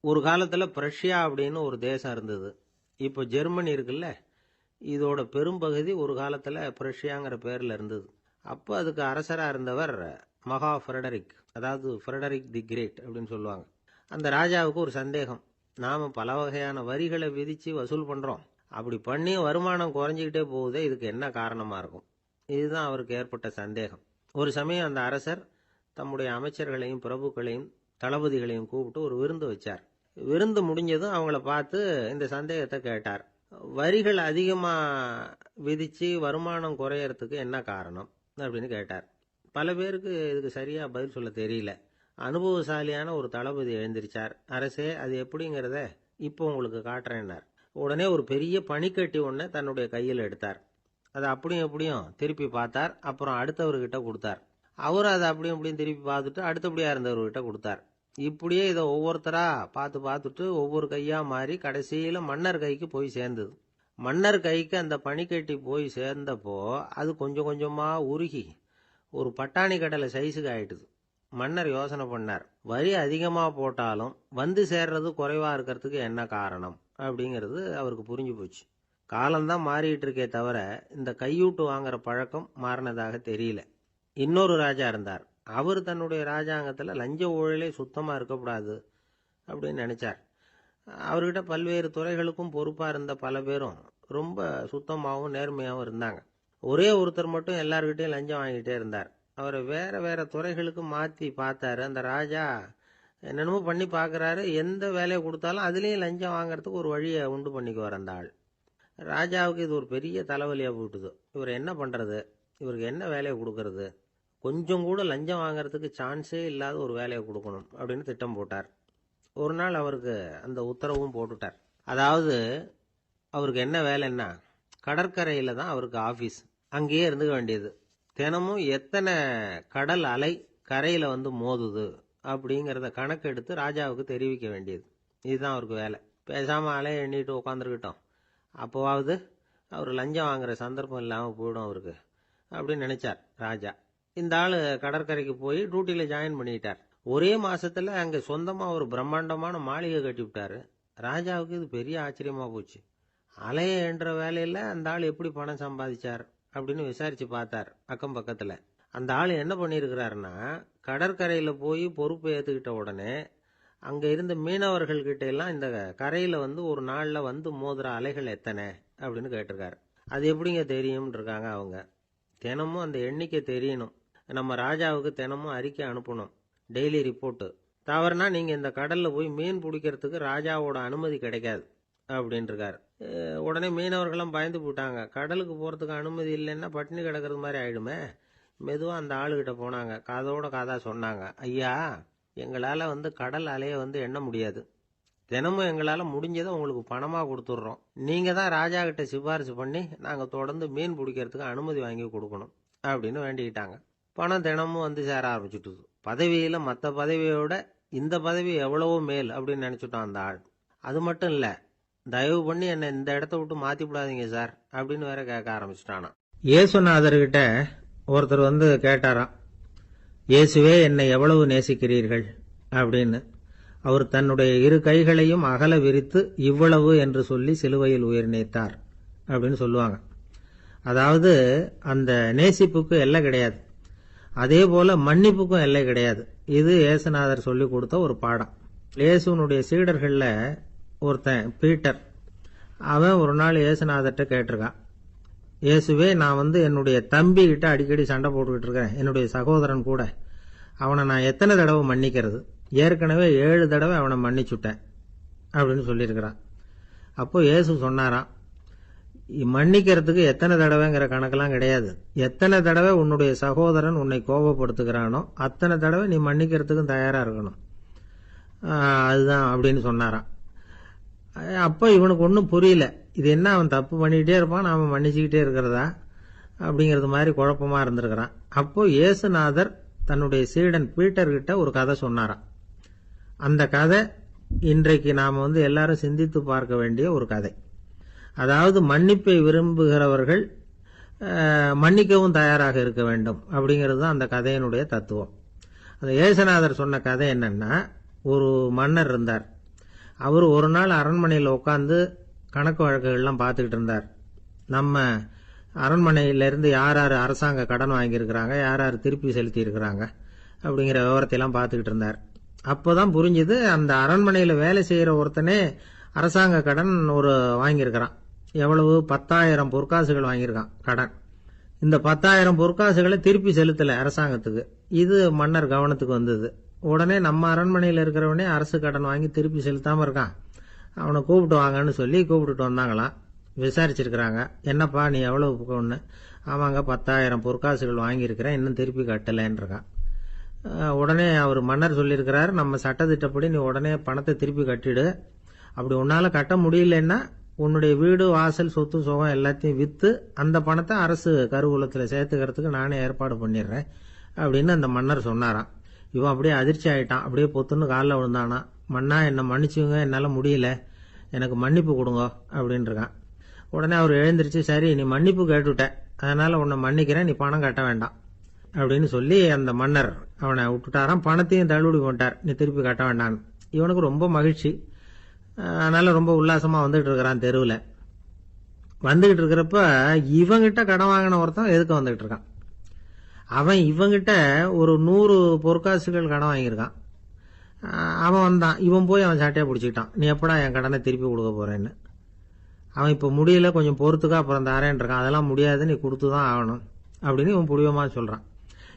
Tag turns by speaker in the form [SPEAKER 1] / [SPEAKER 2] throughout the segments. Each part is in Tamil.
[SPEAKER 1] ஒரு காலத்துல பிரஷ்யா அப்படின்னு ஒரு தேசம் இருந்தது. இப்போ ஜெர்மனி இருக்குல்ல, இதோட பெரும்பகுதி ஒரு காலத்துல பிரஷ்யாங்கிற பேர்ல இருந்தது. அப்போ அதுக்கு அரசரா இருந்தவர் மகா ஃப்ரெடரிக், அதாவது ஃப்ரெடரிக் தி கிரேட் அப்படின்னு சொல்லுவாங்க. அந்த ராஜாவுக்கு ஒரு சந்தேகம். நாம பல வகையான வரிகளை விதிச்சு வசூல் பண்றோம், அப்படி பண்ணி வருமானம் குறைஞ்சிக்கிட்டே போகுதே, இதுக்கு என்ன காரணமா இருக்கும்? இதுதான் அவருக்கு ஏற்பட்ட சந்தேகம். ஒரு சமயம் அந்த அரசர் தம்முடைய அமைச்சர்களையும் பிரபுக்களையும் தளபதிகளையும் கூப்பிட்டு ஒரு விருந்து வச்சார். விருந்து முடிஞ்சதும் அவங்கள பார்த்து இந்த சந்தேகத்தை கேட்டார். வரிகள் அதிகமா விதிச்சு வருமானம் குறையறதுக்கு என்ன காரணம் அப்படின்னு கேட்டார். பல பேருக்கு இதுக்கு சரியா பதில் சொல்ல தெரியல. அனுபவசாலியான ஒரு தளபதி எழுந்திருச்சார். அரசே, அது எப்படிங்கிறத இப்போ உங்களுக்கு காட்டுறேன்னார். உடனே ஒரு பெரிய பனிக்கட்டி ஒன்றை தன்னுடைய கையில் எடுத்தார். அதை அப்படியும் எப்படியும் திருப்பி பார்த்தார். அப்புறம் அடுத்தவர்கிட்ட கொடுத்தார். அவர் அதை அப்படியும் இப்படியும் திருப்பி பார்த்துட்டு அடுத்தபடியா இருந்தவர்கிட்ட கொடுத்தார். இப்படியே இதை ஒவ்வொருத்தரா பார்த்துட்டு ஒவ்வொரு கையா மாறி கடைசியில மன்னர் கைக்கு போய் சேர்ந்தது. மன்னர் கைக்கு அந்த பனிக்கட்டி போய் சேர்ந்தப்போ அது கொஞ்சம் கொஞ்சமா உருகி ஒரு பட்டாணி கடலை சைஸுக்கு ஆயிட்டுது. மன்னர் யோசனை பண்ணார், வரி அதிகமா போட்டாலும் வந்து சேர்றது குறைவா இருக்கிறதுக்கு என்ன காரணம் அப்படிங்கிறது அவருக்கு புரிஞ்சு போச்சு. காலம்தான் மாறிட்டு இருக்கே தவிர இந்த கையூட்டு வாங்குற பழக்கம் மாறினதாக தெரியல. இன்னொரு ராஜா இருந்தார். அவர் தன்னுடைய ராஜாங்கத்துல லஞ்ச ஊழலே சுத்தமா இருக்கக்கூடாது அப்படின்னு நினைச்சார். அவர்கிட்ட பல்வேறு துறைகளுக்கும் பொறுப்பா இருந்த பல பேரும் ரொம்ப சுத்தமாகவும் நேர்மையாகவும் இருந்தாங்க. ஒரே ஒருத்தர் மட்டும் எல்லார்கிட்டையும் லஞ்சம் வாங்கிட்டே இருந்தார். அவரை வேற வேற துறைகளுக்கு மாத்தி பார்த்தாரு. அந்த ராஜா என்னென்னமோ பண்ணி பார்க்கறாரு. எந்த வேலையை கொடுத்தாலும் அதுலேயும் லஞ்சம் வாங்கறதுக்கு ஒரு வழியை உண்டு பண்ணிக்குவார் அந்த ஆள். ராஜாவுக்கு இது ஒரு பெரிய தலைவலியா போட்டுது. இவர் என்ன பண்றது, இவருக்கு என்ன வேலையை கொடுக்கறது, கொஞ்சம் கூட லஞ்சம் வாங்கறதுக்கு சான்ஸே இல்லாத ஒரு வேலையை கொடுக்கணும் அப்படின்னு திட்டம் போட்டார். ஒரு நாள் அவருக்கு அந்த உத்தரவும் போட்டுட்டார். அதாவது அவருக்கு என்ன வேலைன்னா, கடற்கரையில தான் அவருக்கு ஆபீஸ். அங்கேயே இருந்துக்க வேண்டியது. தினமும் எத்தனை கடல் அலை கரையில வந்து மோதுது அப்படிங்கிறத கணக்கெடுத்து ராஜாவுக்கு தெரிவிக்க வேண்டியது. இதுதான் அவருக்கு வேலை. பேசாம அலையை எண்ணிட்டு உட்காந்துருக்கிட்டோம், அப்போவாவது அவர் லஞ்சம் வாங்குற சந்தர்ப்பம் இல்லாமல் போயிடும் அவருக்கு அப்படின்னு நினைச்சார் ராஜா. இந்த ஆளு கடற்கரைக்கு போய் டியூட்டியில ஜாயின் பண்ணிட்டார். ஒரே மாசத்துல அங்க சொந்தமா ஒரு பிரம்மாண்டமான மாளிகை கட்டி விட்டாரு. ராஜாவுக்கு இது பெரிய ஆச்சரியமா போச்சு. அலைய என்ற வேலையில அந்த ஆள் எப்படி பணம் சம்பாதிச்சார் அப்படின்னு விசாரிச்சு பார்த்தார் அக்கம் பக்கத்துல. அந்த ஆள் என்ன பண்ணிருக்கிறாருன்னா, கடற்கரையில போய் பொறுப்பை ஏத்துக்கிட்ட உடனே அங்க இருந்த மீனவர்கள் கிட்ட எல்லாம் இந்த கரையில வந்து ஒரு நாள்ல வந்து மோதுற அலைகள் எத்தனை அப்படின்னு கேட்டிருக்காரு. அது எப்படிங்க தெரியும் இருக்காங்க அவங்க. தினமும் அந்த எண்ணிக்கை தெரியணும். நம்ம ராஜாவுக்கு தினமும் அறிக்கை அனுப்பணும், டெய்லி ரிப்போர்ட்டு. தவறுனா நீங்க இந்த கடல்ல போய் மீன் பிடிக்கிறதுக்கு ராஜாவோட அனுமதி கிடைக்காது அப்படின்னு இருக்காரு. உடனே மீனவர்களும் பயந்து போட்டாங்க. கடலுக்கு போறதுக்கு அனுமதி இல்லைன்னா பட்டினி கிடக்கிறது மாதிரி ஆயிடுமே. மெதுவா அந்த ஆளுகிட்ட போனாங்க. காதோட காதா சொன்னாங்க, ஐயா, எங்களால வந்து கடல் அலைய வந்து எண்ண முடியாது. தினமும் எங்களால முடிஞ்சதை உங்களுக்கு பணமா கொடுத்துட்றோம். நீங்க தான் ராஜா கிட்ட சிபாரிசு பண்ணி நாங்க தொடர்ந்து மீன் பிடிக்கிறதுக்கு அனுமதி வாங்கி கொடுக்கணும் அப்படின்னு வேண்டிக்கிட்டாங்க. பணம் தினமும் வந்து சேர ஆரம்பிச்சுட்டுது. பதவியில மற்ற பதவியோட இந்த பதவி எவ்வளவோ மேல் அப்படின்னு நினைச்சுட்டான் அந்த ஆள். அது மட்டும் இல்ல, தயவு பண்ணி என்னை இந்த இடத்த விட்டு மாத்தி விடாதீங்க சார் அப்படின்னு வேற கேட்க ஆரம்பிச்சுட்டானா. இயேசுநாதர்கிட்ட ஒருத்தர் வந்து கேட்டாராம், இயேசுவே, என்னை எவ்வளவு நேசிக்கிறீர்கள் அப்படின்னு. அவர் தன்னுடைய இரு கைகளையும் அகல விரித்து இவ்வளவு என்று சொல்லி சிலுவையில் உயிர் நீத்தார் அப்படின்னு சொல்லுவாங்க. அதாவது அந்த நேசிப்புக்கு எல்லை கிடையாது, அதே போல மன்னிப்புக்கும் எல்லை கிடையாது. இது இயேசுநாதர் சொல்லி கொடுத்த ஒரு பாடம். இயேசுனுடைய சீடர்கள்ல ஒருத்தன் பீட்டர், அவன் ஒரு நாள் இயேசுநாதர்கிட்ட கேட்டிருக்கான், இயேசுவே, நான் வந்து என்னுடைய தம்பி கிட்ட அடிக்கடி சண்டை போட்டுக்கிட்டு இருக்கேன், என்னுடைய சகோதரன் கூட. அவனை நான் எத்தனை தடவை மன்னிக்கிறது? ஏற்கனவே 7 தடவை அவனை மன்னிச்சுட்டேன் அப்படின்னு சொல்லியிருக்கிறான். அப்போ இயேசு சொன்னாராம், மன்னிக்கிறதுக்கு எத்தனை தடவைங்கிற கணக்கெல்லாம் கிடையாது. எத்தனை தடவை உன்னுடைய சகோதரன் உன்னை கோபப்படுத்துகிறானோ அத்தனை தடவை நீ மன்னிக்கிறதுக்கும் தயாரா இருக்கணும், அதுதான் அப்படின்னு சொன்னாராம். அப்போ இவனுக்கு ஒன்றும் புரியல. இது என்ன, அவன் தப்பு பண்ணிக்கிட்டே இருப்பான், நாம மன்னிச்சுக்கிட்டே இருக்கிறதா அப்படிங்கிறது மாதிரி குழப்பமா இருந்திருக்கிறான். அப்போ இயேசுநாதர் தன்னுடைய சீடன் பீட்டர் கிட்ட ஒரு கதை சொன்னாராம். அந்த கதை இன்றைக்கு நாம வந்து எல்லாரும் சிந்தித்து பார்க்க வேண்டிய ஒரு கதை. அதாவது மன்னிப்பை விரும்புகிறவர்கள் மன்னிக்கவும் தயாராக இருக்க வேண்டும் அப்படிங்கிறது தான் அந்த கதையினுடைய தத்துவம். அந்த இயேசுநாதர் சொன்ன கதை என்னன்னா, ஒரு மன்னர் இருந்தார். அவர் ஒரு நாள் அரண்மனையில் உட்காந்து கணக்கு வழக்குகள்லாம் பார்த்துக்கிட்டு இருந்தார். நம்ம அரண்மனையிலேருந்து யார் யார் அரசாங்க கடன் வாங்கியிருக்கிறாங்க, யார் யார் திருப்பி செலுத்தி இருக்கிறாங்க அப்படிங்கிற விவரத்தையெல்லாம் பார்த்துக்கிட்டு இருந்தார். அப்போதான் புரிஞ்சுது, அந்த அரண்மனையில் வேலை செய்கிற ஒருத்தனே அரசாங்க கடன் ஒரு வாங்கியிருக்கிறான். எவ்வளவு? 10,000 பொற்காசுகள் வாங்கியிருக்கான் கடன். இந்த 10,000 பொற்காசுகளை திருப்பி செலுத்தலை அரசாங்கத்துக்கு. இது மன்னர் கவனத்துக்கு வந்தது. உடனே நம்ம அரண்மனையில் இருக்கிறவனே அரசு கடன் வாங்கி திருப்பி செலுத்தாமல் இருக்கான், அவனை கூப்பிட்டு வாங்கன்னு சொல்லி கூப்பிட்டுட்டு வந்தாங்களாம். விசாரிச்சிருக்கிறாங்க, என்னப்பா நீ எவ்வளவு ஒன்று? ஆமாங்க 10,000 பொற்காசுகள் வாங்கியிருக்கிறேன், இன்னும் திருப்பி கட்டலைன்றிருக்கான். உடனே அவர் மன்னர் சொல்லியிருக்கிறார், நம்ம சட்டத்திட்டப்படி நீ உடனே பணத்தை திருப்பி கட்டிடு. அப்படி உன்னால் கட்ட முடியலன்னா உன்னுடைய வீடு வாசல் சொத்து சுகம் எல்லாத்தையும் விற்று அந்த பணத்தை அரசு கருவூலத்தில் சேர்த்துக்கிறதுக்கு நானே ஏற்பாடு பண்ணிடுறேன் அப்படின்னு அந்த மன்னர் சொன்னாராம். இவன் அப்படியே அதிர்ச்சி ஆகிட்டான். அப்படியே பொத்துன்னு காலில் விழுந்தானா. மன்னா என்னை மன்னிச்சுங்க, என்னால் முடியல, எனக்கு மன்னிப்பு கொடுங்க அப்படின்ட்டுருக்கான். உடனே அவர் எழுந்திரிச்சு, சரி நீ மன்னிப்பு கேட்டுவிட்ட, அதனால் உன்னை மன்னிக்கிறேன், நீ பணம் கட்ட வேண்டாம் அப்படின்னு சொல்லி அந்த மன்னர் அவனை விட்டுட்டாராம். பணத்தையும் தள்ளுபடி பண்ணிட்டார், நீ திருப்பி கட்ட வேண்டான்னு. இவனுக்கு ரொம்ப மகிழ்ச்சி. அதனால ரொம்ப உல்லாசமாக வந்துகிட்டு இருக்கிறான். தெருவில் வந்துகிட்டு இருக்கிறப்ப இவங்கிட்ட கடன் வாங்கின ஒருத்தன் எதுக்கு வந்துகிட்டு இருக்கான். அவன் இவங்கிட்ட ஒரு 100 பொற்காசுகள் கடன் வாங்கியிருக்கான். அவன் வந்தான், இவன் போய் அவன் சாட்டையை பிடிச்சிக்கிட்டான், நீ எப்படா என் கடனை திருப்பி கொடுக்க போறேன்னு. அவன் இப்போ முடியல, கொஞ்சம் பொறுத்துக்கா, அப்புறம் தாரேன் இருக்கான். அதெல்லாம் முடியாது, நீ கொடுத்து தான் ஆகணும் அப்படின்னு இவன் புடிவமாக சொல்கிறான்.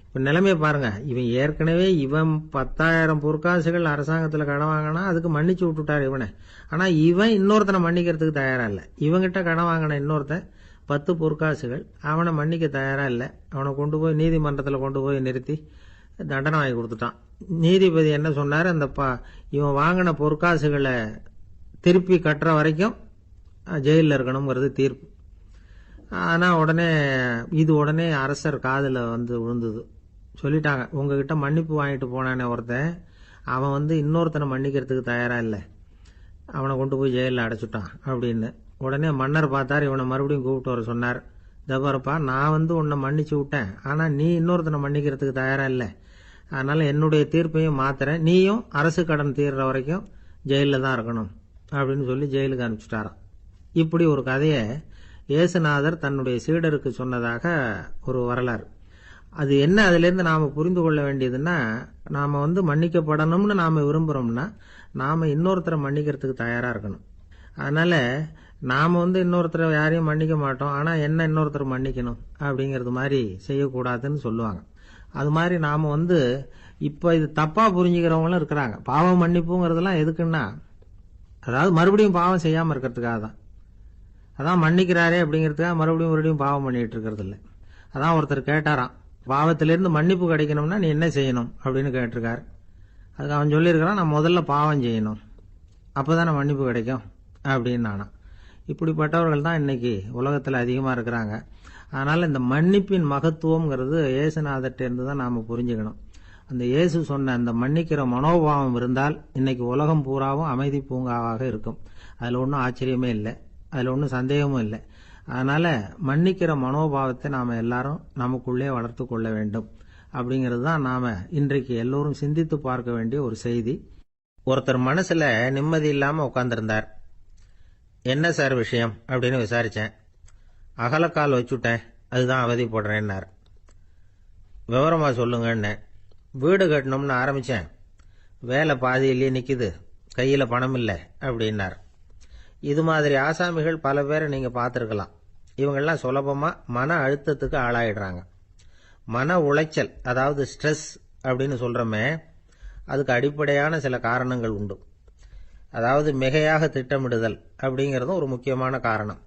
[SPEAKER 1] இப்போ நிலைமையை பாருங்க, இவன் ஏற்கனவே இவன் 10,000 பொற்காசுகள் அரசாங்கத்தில் கடன் வாங்கினா அதுக்கு மன்னிச்சு விட்டுட்டார் இவனை. ஆனால் இவன் இன்னொருத்தனை மன்னிக்கிறதுக்கு தயாராக இல்லை. இவங்கிட்ட கடன் வாங்கின இன்னொருத்தன் 10 பொற்காசுகள், அவனை மன்னிக்க தயாராக இல்லை. அவனை கொண்டு போய் நீதிமன்றத்தில் கொண்டு போய் நிறுத்தி தண்டனை வாங்கி கொடுத்துட்டான். நீதிபதி என்ன சொன்னார், அந்த இவன் வாங்கின பொற்காசுகளை திருப்பி கட்டுற வரைக்கும் ஜெயிலில் இருக்கணுங்கிறது தீர்ப்பு. ஆனால் உடனே அரசர் காதில் வந்து விழுந்தது. சொல்லிட்டாங்க, உங்ககிட்ட மன்னிப்பு வாங்கிட்டு போனானே ஒருத்தன், அவன் இன்னொருத்தனை மன்னிக்கிறதுக்கு தயாராக இல்லை, அவனை கொண்டு போய் ஜெயிலில் அடைச்சிட்டான் அப்படின்னு. உடனே மன்னர் பார்த்தார், இவனை மறுபடியும் கூப்பிட்டு வர சொன்னார். தபாரப்பா, நான் உன்னை மன்னிச்சு விட்டேன், ஆனால் நீ இன்னொருத்தனை மன்னிக்கிறதுக்கு தயாராக இல்லை, அதனால் என்னுடைய தீர்ப்பையும் மாத்துறேன், நீயும் அரசு கடன் தீர்ற வரைக்கும் ஜெயிலில் தான் இருக்கணும் அப்படின்னு சொல்லி ஜெயிலுக்கு அனுப்பிச்சிட்டாராம். இப்படி ஒரு கதையை இயேசுநாதர் தன்னுடைய சீடருக்கு சொன்னதாக ஒரு வரலாறு. அது என்ன, அதிலிருந்து நாம் புரிந்து கொள்ள வேண்டியதுன்னா, நாம் மன்னிக்கப்படணும்னு நாம் விரும்புகிறோம்னா நாம் இன்னொருத்தரை மன்னிக்கிறதுக்கு தயாராக இருக்கணும். அதனால் நாம் இன்னொருத்தரை யாரையும் மன்னிக்க மாட்டோம், ஆனால் என்ன இன்னொருத்தர் மன்னிக்கணும் அப்படிங்கிறது மாதிரி செய்யக்கூடாதுன்னு சொல்லுவாங்க. அது மாதிரி நாம் இப்போ இது தப்பாக புரிஞ்சுக்கிறவங்களும் இருக்கிறாங்க. பாவம் மன்னிப்புங்கிறதுலாம் எதுக்குன்னா, அதாவது மறுபடியும் பாவம் செய்யாமல் இருக்கிறதுக்காக தான். அதான் மன்னிக்கிறாரே அப்படிங்கிறதுக்காக மறுபடியும் பாவம் பண்ணிட்டு இருக்கிறது இல்லை. அதான் ஒருத்தர் கேட்டாராம், பாவத்திலிருந்து மன்னிப்பு கிடைக்கணும்னா நீ என்ன செய்யணும் அப்படின்னு கேட்டிருக்காரு. அதுக்கு அவன் சொல்லியிருக்கிறான், நான் முதல்ல பாவம் செய்யணும், அப்போதானே மன்னிப்பு கிடைக்கும் அப்படின்னு நானா. இப்படிப்பட்டவர்கள் தான் இன்னைக்கு உலகத்தில் அதிகமாக இருக்கிறாங்க. அதனால் இந்த மன்னிப்பின் மகத்துவங்கிறது இயேசுநாதர்கிட்ட தான் நாம் புரிஞ்சுக்கணும். அந்த இயேசு சொன்ன அந்த மன்னிக்கிற மனோபாவம் இருந்தால் இன்னைக்கு உலகம் பூராவும் அமைதி பூங்காவாக இருக்கும். அதில் ஒன்றும் ஆச்சரியமே இல்லை, அதில் ஒன்றும் சந்தேகமும் இல்லை. அதனால் மன்னிக்கிற மனோபாவத்தை நாம் எல்லாரும் நமக்குள்ளே வளர்த்து கொள்ள வேண்டும் அப்படிங்கிறது தான் நாம் இன்றைக்கு எல்லோரும் சிந்தித்து பார்க்க வேண்டிய ஒரு செய்தி. ஒருத்தர் மனசில் நிம்மதி இல்லாமல் உட்காந்துருந்தார். என்ன சார் விஷயம் அப்படின்னு விசாரித்தேன். அகலக்கால் வச்சுட்டேன், அதுதான் அவதிப்படுறேன்னார். விவரமாக சொல்லுங்கன்னு. வீடு கட்டணும்னு ஆரம்பித்தேன், வேலை பாதியிலேயே நிற்கிது, கையில் பணம் இல்லை அப்படின்னார். இது மாதிரி ஆசாமிகள் பல பேரை நீங்கள் பார்த்துருக்கலாம். இவங்கெல்லாம் சுலபமாக மன அழுத்தத்துக்கு ஆளாயிடுறாங்க. மன உளைச்சல், அதாவது ஸ்ட்ரெஸ் அப்படின்னு சொல்கிறோமே, அதுக்கு அடிப்படையான சில காரணங்கள் உண்டு. அதாவது மிகையாக திட்டமிடுதல் அப்படிங்கிறதும் ஒரு முக்கியமான காரணம்.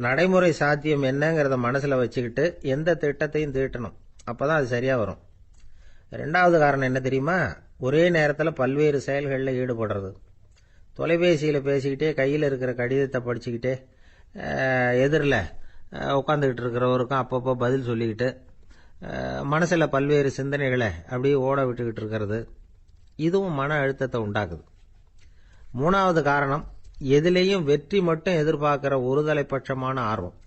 [SPEAKER 1] நடைமுறை சாத்தியம் என்னங்கிறத மனசில் வச்சுக்கிட்டு எந்த திட்டத்தையும் தீட்டணும், அப்போ தான் அது சரியாக வரும். ரெண்டாவது காரணம் என்ன தெரியுமா, ஒரே நேரத்தில் பல்வேறு செயல்களில் ஈடுபடுறது. தொலைபேசியில் பேசிக்கிட்டே கையில் இருக்கிற கடிதத்தை படிச்சுக்கிட்டே எதிரில் உட்காந்துக்கிட்டு இருக்கிறவருக்கும் அப்பப்போ பதில் சொல்லிக்கிட்டு மனசில் பல்வேறு சிந்தனைகளை அப்படியே ஓட விட்டுக்கிட்டு இருக்கிறது, இதுவும் மன அழுத்தத்தை உண்டாக்குது. மூணாவது காரணம், எதிலேயும் வெற்றி மட்டும் எதிர்பார்க்குற ஒருதலைப்பட்சமான ஆர்வம்.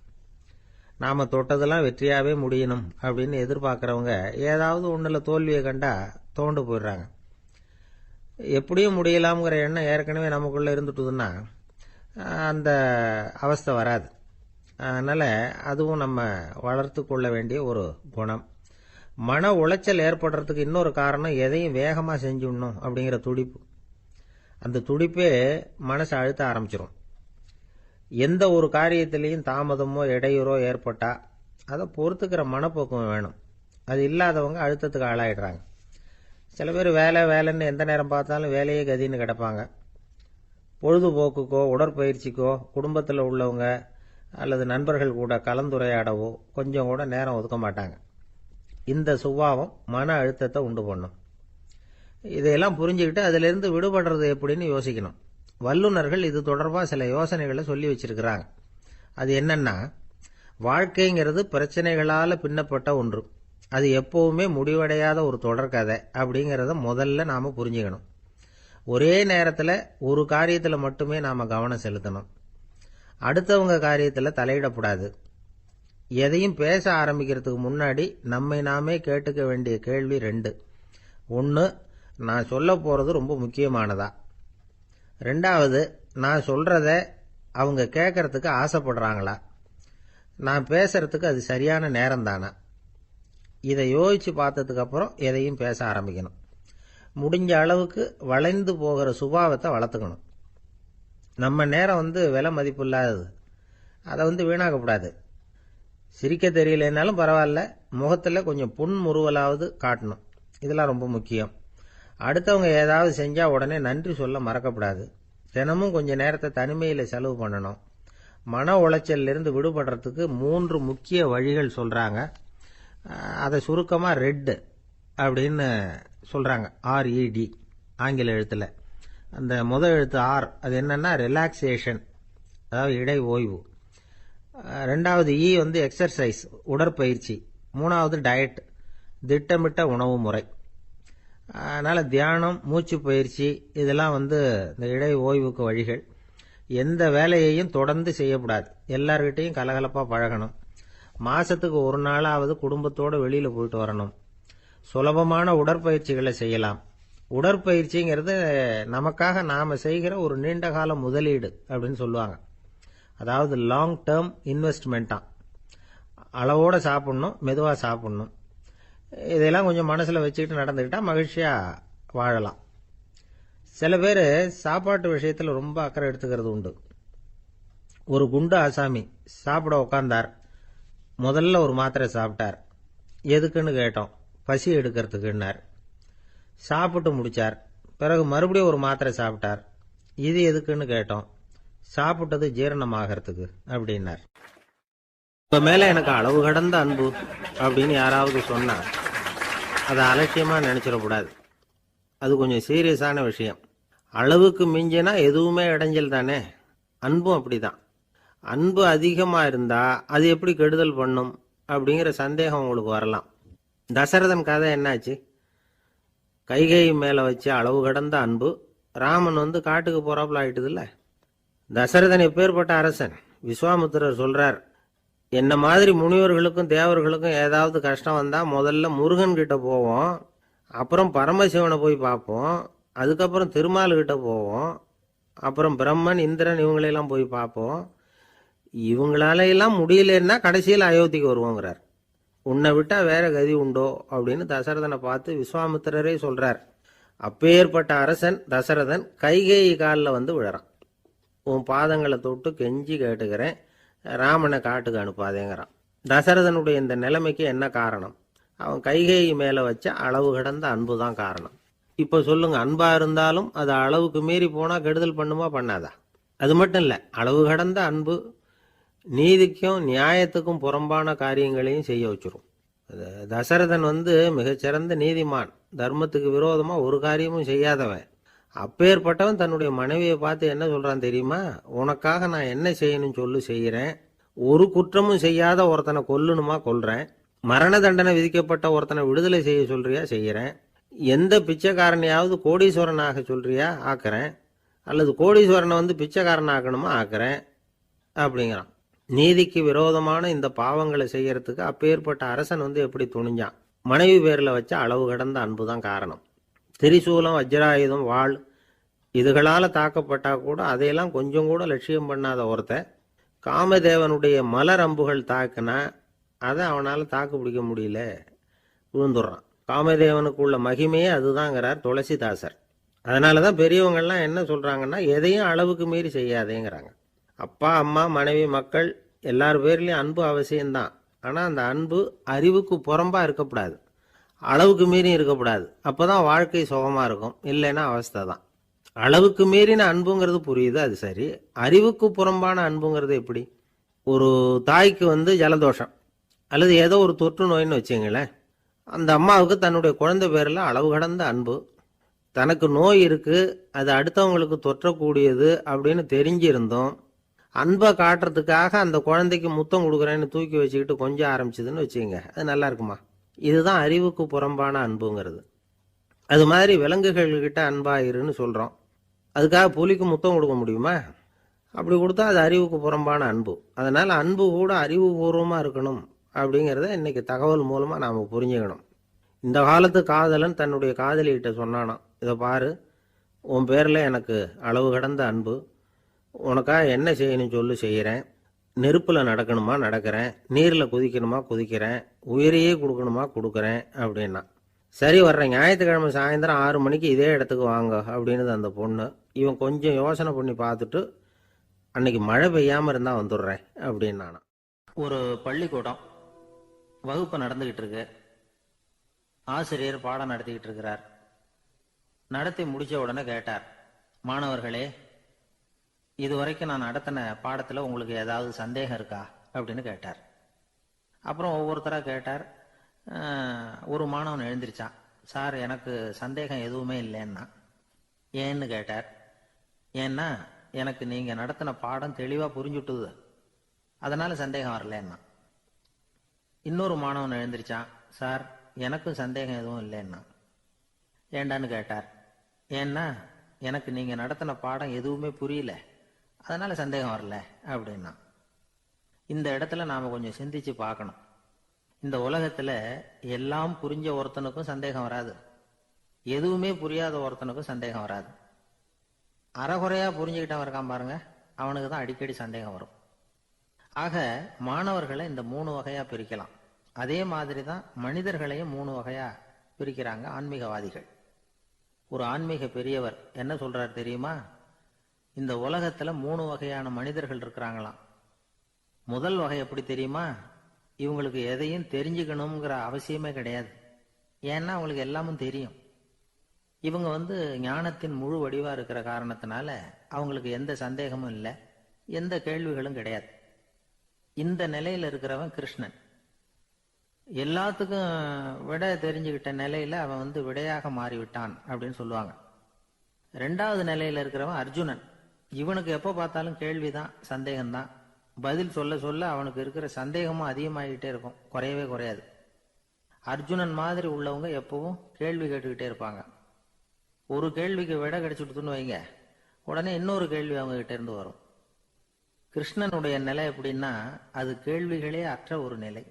[SPEAKER 1] நாம் தொட்டதெல்லாம் வெற்றியாகவே முடியணும் அப்படின்னு எதிர்பார்க்குறவங்க ஏதாவது ஒன்றில் தோல்வியை கண்டா தோண்டு போயிடுறாங்க. எப்படியும் முடியலாம்ங்கிற எண்ணம் ஏற்கனவே நமக்குள்ளே இருந்துட்டுதுன்னா அந்த அவஸ்தை வராது. அதனால் அதுவும் நம்ம வளர்த்து கொள்ள வேண்டிய ஒரு குணம். மன உளைச்சல் ஏற்படுறதுக்கு இன்னொரு காரணம் எதையும் வேகமாக செஞ்சுடணும் அப்படிங்கிற துடிப்பு. அந்த துடிப்பே மனசை அழுத்த ஆரம்பிச்சிடும். எந்த ஒரு காரியத்திலையும் தாமதமோ இடையூறோ ஏற்பட்டால் அதை பொறுத்துக்கிற மனப்போக்கம் வேணும். அது இல்லாதவங்க அழுத்தத்துக்கு ஆளாயிடுறாங்க. சில பேர் வேலைன்னு எந்த நேரம் பார்த்தாலும் வேலையே கதின்னு கிடப்பாங்க. பொழுதுபோக்குக்கோ உடற்பயிற்சிக்கோ குடும்பத்தில் உள்ளவங்க அல்லது நண்பர்கள் கூட கலந்துரையாடவோ கொஞ்சம் கூட நேரம் ஒதுக்க மாட்டாங்க. இந்த சுபாவம் மன அழுத்தத்தை உண்டு பண்ணும். இதையெல்லாம் புரிஞ்சுக்கிட்டு அதிலிருந்து விடுபடுறது எப்படின்னு யோசிக்கணும். வல்லுநர்கள் இது தொடர்பாக சில யோசனைகளை சொல்லி வச்சிருக்கிறாங்க. அது என்னன்னா, வாழ்க்கைங்கிறது பிரச்சனைகளால் பின்னப்பட்ட ஒன்று. அது எப்பவுமே முடிவடையாத ஒரு தொடர்கதை அப்படிங்கிறத முதல்ல நாம் புரிஞ்சுக்கணும். ஒரே நேரத்தில் ஒரு காரியத்தில் மட்டுமே நாம் கவனம் செலுத்தணும். அடுத்தவங்க காரியத்தில் தலையிடக்கூடாது. எதையும் பேச ஆரம்பிக்கிறதுக்கு முன்னாடி நம்மை நாமே கேட்டுக்க வேண்டிய கேள்வி 2. 1, நான் சொல்ல போகிறது ரொம்ப முக்கியமானதா? 2வது, நான் சொல்கிறத அவங்க கேட்கறதுக்கு ஆசைப்படுறாங்களா? நான் பேசுறதுக்கு அது சரியான நேரம் தானா? இதை யோசித்து பார்த்ததுக்கப்புறம் எதையும் பேச ஆரம்பிக்கணும். முடிஞ்ச அளவுக்கு வளைந்து போகிற சுபாவத்தை வளர்த்துக்கணும். நம்ம நேரம் விலை மதிப்பு இல்லாதது. அதை வீணாக்கக்கூடாது. சிரிக்க தெரியலனாலும் பரவாயில்ல, முகத்தில் கொஞ்சம் புன்முறுவலாவது காட்டணும். இதெல்லாம் ரொம்ப முக்கியம். அடுத்தவங்க ஏதாவது செஞ்சால் உடனே நன்றி சொல்ல மறக்கப்படாது. தினமும் கொஞ்சம் நேரத்தை தனிமையில் செலவு பண்ணணும். மன உளைச்சலிருந்து விடுபடுறதுக்கு 3 முக்கிய வழிகள் சொல்கிறாங்க. அதை சுருக்கமாக ரெட் அப்படின்னு சொல்கிறாங்க. RED ஆங்கில எழுத்தில். அந்த முதல் எழுத்து R, அது என்னன்னா ரிலாக்ஸேஷன், அதாவது இடை ஓய்வு. 2வது E எக்ஸர்சைஸ், உடற்பயிற்சி. 3வது டயட், திட்டமிட்ட உணவு முறை. அதனால் தியானம், மூச்சு பயிற்சி இதெல்லாம் இந்த இடை ஓய்வுக்கு வழிகள். எந்த வேலையையும் தொடர்ந்து செய்யக்கூடாது. எல்லார்கிட்டையும் கலகலப்பாக பழகணும். மாதத்துக்கு ஒரு நாளாவது குடும்பத்தோடு வெளியில் போயிட்டு வரணும். சுலபமான உடற்பயிற்சிகளை செய்யலாம். உடற்பயிற்சிங்கிறது நமக்காக நாம் செய்கிற ஒரு நீண்டகால முதலீடு அப்படின்னு சொல்லுவாங்க. அதாவது லாங் டேர்ம் இன்வெஸ்ட்மெண்ட்டாக. அளவோடு சாப்பிட்ணும், மெதுவாக சாப்பிட்ணும். இதெல்லாம் கொஞ்சம் மனசில் வச்சுக்கிட்டு நடந்துக்கிட்டால் மகிழ்ச்சியாக வாழலாம். சில பேர் சாப்பாட்டு விஷயத்தில் ரொம்ப அக்கறை எடுத்துக்கிறது உண்டு. ஒரு குண்டு ஆசாமி சாப்பிட உக்காந்தார். முதல்ல ஒரு மாத்திரை சாப்பிட்டார். எதுக்குன்னு கேட்டோம். பசி எடுக்கிறதுக்குன்னார். சாப்பிட்டு முடிச்சார். பிறகு மறுபடியும் ஒரு மாத்திரை சாப்பிட்டார். இது எதுக்குன்னு கேட்டோம். சாப்பிட்டது ஜீரணமாகறதுக்கு அப்படின்னார். இப்போ மேலே எனக்கு அளவு கடந்த அன்பு அப்படின்னு யாராவது சொன்னால் அதை அலட்சியமாக நினச்சிடக்கூடாது. அது கொஞ்சம் சீரியஸான விஷயம். அளவுக்கு மிஞ்சினா எதுவுமே இடைஞ்சல் தானே. அன்பும் அப்படிதான். அன்பு அதிகமாக இருந்தால் அது எப்படி கெடுதல் பண்ணும் அப்படிங்கிற சந்தேகம் உங்களுக்கு வரலாம். தசரதன் கதை என்னாச்சு? கைகேயி மேலே வச்ச அளவு கடந்த அன்பு ராமன் காட்டுக்கு போறாப்புல ஆயிட்டுதுல்ல. தசரதன் எப்பேற்பட்ட அரசன். விஸ்வாமித்திரர் சொல்றார், என்ன மாதிரி முனிவர்களுக்கும் தேவர்களுக்கும் ஏதாவது கஷ்டம் வந்தா முதல்ல முருகன் கிட்ட போவோம், அப்புறம் பரமசிவனை போய் பார்ப்போம், அதுக்கப்புறம் திருமால் கிட்ட போவோம், அப்புறம் பிரம்மன் இந்திரன் இவங்களையெல்லாம் போய் பார்ப்போம். இவங்களாலையெல்லாம் முடியலன்னா கடைசியில் அயோத்திக்கு வருவோங்கிறார். உன்னை விட்டா வேற கதி உண்டோ அப்படின்னு தசரதனை பார்த்து விஸ்வாமித்திரரே சொல்றார். அப்பேற்பட்ட அரசன் தசரதன் கைகேயி காலில் விழறான். உன் பாதங்களை தொட்டு கெஞ்சி கேட்டுக்கிறேன், ராமனை காட்டுக்கு அனுப்பாதேங்கிறான். தசரதனுடைய இந்த நிலைமைக்கு என்ன காரணம்? அவன் கைகேயி மேலே வச்ச அளவு கடந்த அன்பு தான் காரணம். இப்போ சொல்லுங்க, அன்பா இருந்தாலும் அது அளவுக்கு மீறி போனால் கெடுதல் பண்ணுமா பண்ணாதா? அது மட்டும் இல்லை, அளவு கடந்த அன்பு நீதிக்கும் நியாயத்துக்கும் புறம்பான காரியங்களையும் செய்ய வச்சிரும். தசரதன் மிகச்சிறந்த நீதிமான், தர்மத்துக்கு விரோதமாக ஒரு காரியமும் செய்யாதவன். அப்பேற்பட்டவன் தன்னுடைய மனைவியை பார்த்து என்ன சொல்றான் தெரியுமா? உனக்காக நான் என்ன செய்யணும்னு சொல்லு, செய்கிறேன். ஒரு குற்றமும் செய்யாத ஒருத்தனை கொல்லணுமா, கொல்றேன். மரண தண்டனை விதிக்கப்பட்ட ஒருத்தனை விடுதலை செய்ய சொல்றியா, செய்கிறேன். எந்த பிச்சைக்காரனையாவது கோடீஸ்வரனாக சொல்றியா, ஆக்குறேன். அல்லது கோடீஸ்வரனை பிச்சைக்காரன் ஆக்கணுமா, ஆக்குறேன் அப்படிங்கிறான். நீதிக்கு விரோதமான இந்த பாவங்களை செய்யறதுக்கு அப்பேற்பட்ட அரசன் எப்படி துணிஞ்சான்? மனைவி பேரில் வச்ச அளவு கடந்த அன்பு தான் காரணம். திரிசூலம், வஜ்ராயுதம், வாள் இதுகளால் தாக்கப்பட்டா கூட அதையெல்லாம் கொஞ்சம் கூட லட்சியம் பண்ணாத ஒருத்தன் காமதேவனுடைய மலர் அம்புகள் தாக்குனா அதை அவனால் தாக்கு பிடிக்க முடியல, விழுந்துடுறான். காமதேவனுக்குள்ள மகிமையே அதுதாங்கிறார் துளசிதாசர். அதனால தான் பெரியவங்கள்லாம் என்ன சொல்கிறாங்கன்னா, எதையும் அளவுக்கு மீறி செய்யாதேங்கிறாங்க. அப்பா, அம்மா, மனைவி, மக்கள் எல்லார் பேர்லேயும் அன்பு அவசியம்தான். ஆனால் அந்த அன்பு அறிவுக்கு புறம்பாக இருக்கக்கூடாது, அளவுக்கு மீறி இருக்கக்கூடாது. அப்போ தான் வாழ்க்கை சுகமாக இருக்கும். இல்லைன்னா அவஸ்தை தான். அளவுக்கு மீறின அன்புங்கிறது புரியுது, அது சரி. அறிவுக்கு புறம்பான அன்புங்கிறது எப்படி? ஒரு தாய்க்கு ஜலதோஷம் அல்லது ஏதோ ஒரு தொற்று நோயின்னு வச்சுங்களேன். அந்த அம்மாவுக்கு தன்னுடைய குழந்தை பேரில் அளவு கடந்த அன்பு. தனக்கு நோய் இருக்குது, அது அடுத்தவங்களுக்கு தொற்றக்கூடியது அப்படின்னு தெரிஞ்சிருந்தோம் அன்பை காட்டுறதுக்காக அந்த குழந்தைக்கு முத்தம் கொடுக்குறேன்னு தூக்கி வச்சுக்கிட்டு கொஞ்சம் ஆரம்பிச்சதுன்னு வச்சுக்கோங்க, அது நல்லா இருக்குமா? இதுதான் அறிவுக்கு புறம்பான அன்புங்கிறது. அது மாதிரி விலங்குகள்கிட்ட அன்பாயிருன்னு சொல்கிறோம். அதுக்காக புலிக்கு முத்தம் கொடுக்க முடியுமா? அப்படி கொடுத்தா அது அறிவுக்கு புறம்பான அன்பு. அதனால் அன்பு கூட அறிவுபூர்வமாக இருக்கணும் அப்படிங்கிறத இன்றைக்கி தகவல் மூலமாக நாம் புரிஞ்சுக்கணும். இந்த காலத்து காதலன் தன்னுடைய காதலிகிட்ட சொன்னானாம், இதை பாரு, உன் பேரில் எனக்கு அளவு கடந்த அன்பு, உனக்காக என்ன செய்யணும் சொல்லு, செய்கிறேன். நெருப்பில் நடக்கணுமா நடக்கிறேன், நீரில் குதிக்கணுமா குதிக்கிறேன், உயிரையே கொடுக்கணுமா கொடுக்குறேன் அப்படின்னா. சரி, வர்ற ஞாயிற்றுக்கிழமை சாயந்தரம் 6 மணிக்கு இதே இடத்துக்கு வாங்க அப்படின்னுது அந்த பொண்ணு. இவன் கொஞ்சம் யோசனை பண்ணி பார்த்துட்டு, அன்னைக்கு மழை பெய்யாமல் இருந்தால் வந்துடுறேன் அப்படின்னானா. ஒரு பள்ளிக்கூடம் வகுப்பு நடந்துக்கிட்டு இருக்கு. ஆசிரியர் பாடம் நடத்திக்கிட்டு இருக்கிறார். நடத்தி முடிச்ச உடனே கேட்டார், மாணவர்களே, இதுவரைக்கும் நான் நடத்தின பாடத்தில் உங்களுக்கு ஏதாவது சந்தேகம் இருக்கா அப்படின்னு கேட்டார். அப்புறம் ஒவ்வொருத்தராக கேட்டார். ஒரு மாணவன் எழுந்திருச்சான். சார், எனக்கு சந்தேகம் எதுவுமே இல்லைன்னா. ஏன்னு கேட்டார். ஏன்னா எனக்கு நீங்கள் நடத்தின பாடம் தெளிவாக புரிஞ்சுட்டுது, அதனால சந்தேகம் வரலன்னா. இன்னொரு மாணவன் எழுந்திருச்சான். சார், எனக்கும் சந்தேகம் எதுவும் இல்லைன்னா. ஏண்டான்னு கேட்டார். ஏன்னா எனக்கு நீங்கள் நடத்தின பாடம் எதுவுமே புரியல, அதனால சந்தேகம் வரல அப்படின்னா. இந்த இடத்துல நாம் கொஞ்சம் சிந்திச்சு பார்க்கணும். இந்த உலகத்தில் எல்லாம் புரிஞ்ச ஒருத்தனுக்கும் சந்தேகம் வராது, எதுவுமே புரியாத ஒருத்தனுக்கும் சந்தேகம் வராது. அறகுறையாக புரிஞ்சுக்கிட்டவன் இருக்கான் பாருங்க, அவனுக்கு தான் அடிக்கடி சந்தேகம் வரும். ஆக மாணவர்களை இந்த 3 வகையாக பிரிக்கலாம். அதே மாதிரி தான் மனிதர்களையும் 3 வகையாக பிரிக்கிறாங்க ஆன்மீகவாதிகள். ஒரு ஆன்மீக பெரியவர் என்ன சொல்றார் தெரியுமா? இந்த உலகத்தில் 3 வகையான மனிதர்கள் இருக்கிறாங்களாம். முதல் வகை எப்படி தெரியுமா? இவங்களுக்கு எதையும் தெரிஞ்சுக்கணுங்கிற அவசியமே கிடையாது. ஏன்னா அவங்களுக்கு எல்லாமும் தெரியும். இவங்க ஞானத்தின் முழு வடிவா இருக்கிற காரணத்தினால அவங்களுக்கு எந்த சந்தேகமும் இல்லை, எந்த கேள்விகளும் கிடையாது. இந்த நிலையில இருக்கிறவன் கிருஷ்ணன். எல்லாத்துக்கும் விட தெரிஞ்சுக்கிட்ட நிலையில அவன் விடையாக மாறிவிட்டான் அப்படின்னு சொல்லுவாங்க. 2வது நிலையில இருக்கிறவன் அர்ஜுனன். இவனுக்கு எப்போ பார்த்தாலும் கேள்விதான், சந்தேகம்தான். பதில் சொல்ல சொல்ல அவனுக்கு இருக்கிற சந்தேகமும் அதிகமாகிட்டே இருக்கும், குறையவே குறையாது. அர்ஜுனன் மாதிரி உள்ளவங்க எப்பவும் கேள்வி கேட்டுக்கிட்டே இருப்பாங்க. ஒரு கேள்விக்கு விட கிடைச்சுட்டுன்னு வைங்க, உடனே இன்னொரு கேள்வி அவங்க கிட்ட இருந்து வரும். கிருஷ்ணனுடைய நிலை எப்படின்னா, அது கேள்விகளே அற்ற ஒரு நிலை.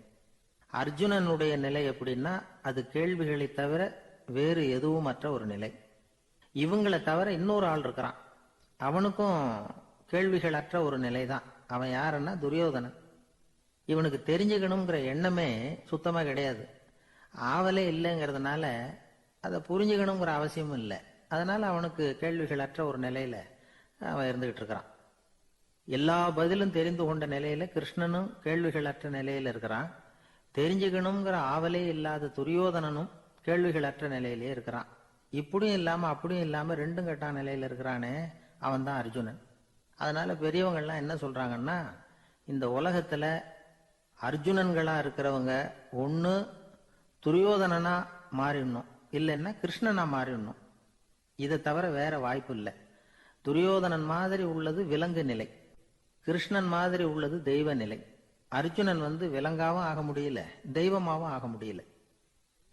[SPEAKER 1] அர்ஜுனனுடைய நிலை எப்படின்னா, அது கேள்விகளை தவிர வேறு எதுவும் அற்ற ஒரு நிலை. இவங்களை தவிர இன்னொரு ஆள் இருக்கிறான், அவனுக்கும் கேள்விகள் அற்ற ஒரு நிலை தான். அவன் யாருன்னா துரியோதனன். இவனுக்கு தெரிஞ்சுக்கணுங்கிற எண்ணமே சுத்தமாக கிடையாது. ஆவலே இல்லைங்கிறதுனால அதை புரிஞ்சுக்கணுங்கிற அவசியமும் இல்லை. அதனால அவனுக்கு கேள்விகள் அற்ற ஒரு நிலையில அவன் இருந்துகிட்டு இருக்கிறான். எல்லா பதிலும் தெரிந்து கொண்ட நிலையில கிருஷ்ணனும் கேள்விகள் அற்ற நிலையில இருக்கிறான். தெரிஞ்சுக்கணுங்கிற ஆவலே இல்லாத துரியோதனனும் கேள்விகள் அற்ற நிலையிலே இருக்கிறான். இப்படியும் இல்லாம அப்படியும் இல்லாம ரெண்டும் கெட்டான நிலையில இருக்கிறானே, அவன் தான் அர்ஜுனன். அதனால பெரியவங்கள்லாம் என்ன சொல்றாங்கன்னா, இந்த உலகத்துல அர்ஜுனன்களா இருக்கிறவங்க ஒன்று துரியோதனனா மாறிடணும், இல்லைன்னா கிருஷ்ணனா மாறிடணும். இதை தவிர வேற வாய்ப்பு இல்லை. துரியோதனன் மாதிரி உள்ளது விலங்கு நிலை, கிருஷ்ணன் மாதிரி உள்ளது தெய்வ நிலை. அர்ஜுனன் விலங்காவும் ஆக முடியல, தெய்வமாவும் ஆக முடியல.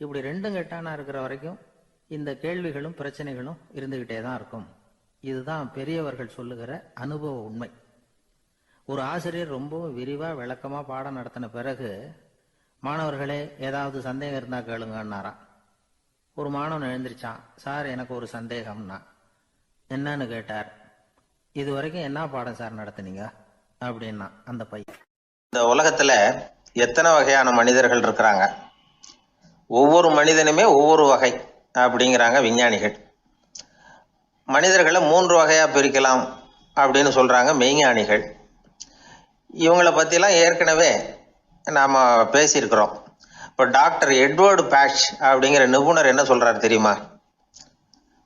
[SPEAKER 1] இப்படி ரெண்டும் கெட்டானா இருக்கிற வரைக்கும் இந்த கேள்விகளும் பிரச்சனைகளும் இருந்துகிட்டே தான் இருக்கும். இதுதான் பெரியவர்கள் சொல்லுகிற அனுபவ உண்மை. ஒரு ஆசிரியர் ரொம்பவும் விரிவா விளக்கமா பாடம் நடத்தின பிறகு, மாணவர்களே ஏதாவது சந்தேகம் இருந்தா கேளுங்கன்னாராம். ஒரு மாணவன் எழுந்திருச்சான். சார், எனக்கு ஒரு சந்தேகம்னா. என்னன்னு கேட்டார். இது வரைக்கும் என்ன பாடம் சார் நடத்துனீங்க அப்படின்னா அந்த பையன். இந்த உலகத்துல எத்தனை வகையான மனிதர்கள் இருக்கிறாங்க, ஒவ்வொரு மனிதனுமே ஒவ்வொரு வகை அப்படிங்கிறாங்க விஞ்ஞானிகள். மனிதர்களை 3 வகையா பிரிக்கலாம் அப்படின்னு சொல்றாங்க மெய்ஞானிகள். இவங்களை பத்திலாம் ஏற்கனவே நாம பேசியிருக்கிறோம். இப்போ டாக்டர் எட்வர்டு பேட்ச் அப்படிங்கிற நிபுணர் என்ன சொல்றாரு தெரியுமா?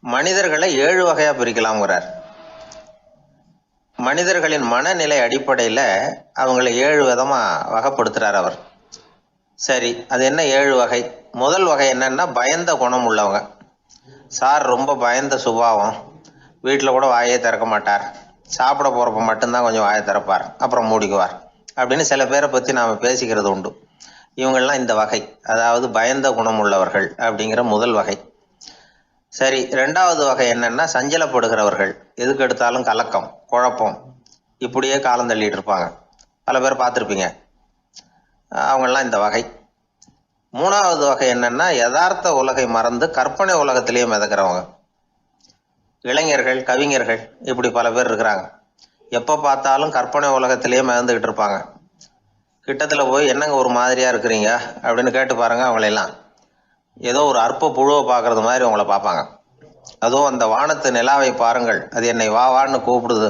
[SPEAKER 1] மனிதர்களை 7 வகையா பிரிக்கலாம்ங்கிறார். மனிதர்களின் மனநிலை அடிப்படையில் அவங்களை 7 விதமா வகைப்படுத்துறார் அவர். சரி, அது என்ன 7 வகை? முதல் வகை என்னன்னா பயந்த குணம் உள்ளவங்க. சார் ரொம்ப பயந்த சுபாவம், வீட்டில் கூட வாயே திறக்க மாட்டார், சாப்பிட போறப்ப மட்டும்தான் கொஞ்சம் வாயை திறப்பார், அப்புறம் மூடிக்குவார் அப்படின்னு சில பேரை பற்றி நாம் பேசிக்கிறது உண்டு. இவங்கெல்லாம் இந்த வகை, அதாவது பயந்த குணம் உள்ளவர்கள் அப்படிங்கிற முதல் வகை. சரி, 2வது வகை என்னன்னா சஞ்சலப்படுகிறவர்கள், எதுக்கு எடுத்தாலும் கலக்கம், குழப்பம், இப்படியே காலம் தள்ளிட்டு இருப்பாங்க. பல பேர் பார்த்துருப்பீங்க. அவங்கெல்லாம் இந்த வகை. 3வது வகை என்னன்னா யதார்த்த உலகை மறந்து கற்பனை உலகத்திலேயே மிதக்கிறவங்க. இளைஞர்கள், கவிஞர்கள், இப்படி பல பேர் இருக்கிறாங்க. எப்போ பார்த்தாலும் கற்பனை உலகத்திலேயே மிதந்துக்கிட்டு இருப்பாங்க. கிட்டத்தில் போய் என்னங்க ஒரு மாதிரியா இருக்கிறீங்க அப்படின்னு கேட்டு பாருங்க, அவங்களெல்லாம் ஏதோ ஒரு அற்ப புழுவை பார்க்கறது மாதிரி அவங்கள பார்ப்பாங்க. அதுவும் அந்த வானத்து நிலாவை பாருங்கள், அது என்னை வா வான்னு கூப்பிடுது,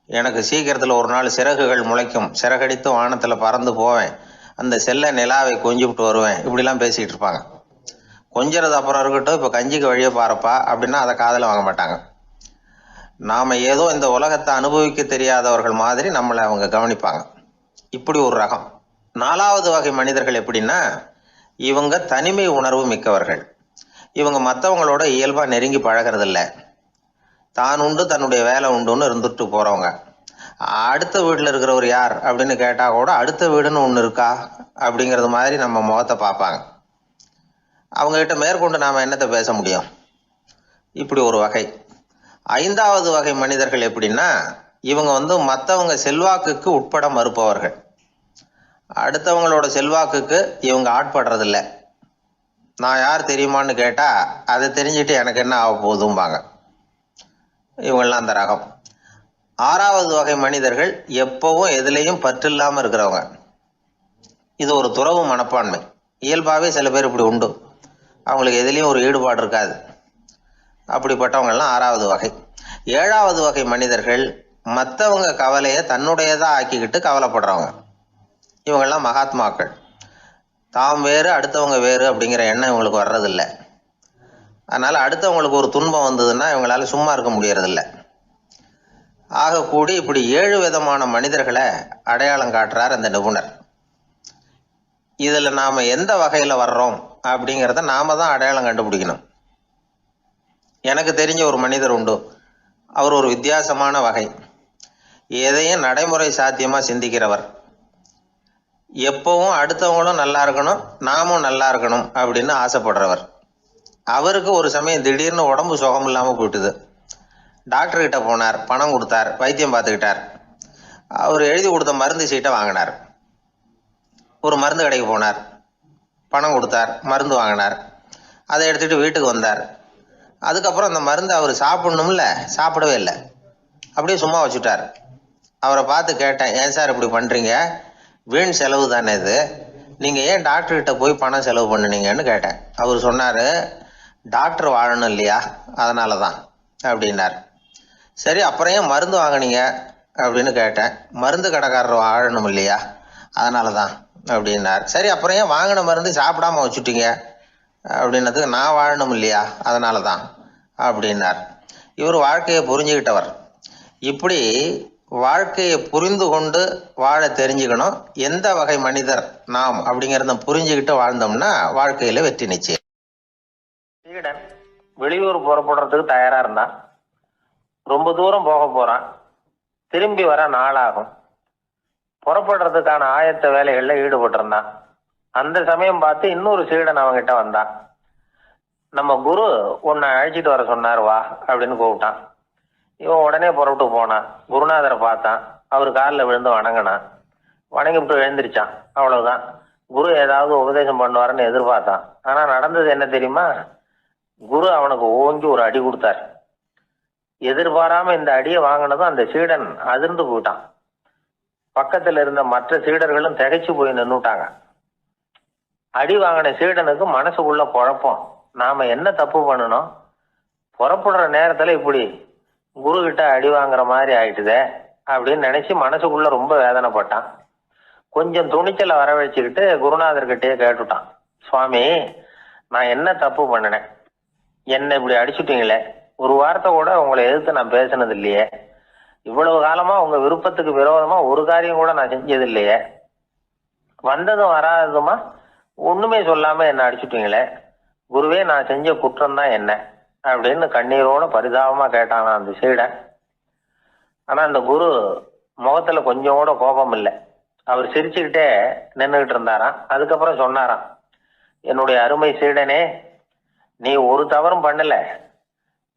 [SPEAKER 1] எனக்கு சீக்கிரத்தில் ஒரு நாள் சிறகுகள் முளைக்கும், சிறகடித்து வானத்தில் பறந்து போவேன், அந்த செல்ல நிலாவை கொஞ்சிவிட்டு வருவேன், இப்படிலாம் பேசிக்கிட்டு இருப்பாங்க. கொஞ்சிறது அப்புறம் இருக்கட்டும், இப்போ கஞ்சிக்கு வழியே பாருப்பா அப்படின்னா அதை காதில் வாங்க மாட்டாங்க. நாம் ஏதோ இந்த உலகத்தை அனுபவிக்க தெரியாதவர்கள் மாதிரி நம்மளை அவங்க கவனிப்பாங்க. இப்படி ஒரு ரகம். 4வது வகை மனிதர்கள் எப்படின்னா, இவங்க தனிமை உணர்வு மிக்கவர்கள். இவங்க மற்றவங்களோட இயல்பா நெருங்கி பழகிறதில்ல, தான் உண்டு தன்னுடைய வேலை உண்டுன்னு இருந்துட்டு போறவங்க. அடுத்த வீட்டில் இருக்கிறவர் யார் அப்படின்னு கேட்டா கூட அடுத்த வீடுன்னு ஒன்று இருக்கா அப்படிங்கிறது மாதிரி நம்ம முகத்தை பார்ப்பாங்க. அவங்க கிட்ட மேற்கொண்டு நாம என்னத்தை பேச முடியும்? இப்படி ஒரு வகை. 5வது வகை மனிதர்கள் எப்படின்னா, இவங்க மற்றவங்க செல்வாக்குக்கு உட்பட மறுப்பவர்கள். அடுத்தவங்களோட செல்வாக்குக்கு இவங்க ஆட்படுறதில்ல. நான் யார் தெரியுமான்னு கேட்டா அதை தெரிஞ்சுட்டு எனக்கு என்ன ஆக போகுதும்பாங்க. இவங்கெல்லாம் அந்த ரகம். 6வது வகை மனிதர்கள் எப்பவும் எதுலேயும் பற்றில்லாம இருக்கிறவங்க. இது ஒரு துறவு மனப்பான்மை. இயல்பாகவே சில பேர் இப்படி உண்டு, அவங்களுக்கு எதுலேயும் ஒரு ஈடுபாடு இருக்காது. அப்படிப்பட்டவங்கெல்லாம் 6வது வகை. 7வது வகை மனிதர்கள் மற்றவங்க கவலையை தன்னுடையதாக ஆக்கிக்கிட்டு கவலைப்படுறவங்க. இவங்கெல்லாம் மகாத்மாக்கள். தாம் வேறு அடுத்தவங்க வேறு அப்படிங்கிற எண்ணம் இவங்களுக்கு வர்றதில்லை. அதனால் அடுத்தவங்களுக்கு ஒரு துன்பம் வந்ததுன்னா இவங்களால சும்மா இருக்க முடியறதில்லை. ஆகக்கூடி இப்படி 7 விதமான மனிதர்களை அடையாளம் காட்டுறார் அந்த நிபுணர். இதில் நாம் எந்த வகையில் வர்றோம் அப்படிங்கிறத நாம தான் அடையாளம் கண்டுபிடிக்கணும். எனக்கு தெரிஞ்ச ஒரு மனிதர் உண்டு. அவர் ஒரு வித்தியாசமான வகை. எதையும் நடைமுறை சாத்தியமாக சிந்திக்கிறவர். எப்பவும் அடுத்தவங்களும் நல்லா இருக்கணும், நாமும் நல்லா இருக்கணும் அப்படின்னு ஆசைப்படுறவர். அவருக்கு ஒரு சமயம் திடீர்னு உடம்பு சுகம் இல்லாமல் போயிட்டுது. டாக்டர்கிட்ட போனார், பணம் கொடுத்தார், வைத்தியம் பார்த்துக்கிட்டார். அவர் எழுதி கொடுத்த மருந்து சீட்டை வாங்கினார். ஒரு மருந்து கடைக்கு போனார், பணம் கொடுத்தார், மருந்து வாங்கினார். அதை எடுத்துகிட்டு வீட்டுக்கு வந்தார். அதுக்கப்புறம் அந்த மருந்து அவர் சாப்பிடணும்ல, சாப்பிடவே இல்லை, அப்படியே சும்மா வச்சுட்டார். அவரை பார்த்து கேட்டேன், ஏன் சார் இப்படி பண்ணுறீங்க, வீண் செலவு தானே இது, நீங்கள் ஏன் டாக்டர்கிட்ட போய் பணம் செலவு பண்ணுனீங்கன்னு கேட்டேன். அவர் சொன்னார், டாக்டர் வாழணும் இல்லையா, அதனால தான் அப்படின்னார். சரி, அப்புறம் ஏன் மருந்து வாங்கினீங்க அப்படின்னு கேட்டேன். மருந்து கடைக்காரர் வாழணும் இல்லையா, அதனால தான் அப்படின்னார். சரி, அப்புறம் ஏன் வாங்கின மருந்து சாப்பிடாம வச்சுட்டீங்க அப்படின்னதுக்கு, நான் வாழணும் இல்லையா அதனால தான் அப்படின்னார். இவர் வாழ்க்கையை புரிஞ்சுக்கிட்டவர். இப்படி வாழ்க்கையை புரிந்து கொண்டு வாழ தெரிஞ்சுக்கணும். எந்த வகை மனிதர் நாம் அப்படிங்கிறத புரிஞ்சுக்கிட்டு வாழ்ந்தோம்னா வாழ்க்கையில வெற்றி நிச்சயம். சீடன் வெளியூர் புறப்படுறதுக்கு தயாரா இருந்தான். ரொம்ப தூரம் போக போறான். திரும்பி வர நாளாகும். புறப்படுறதுக்கான ஆயத்த வேலைகள்ல ஈடுபட்டிருந்தான். அந்த சமயம் பார்த்து இன்னொரு சீடன் அவங்கிட்ட வந்தான். நம்ம குரு உன்னை அழைச்சிட்டு வர சொன்னார், வா அப்படின்னு கூப்பிட்டான். இவன் உடனே புறப்பட்டு போனான். குருநாதரை பார்த்தான். அவர் காலில் விழுந்து வணங்கினான். வணங்கிவிட்டு எழுந்திரிச்சான். அவ்வளவுதான். குரு ஏதாவது உபதேசம் பண்ணுவாருன்னு எதிர்பார்த்தான். ஆனா நடந்தது என்ன தெரியுமா? குரு அவனுக்கு ஓங்கி ஒரு அடி கொடுத்தார். எதிர்பாராம இந்த அடியை வாங்கினதும் அந்த சீடன் அதிர்ந்து போயிட்டான். பக்கத்துல இருந்த மற்ற சீடர்களும் திகைச்சு போய் நின்னுட்டாங்க. அடி வாங்கின சீடனுக்கு மனசுக்குள்ள குழப்பம். நாம என்ன தப்பு பண்ணணும், புறப்படுற நேரத்துல இப்படி குரு கிட்ட அடி வாங்குற மாதிரி ஆயிட்டுதே அப்படின்னு நினைச்சு மனசுக்குள்ள ரொம்ப வேதனைப்பட்டான். கொஞ்சம் துணிச்சலை வரவழைச்சுக்கிட்டு குருநாதர்கிட்டயே கேட்டுட்டான், சுவாமி நான் என்ன தப்பு பண்ணினேன், என்ன இப்படி அடிச்சுட்டீங்களே, ஒரு வார்த்தை கூட உங்களை எதிர்த்து நான் பேசினது இல்லையே, இவ்வளவு காலமா உங்க விருப்பத்துக்கு விரோதமா ஒரு காரியம் கூட நான் செஞ்சது இல்லையே, வந்ததும் வராததுமா ஒண்ணுமே சொல்லாம என்ன அடிச்சுட்டீங்களே, குருவே நான் செஞ்ச குற்றம் தான் என்ன அப்படின்னு கண்ணீரோட பரிதாபமா கேட்டானா அந்த சீடன். ஆனா அந்த குரு முகத்துல கொஞ்சம் கூட கோபம் இல்லை. அவர் சிரிச்சுக்கிட்டே நின்றுகிட்டு இருந்தாராம். அதுக்கப்புறம் சொன்னாராம், என்னுடைய அருமை சீடனே, நீ ஒரு தவறும் பண்ணல,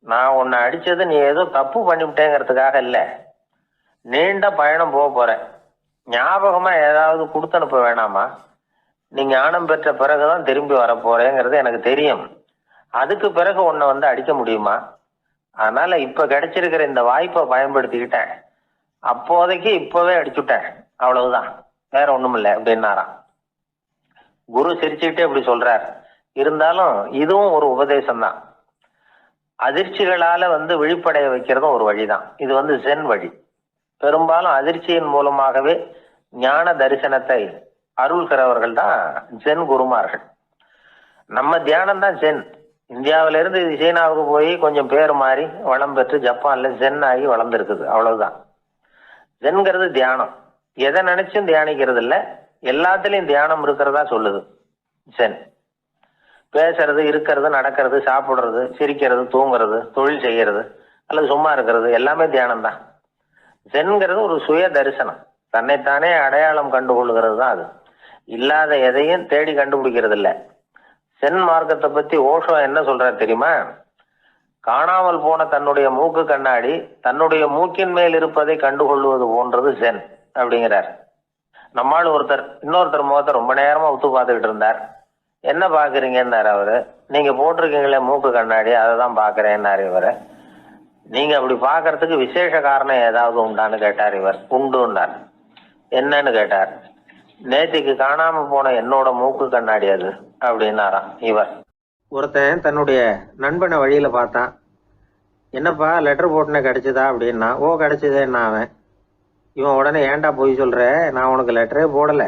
[SPEAKER 1] நான் உன்னை அடிச்சது நீ ஏதோ தப்பு பண்ணிவிட்டேங்கிறதுக்காக இல்ல, நீண்ட பயணம் போக போற, ஞாபகமா ஏதாவது கொடுத்து அனுப்ப வேணாமா, நீ ஞானம் பெற்ற பிறகுதான் திரும்பி வர போறேங்கிறது எனக்கு தெரியும், அதுக்கு பிறகு உன்னை வந்து அடிக்க முடியுமா, அதனால இப்ப கிடைச்சிருக்கிற இந்த வாய்ப்பை பயன்படுத்திக்கிட்டேன், அப்போதைக்கு இப்பவே அடிச்சுட்டேன், அவ்வளவுதான், வேற ஒண்ணும் இல்லை அப்படின்னாராம். குரு சிரிச்சுக்கிட்டே இப்படி சொல்றார். இருந்தாலும் இதுவும் ஒரு உபதேசம் தான். அதிர்ச்சிகளால வந்து விழிப்படைய வைக்கிறதும் ஒரு வழிதான். இது வந்து ஜென் வழி. பெரும்பாலும் அதிர்ச்சியின் மூலமாகவே ஞான தரிசனத்தை அருள்கிறவர்கள் தான் ஜென் குருமார்கள். நம்ம தியானம் தான் ஜென். இந்தியாவில இருந்து இது சீனாவுக்கு போய் கொஞ்சம் பேர் மாறி வளம் பெற்று ஜப்பான்ல ஜென் ஆகி வளர்ந்துருக்குது, அவ்வளவுதான். ஜென்கிறது தியானம். எதை நினைச்சும் தியானிக்கிறது இல்ல, எல்லாத்துலயும் தியானம் இருக்கிறதா சொல்லுது ஜென். பேசுறது, இருக்கிறது, நடக்கிறது, சாப்பிடுறது, சிரிக்கிறது, தூங்குறது, தொழில் செய்யறது அல்லது சும்மா இருக்கிறது எல்லாமே தியானம் தான். ஜென்கிறது ஒரு சுய தரிசனம், தன்னைத்தானே அடையாளம் கண்டுகொள்கிறது தான் அது. இல்லாத எதையும் தேடி கண்டுபிடிக்கிறது இல்லை. சென் மார்க்கத்தை பத்தி ஓஷோ என்ன சொல்றாரு தெரியுமா? காணாமல் போன தன்னுடைய மூக்கு கண்ணாடி தன்னுடைய மூக்கின் மேல் இருப்பதை கண்டுகொள்வது போன்றது சென் அப்படிங்கிறார். நம்மால் ஒருத்தர் இன்னொருத்தர் முகத்தை ரொம்ப நேரமா உத்து பார்த்துக்கிட்டு இருந்தார். என்ன பாக்குறீங்கன்னாரு அவரு. நீங்க போட்டிருக்கீங்களே மூக்கு கண்ணாடி, அதை தான் பாக்குறேன்னாரு இவரு. நீங்க அப்படி பாக்குறதுக்கு விசேஷ காரணம் ஏதாவது உண்டான்னு கேட்டார் இவர். உண்டுன்னார். என்னன்னு கேட்டார். நேத்திக்கு காணாம போன என்னோட மூக்கு கண்ணாடி அது அப்படின்னாராம் இவர். ஒருத்தன் தன்னுடைய நண்பனை வழியில பார்த்தான். என்னப்பா லெட்டர் போட்டுனே கிடைச்சதா அப்படின்னா. ஓ கிடைச்சதேன்னா அவன். இவன் உடனே ஏன்டா போய் சொல்ற, நான் உனக்கு லெட்டரே போடல,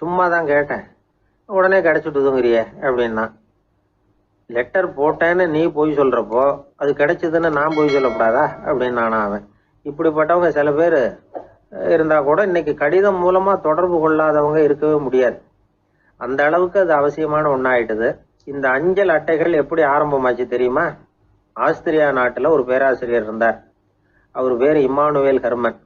[SPEAKER 1] சும்மா தான் கேட்டேன், உடனே கிடைச்சிட்டுதுங்கிறிய அப்படின்னா. லெட்டர் போட்டேன்னு நீ போய் சொல்றப்போ அது கிடைச்சதுன்னு நான் போய் சொல்லக்கூடாதா அப்படின்னானா அவன். இப்படிப்பட்டவங்க சில பேர் இருந்தா கூட இன்னைக்கு கடிதம் மூலமா தொடர்பு கொள்ளாதவங்க இருக்கவே முடியாது. அந்த அளவுக்கு அது அவசியமான ஒன்னாயிட்டுது. இந்த அஞ்சல் அட்டைகள் எப்படி ஆரம்பமாச்சு தெரியுமா? ஆஸ்திரியா நாட்டுல ஒரு பேராசிரியர் இருந்தார். அவர் பேர் இம்மானுவேல் ஹெர்மன்.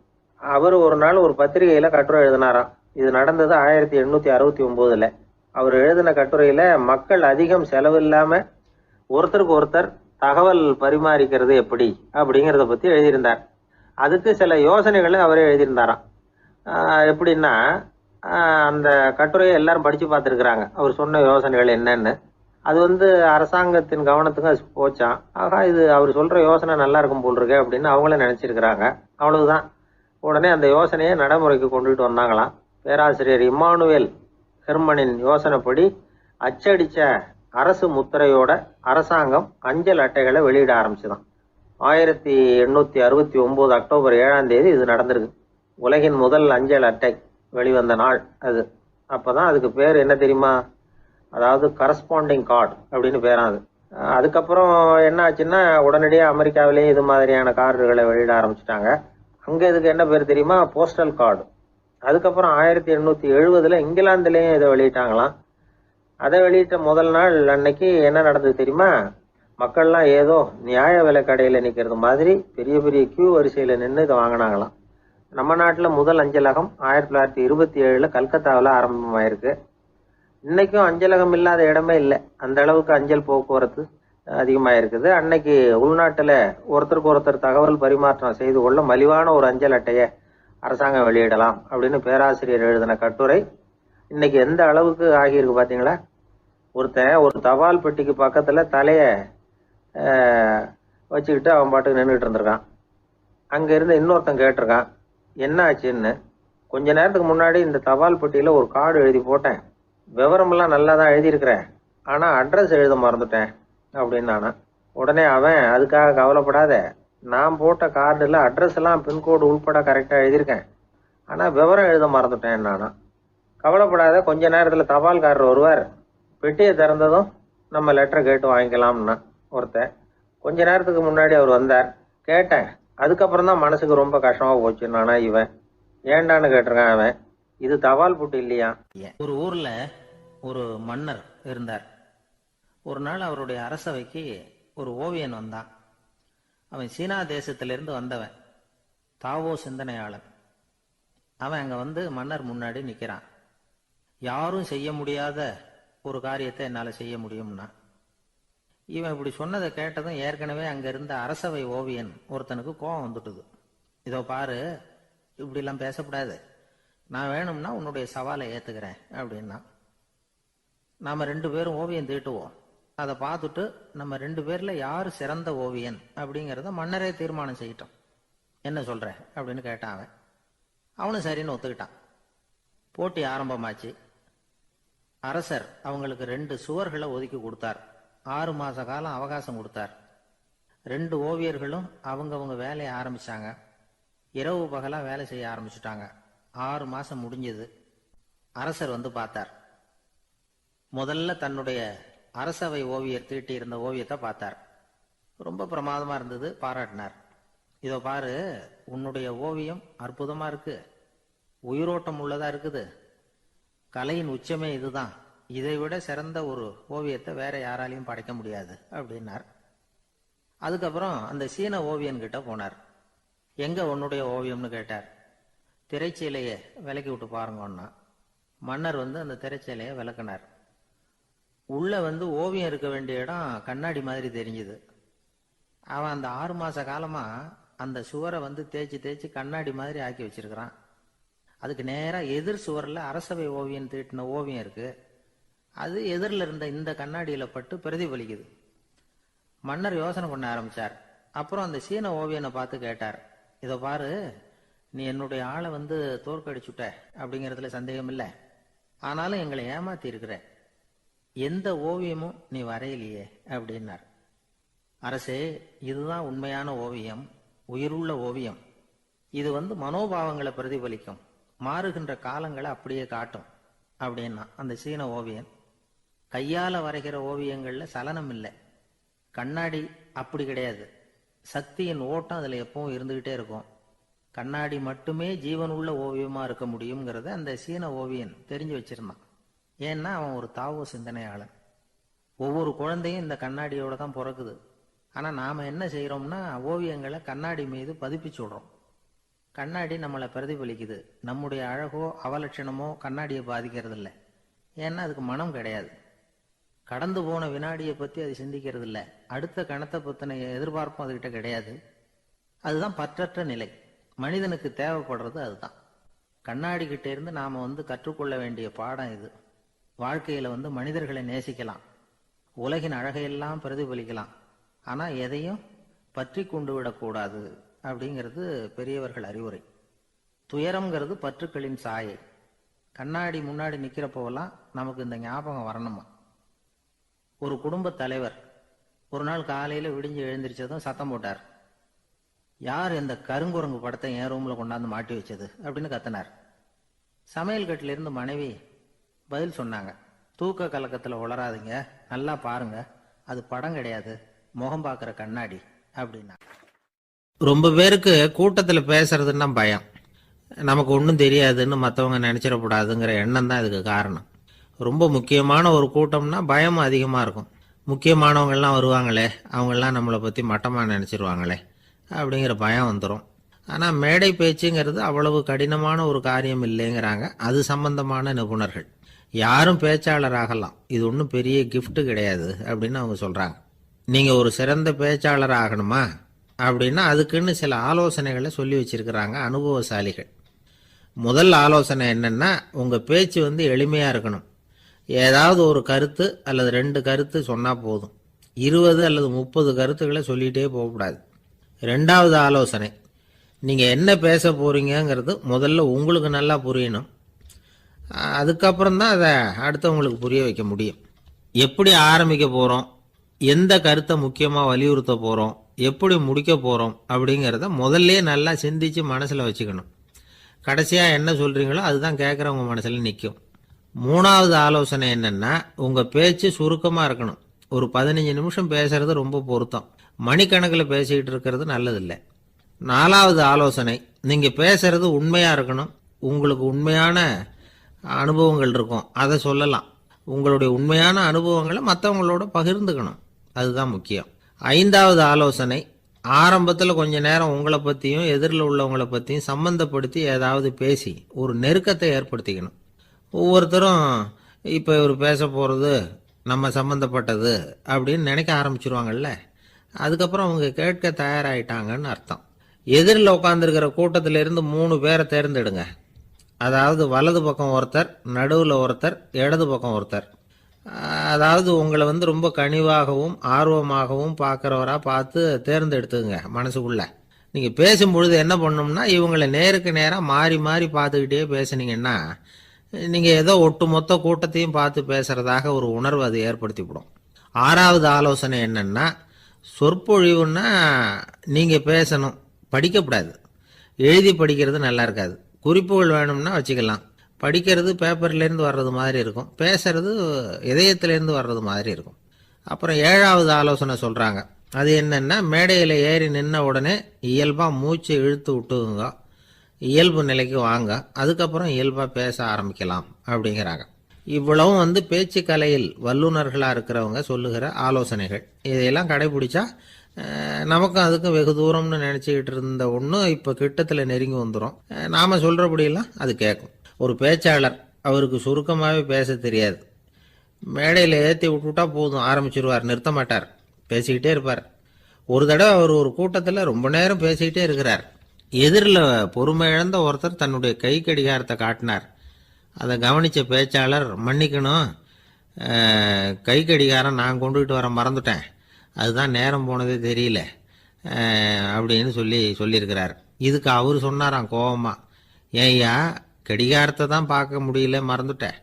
[SPEAKER 1] அவர் ஒரு நாள் ஒரு பத்திரிகையில கட்டுரை எழுதினாராம். இது நடந்தது 1869. அவர் எழுதின கட்டுரையில மக்கள் அதிகம் செலவு இல்லாம ஒருத்தருக்கு ஒருத்தர் தகவல் பரிமாறிக்கிறது எப்படி அப்படிங்கிறத பத்தி எழுதியிருந்தார். அதுக்கு சில யோசனைகளை அவரே எழுதியிருந்தாராம். எப்படின்னா, அந்த கட்டுரையை எல்லாரும் படிச்சு பார்த்துருக்குறாங்க, அவர் சொன்ன யோசனைகள் என்னன்னு. அது வந்து அரசாங்கத்தின் கவனத்துக்கு அது போச்சான். ஆகா, இது அவர் சொல்ற யோசனை நல்லா இருக்கும் போல் இருக்கு அப்படின்னு அவங்களே நினைச்சிருக்கிறாங்க. அவ்வளவுதான். உடனே அந்த யோசனையை நடைமுறைக்கு கொண்டுட்டு வந்தாங்களாம். பேராசிரியர் இம்மானுவேல் ஹெர்மனின் யோசனைப்படி அச்சடிச்ச அரசு முத்திரையோட அரசாங்கம் அஞ்சல் அட்டைகளை வெளியிட ஆரம்பிச்சுதான். 1869 அக்டோபர் 7 இது நடந்திருக்கு. உலகின் முதல் அஞ்சல் அட்டை வெளிவந்த நாள் அது. அப்பதான் அதுக்கு பேர் என்ன தெரியுமா? அதாவது கரஸ்பாண்டிங் கார்டு அப்படின்னு பேராது. அதுக்கப்புறம் என்ன ஆச்சுன்னா, உடனடியாக அமெரிக்காவிலேயே இது மாதிரியான கார்டுகளை வெளியிட ஆரம்பிச்சுட்டாங்க. அங்கே இதுக்கு என்ன பேர் தெரியுமா? Postal card. அதுக்கப்புறம் 1870 இங்கிலாந்துலேயும் இதை வெளியிட்டாங்களாம். அதை வெளியிட்ட முதல் நாள் அன்னைக்கு என்ன நடந்தது தெரியுமா? மக்கள்லாம் ஏதோ நியாய விலை கடையில் நிற்கிறது மாதிரி பெரிய பெரிய கியூ வரிசையில் நின்று இதை வாங்கினாங்களாம். நம்ம நாட்டில் முதல் அஞ்சலகம் 1927 கல்கத்தாவில் ஆரம்பமாயிருக்கு. இன்னைக்கும் அஞ்சலகம் இல்லாத இடமே இல்லை. அந்த அளவுக்கு அஞ்சல் போக்குவரத்து அதிகமாக இருக்குது. அன்னைக்கு உள்நாட்டில் ஒருத்தருக்கு ஒருத்தர் தகவல் பரிமாற்றம் செய்து கொள்ள மலிவான ஒரு அஞ்சல் அட்டையை அரசாங்கம் வெளியிடலாம் அப்படின்னு பேராசிரியர் எழுதின கட்டுரை இன்னைக்கு எந்த அளவுக்கு ஆகியிருக்கு பார்த்தீங்களா? ஒருத்தன் ஒரு தபால் பெட்டிக்கு பக்கத்தில் தலையை வச்சுக்கிட்டு அவன் பாட்டுக்கு நின்றுட்டு இருந்திருக்கான். அங்கே இருந்து இன்னொருத்தன் கேட்டிருக்கான், என்ன ஆச்சுன்னு. கொஞ்ச நேரத்துக்கு முன்னாடி இந்த தபால் பெட்டியில் ஒரு கார்டு எழுதி போட்டேன், விவரமெல்லாம் நல்லா தான் எழுதியிருக்கிறேன், ஆனால் அட்ரஸ் எழுத மறந்துட்டேன் அப்படின்னு நானா. உடனே அவன், அதுக்காக கவலைப்படாத, நான் போட்ட கார்டில் அட்ரஸ் எல்லாம் பின்கோடு உள்பட கரெக்டாக எழுதியிருக்கேன், ஆனால் விவரம் எழுத மறந்துட்டேன் நானா. கவலைப்படாத, கொஞ்ச நேரத்தில் தபால்காரர் வருவார், பெட்டியை திறந்ததும் நம்ம லெட்டரை கேட்டு வாங்கிக்கலாம்னா ஒருத்தன். கொஞ்ச நேரத்துக்கு முன்னாடி அவர் வந்தார், கேட்டேன், அதுக்கப்புறம் தான் மனசுக்கு ரொம்ப கஷ்டமாக போச்சு நானா. இவன் ஏண்டான்னு கேட்டிருக்கான். அவன், இது தபால் புட்டு இல்லையா.
[SPEAKER 2] ஒரு ஊர்ல ஒரு மன்னர் இருந்தார். ஒரு நாள் அவருடைய அரசவைக்கு ஒரு ஓவியன் வந்தான். அவன் சீனா தேசத்திலிருந்து வந்தவன், தாவோ சிந்தனையாளன். அவன் அங்க வந்து மன்னர் முன்னாடி நிக்கிறான். யாரும் செய்ய முடியாத ஒரு காரியத்தை என்னால செய்ய முடியும்னா. இவன் இப்படி சொன்னதை கேட்டதும் ஏற்கனவே அங்க இருந்த அரசவை ஓவியன் ஒருத்தனுக்கு கோபம் வந்துட்டுது. இதோ பாரு, இப்படிலாம் பேசக்கூடாது, நான் வேணும்னா உன்னுடைய சவாலை ஏத்துக்கிறேன் அப்படின்னா. நாம 2 பேரும் ஓவியம் தீட்டுவோம், அதை பார்த்துட்டு நம்ம 2 பேர்ல யாரு சிறந்த ஓவியன் அப்படிங்கிறத மன்னரே தீர்மானம் செய்யட்டும், என்ன சொல்ற அப்படின்னு கேட்டான் அவன். அவனும் சரின்னு ஒத்துக்கிட்டான். போட்டி ஆரம்பமாச்சு. அரசர் அவங்களுக்கு 2 சுவர்களை ஒதுக்கி கொடுத்தார். 6 மாச காலம் அவகாசம் கொடுத்தார். 2 ஓவியர்களும் அவங்கவங்க வேலையை ஆரம்பிச்சாங்க. இரவு பகலா வேலை செய்ய ஆரம்பிச்சுட்டாங்க. 6 மாசம் முடிஞ்சது. அரசர் வந்து பார்த்தார். முதல்ல தன்னுடைய அரசவை ஓவியர் தீட்டி இருந்த ஓவியத்தை பார்த்தார். ரொம்ப பிரமாதமா இருந்தது, பாராட்டினார். இதோ பாரு, உன்னுடைய ஓவியம் அற்புதமா இருக்கு, உயிரோட்டம் உள்ளதா இருக்குது, கலையின் உச்சமே இதுதான், இதை விட சிறந்த ஒரு ஓவியத்தை வேற யாராலையும் படைக்க முடியாது அப்படின்னார். அதுக்கப்புறம் அந்த சீன ஓவியன் கிட்ட போனார். எங்க உன்னுடைய ஓவியம்னு கேட்டார். திரைச்சீலையை விலக்கி விட்டு பாருங்கன்னா. மன்னர் வந்து அந்த திரைச்சீலையை விளக்குனார். உள்ள வந்து ஓவியம் இருக்க வேண்டிய இடம் கண்ணாடி மாதிரி தெரிஞ்சுது. அவன் அந்த 6 மாச காலமா அந்த சுவரை வந்து தேய்ச்சி தேய்ச்சி கண்ணாடி மாதிரி ஆக்கி வச்சிருக்கிறான். அதுக்கு நேரா எதிர் சுவரில் அரசவை ஓவியம் தீட்டின ஓவியம் இருக்கு. அது எதிரில் இருந்த இந்த கண்ணாடியில பட்டு பிரதிபலிக்குது. மன்னர் யோசனை பண்ண ஆரம்பிச்சார். அப்புறம் அந்த சீன ஓவியனை பார்த்து கேட்டார், இதை பாரு, நீ என்னுடைய ஆளை வந்து தோற்கடிச்சுட்ட அப்படிங்கிறதுல சந்தேகம் இல்லை, ஆனாலும் எங்களை ஏமாத்தி இருக்கிற, எந்த ஓவியமும் நீ வரையிலையே அப்படின்னார். அரசே, இதுதான் உண்மையான ஓவியம், உயிருள்ள ஓவியம். இது வந்து மனோபாவங்களை பிரதிபலிக்கும், மாறுகின்ற காலங்களை அப்படியே காட்டும் அப்படின்னா அந்த சீன ஓவியன். கையால வரைகிற ஓவியங்கள்ல சலனம் இல்லை, கண்ணாடி அப்படி கிடையாது, சக்தியின் ஓட்டம் அதுல எப்பவும் இருந்துகிட்டே இருக்கும், கண்ணாடி மட்டுமே ஜீவனுள்ள ஓவியமா இருக்க முடியுங்கிறத அந்த சீன ஓவியன் தெரிஞ்சு வச்சிருந்தான். ஏன்னா அவன் ஒரு தாவோ சிந்தனையாளன். ஒவ்வொரு குழந்தையும் இந்த கண்ணாடியோட தான் பிறக்குது. ஆனா நாம என்ன செய்யறோம்னா ஓவியங்களை கண்ணாடி மீது பதிப்பிச்சு விடுறோம். கண்ணாடி நம்மளை பிரதிபலிக்குது. நம்முடைய அழகோ அவலட்சணமோ கண்ணாடியை பாதிக்கிறது இல்லை. ஏன்னா அதுக்கு மனம் கிடையாது. கடந்து போன வினாடியை பத்தி அது சிந்திக்கிறது இல்லை. அடுத்த கணத்தை பத்தின எதிர்பார்ப்பும் அதுகிட்ட கிடையாது. அதுதான் பற்றற்ற நிலை. மனிதனுக்கு தேவைப்படுறது அதுதான். கண்ணாடி கிட்ட இருந்து நாம வந்து கற்றுக்கொள்ள வேண்டிய பாடம் இது. வாழ்க்கையில வந்து மனிதர்களை நேசிக்கலாம், உலகின் அழகையெல்லாம் பிரதிபலிக்கலாம், ஆனா எதையும் பற்றி கொண்டு விடக்கூடாது அப்படிங்கிறது பெரியவர்கள் அறிவுரை. துயரம்ங்கிறது பற்றுக்களின் சாயை. கண்ணாடி முன்னாடி நிக்கிறப்போவெல்லாம் நமக்கு இந்த ஞாபகம் வரணுமா. ஒரு குடும்ப தலைவர் ஒரு நாள் காலையில விடிஞ்சு எழுந்திரிச்சதும் சத்தம் போட்டார். யார் இந்த கருங்குரங்கு படத்தை என் ரூம்ல கொண்டாந்து மாட்டி வச்சது அப்படின்னு கத்தினார். சமையல் கட்டில இருந்து மனைவி பதில் சொன்னாங்க, தூக்க கலக்கத்துல உளராதீங்க, நல்லா பாருங்க, அது படம் கிடையாது, முகம் பார்க்கிற கண்ணாடி அப்படின்னா.
[SPEAKER 1] ரொம்ப பேருக்கு கூட்டத்தில் பேசுறதுன்னா பயம். நமக்கு ஒன்றும் தெரியாதுன்னு மற்றவங்க நினச்சிடக்கூடாதுங்கிற எண்ணம் தான் இதுக்கு காரணம். ரொம்ப முக்கியமான ஒரு கூட்டம்னா பயம் அதிகமாக இருக்கும். முக்கியமானவங்கள்லாம் வருவாங்களே, அவங்கெல்லாம் நம்மளை பற்றி மட்டமாக நினச்சிருவாங்களே அப்படிங்கிற பயம் வந்துடும். ஆனால் மேடை பேச்சுங்கிறது அவ்வளவு கடினமான ஒரு காரியம் இல்லைங்கிறாங்க அது சம்பந்தமான நிபுணர்கள். யாரும் பேச்சாளர் ஆகலாம், இது ஒன்றும் பெரிய கிஃப்ட் கிடையாது அப்படின்னு அவங்க சொல்கிறாங்க. நீங்கள் ஒரு சிறந்த பேச்சாளர் ஆகணுமா அப்படின்னா அதுக்குன்னு சில ஆலோசனைகளை சொல்லி வச்சிருக்கிறாங்க அனுபவசாலிகள். முதல் ஆலோசனை என்னன்னா, உங்கள் பேச்சு வந்து எளிமையாக இருக்கணும். ஏதாவது ஒரு கருத்து அல்லது 2 கருத்து சொன்னால் போதும். 20 அல்லது 30 கருத்துக்களை சொல்லிகிட்டே போகக்கூடாது. 2வது ஆலோசனை, நீங்கள் என்ன பேச போகிறீங்கிறது முதல்ல உங்களுக்கு நல்லா புரியணும். அதுக்கப்புறம் தான் அதை அடுத்தவங்களுக்கு புரிய வைக்க முடியும். எப்படி ஆரம்பிக்க போகிறோம், எந்த கருத்தை முக்கியமாக வலியுறுத்த போகிறோம், எப்படி முடிக்க போகிறோம் அப்படிங்கிறத முதல்ல நல்லா சிந்திச்சு மனசில் வச்சுக்கணும். கடைசியாக என்ன சொல்கிறீங்களோ அதுதான் கேட்குறவங்க மனசில் நிற்கும். 3வது ஆலோசனை என்னென்னா, உங்கள் பேச்சு சுருக்கமாக இருக்கணும். ஒரு 15 நிமிஷம் பேசுறது ரொம்ப பொருத்தம். மணிக்கணக்கில் பேசிக்கிட்டு இருக்கிறது நல்லதில்லை. 4வது ஆலோசனை, நீங்கள் பேசுறது உண்மையாக இருக்கணும். உங்களுக்கு உண்மையான அனுபவங்கள் இருக்கும், அதை சொல்லலாம். உங்களுடைய உண்மையான அனுபவங்களை மற்றவங்களோட பகிர்ந்துக்கணும், அதுதான் முக்கியம். 5வது ஆலோசனை, ஆரம்பத்தில் கொஞ்ச நேரம் உங்களை பற்றியும் எதிரில் உள்ளவங்களை பற்றியும் சம்பந்தப்படுத்தி ஏதாவது பேசி ஒரு நெருக்கத்தை ஏற்படுத்திக்கணும். ஒவ்வொருத்தரும் இப்போ இவர் பேச போகிறது நம்ம சம்மந்தப்பட்டது அப்படின்னு நினைக்க ஆரம்பிச்சிருவாங்கல்ல, அதுக்கப்புறம் அவங்க கேட்க தயாராகிட்டாங்கன்னு அர்த்தம். எதிரில் உட்காந்துருக்கிற கூட்டத்திலிருந்து 3 பேரை தேர்ந்தெடுங்க. அதாவது வலது பக்கம் ஒருத்தர், நடுவில் ஒருத்தர், இடது பக்கம் ஒருத்தர். அதாவது உங்களை ரொம்ப கனிவாகவும் ஆர்வமாகவும் பார்க்குறவராக பார்த்து தேர்ந்தெடுத்துங்க மனசுக்குள்ள. நீங்கள் பேசும்பொழுது என்ன பண்ணணும்னா, இவங்களை நேருக்கு நேராக மாறி மாறி பார்த்துக்கிட்டே பேசுனீங்கன்னா நீங்கள் ஏதோ ஒட்டுமொத்த கூட்டத்தையும் பார்த்து பேசுகிறதாக ஒரு உணர்வு அது ஏற்படுத்திவிடும். 6வது ஆலோசனை என்னென்னா, சொற்பொழிவுன்னா நீங்கள் பேசணும், படிக்கக்கூடாது. எழுதி படிக்கிறது நல்லா இருக்காது. குறிப்புகள் வேணும்னா வச்சுக்கலாம். படிக்கிறது பேப்பர்லேருந்து வர்றது மாதிரி இருக்கும், பேசுறது இதயத்திலேருந்து வர்றது மாதிரி இருக்கும். அப்புறம் 7வது ஆலோசனை சொல்கிறாங்க. அது என்னென்னா, மேடையில் ஏறி நின்ன உடனே இயல்பாக மூச்சை இழுத்து விட்டுங்க, இயல்பு நிலைக்கு வாங்க, அதுக்கப்புறம் இயல்பாக பேச ஆரம்பிக்கலாம் அப்படிங்கிறாங்க. இவ்வளவும் பேச்சு கலையில் வல்லுநர்களாக இருக்கிறவங்க சொல்லுகிற ஆலோசனைகள். இதையெல்லாம் கடைபிடிச்சா நமக்கும் அதுக்கும் வெகு தூரம்னு நினச்சிக்கிட்டு இருந்த ஒன்று இப்போ கிட்டத்தில் நெருங்கி வந்துடும். நாம் சொல்கிறபடியெல்லாம் அது கேட்கும். ஒரு பேச்சாளர், அவருக்கு சுருக்கமாகவே பேச தெரியாது. மேடையில் ஏற்றி விட்டுவிட்டா போதும், ஆரம்பிச்சிருவார், நிறுத்த மாட்டார், பேசிக்கிட்டே இருப்பார். ஒரு தடவை அவர் ஒரு கூட்டத்தில் ரொம்ப நேரம் பேசிக்கிட்டே இருக்கிறார். எதிரில் பொறுமை இழந்த ஒருத்தர் தன்னுடைய கை கடிகாரத்தை காட்டினார். அதை கவனித்த பேச்சாளர், மன்னிக்கணும், கை கடிகாரம் நான் கொண்டுகிட்டு வர மறந்துட்டேன், அதுதான் நேரம் போனதே தெரியல அப்படின்னு சொல்லியிருக்கிறார். இதுக்கு அவர் சொன்னாராம் கோபமாக, ஏய்யா கடிகாரத்தை தான் பார்க்க முடியல, மறந்துட்டேன்,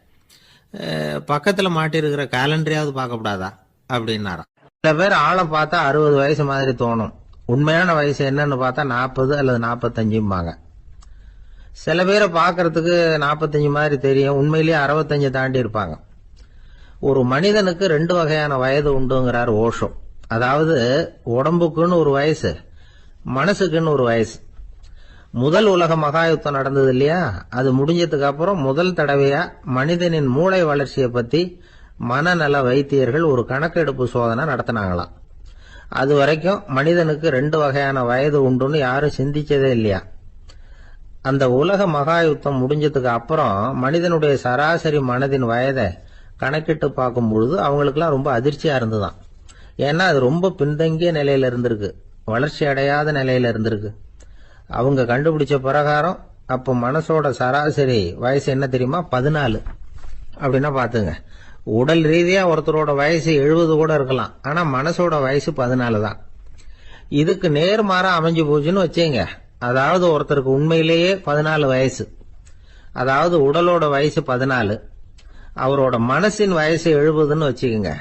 [SPEAKER 1] பக்கத்தில் மாட்டிருக்கிற கேலண்டரையாவது பார்க்கக்கூடாதா அப்படின்னாராம். சில பேர் ஆளை பார்த்தா 60 வயசு மாதிரி தோணும், உண்மையான வயசு என்னன்னு பார்த்தா 40 அல்லது 45 சில பேரை பார்க்கறதுக்கு 45 மாதிரி தெரியும், உண்மையிலேயே 65 தாண்டி இருப்பாங்க. ஒரு மனிதனுக்கு 2 வகையான வயது உண்டுங்கிறார் ஓஷோ. அதாவது உடம்புக்குன்னு ஒரு வயசு, மனசுக்குன்னு ஒரு வயசு. முதல் உலக மகாயுத்தம் நடந்தது இல்லையா, அது முடிஞ்சதுக்கு அப்புறம் முதல் தடவையா மனிதனின் மூளை வளர்ச்சியை பத்தி மனநல வைத்தியர்கள் ஒரு கணக்கெடுப்பு சோதனை நடத்தினாங்களாம். அது வரைக்கும் மனிதனுக்கு 2 வகையான வயது உண்டுன்னு யாரும் சிந்திச்சதே இல்லையா. அந்த உலக மகாயுத்தம் முடிஞ்சதுக்கு அப்புறம் மனிதனுடைய சராசரி மனதின் வயதை கணக்கிட்டு பார்க்கும் பொழுது அவங்களுக்குலாம் ரொம்ப அதிர்ச்சியா இருந்துதான். ஏன்னா அது ரொம்ப பின்தங்கிய நிலையில இருந்திருக்கு, வளர்ச்சி அடையாத நிலையில இருந்திருக்கு. அவங்க கண்டுபிடிச்ச பிரகாரம் அப்போ மனசோட சராசரி வயசு என்ன தெரியுமா, 14. அப்படின்னா பாத்துங்க, உடல் ரீதியா ஒருத்தரோட வயசு 70 கூட இருக்கலாம், ஆனா மனசோட வயசு 14 தான். இதுக்கு நேர்மாறா அமைஞ்சு போச்சுன்னு வச்சேங்க. அதாவது ஒருத்தருக்கு உண்மையிலேயே 14 வயசு, அதாவது உடலோட வயசு 14, அவரோட மனசின் வயசு 70ன்னு வச்சுக்கோங்க.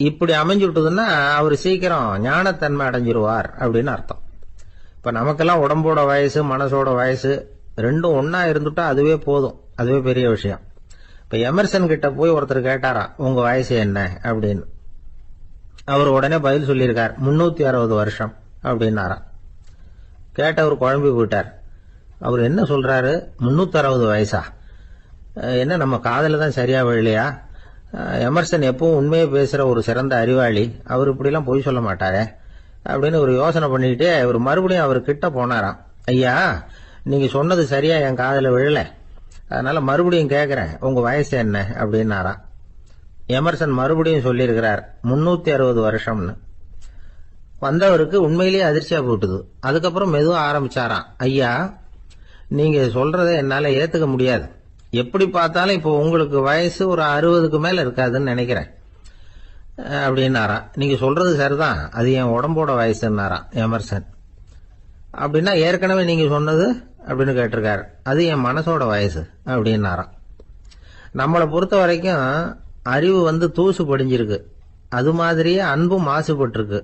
[SPEAKER 1] இப்படி அமைஞ்சு விட்டதுன்னா அவர் சீக்கிரம் ஞானத்தன்மை அடைஞ்சிருவார் அப்படின்னு அர்த்தம். இப்ப நமக்கெல்லாம் உடம்போட வயசு மனசோட வயசு ரெண்டும் ஒன்னா இருந்துட்டா அதுவே போதும், அதுவே பெரிய விஷயம். இப்ப எமர்சன் கிட்ட போய் ஒருத்தர் கேட்டாராம், உங்க வயசு என்ன அப்படின்னு. அவர் உடனே பதில் சொல்லியிருக்கார், 360 வருஷம் அப்படின்னாராம். கேட்டவர் குழம்பி போயிட்டார். அவர் என்ன சொல்றாரு, 360 வயசா, என்ன நம்ம காதல தான் சரியா விழலையா? எமர்சன் எப்பவும் உண்மையை பேசுற ஒரு சிறந்த அறிவாளி, அவர் இப்படிலாம் பொய் சொல்ல மாட்டாரே அப்படின்னு ஒரு யோசனை பண்ணிக்கிட்டே இவர் மறுபடியும் அவர் கிட்ட போனாராம். ஐயா, நீங்க சொன்னது சரியா என் காதல விழல, அதனால மறுபடியும் கேட்கிறேன், உங்க வயசு என்ன அப்படின்னாராம். எமர்சன் மறுபடியும் சொல்லியிருக்கிறார், 360 வருஷம்னு. வந்தவருக்கு உண்மையிலேயே அதிர்ச்சியா போட்டுது. அதுக்கப்புறம் மெதுவா ஆரம்பிச்சாராம், ஐயா நீங்க சொல்றதை என்னால ஏத்துக்க முடியாது, எப்படி பார்த்தாலும் இப்போ உங்களுக்கு வயசு ஒரு 60க்கு மேல இருக்காதுன்னு நினைக்கிறேன். அப்படின்னாராம். நீங்க சொல்றது சரிதான், அது என் உடம்போட வயசுன்னாராம் எமர்சன். அப்படின்னா ஏற்கனவே நீங்க சொன்னது அப்படின்னு கேட்டிருக்காரு. அது என் மனசோட வயசு அப்படின்னாராம். நம்மளை பொறுத்த வரைக்கும் அறிவு தூசு படிஞ்சிருக்கு, அது மாதிரியே அன்பும் மாசுபட்டிருக்கு.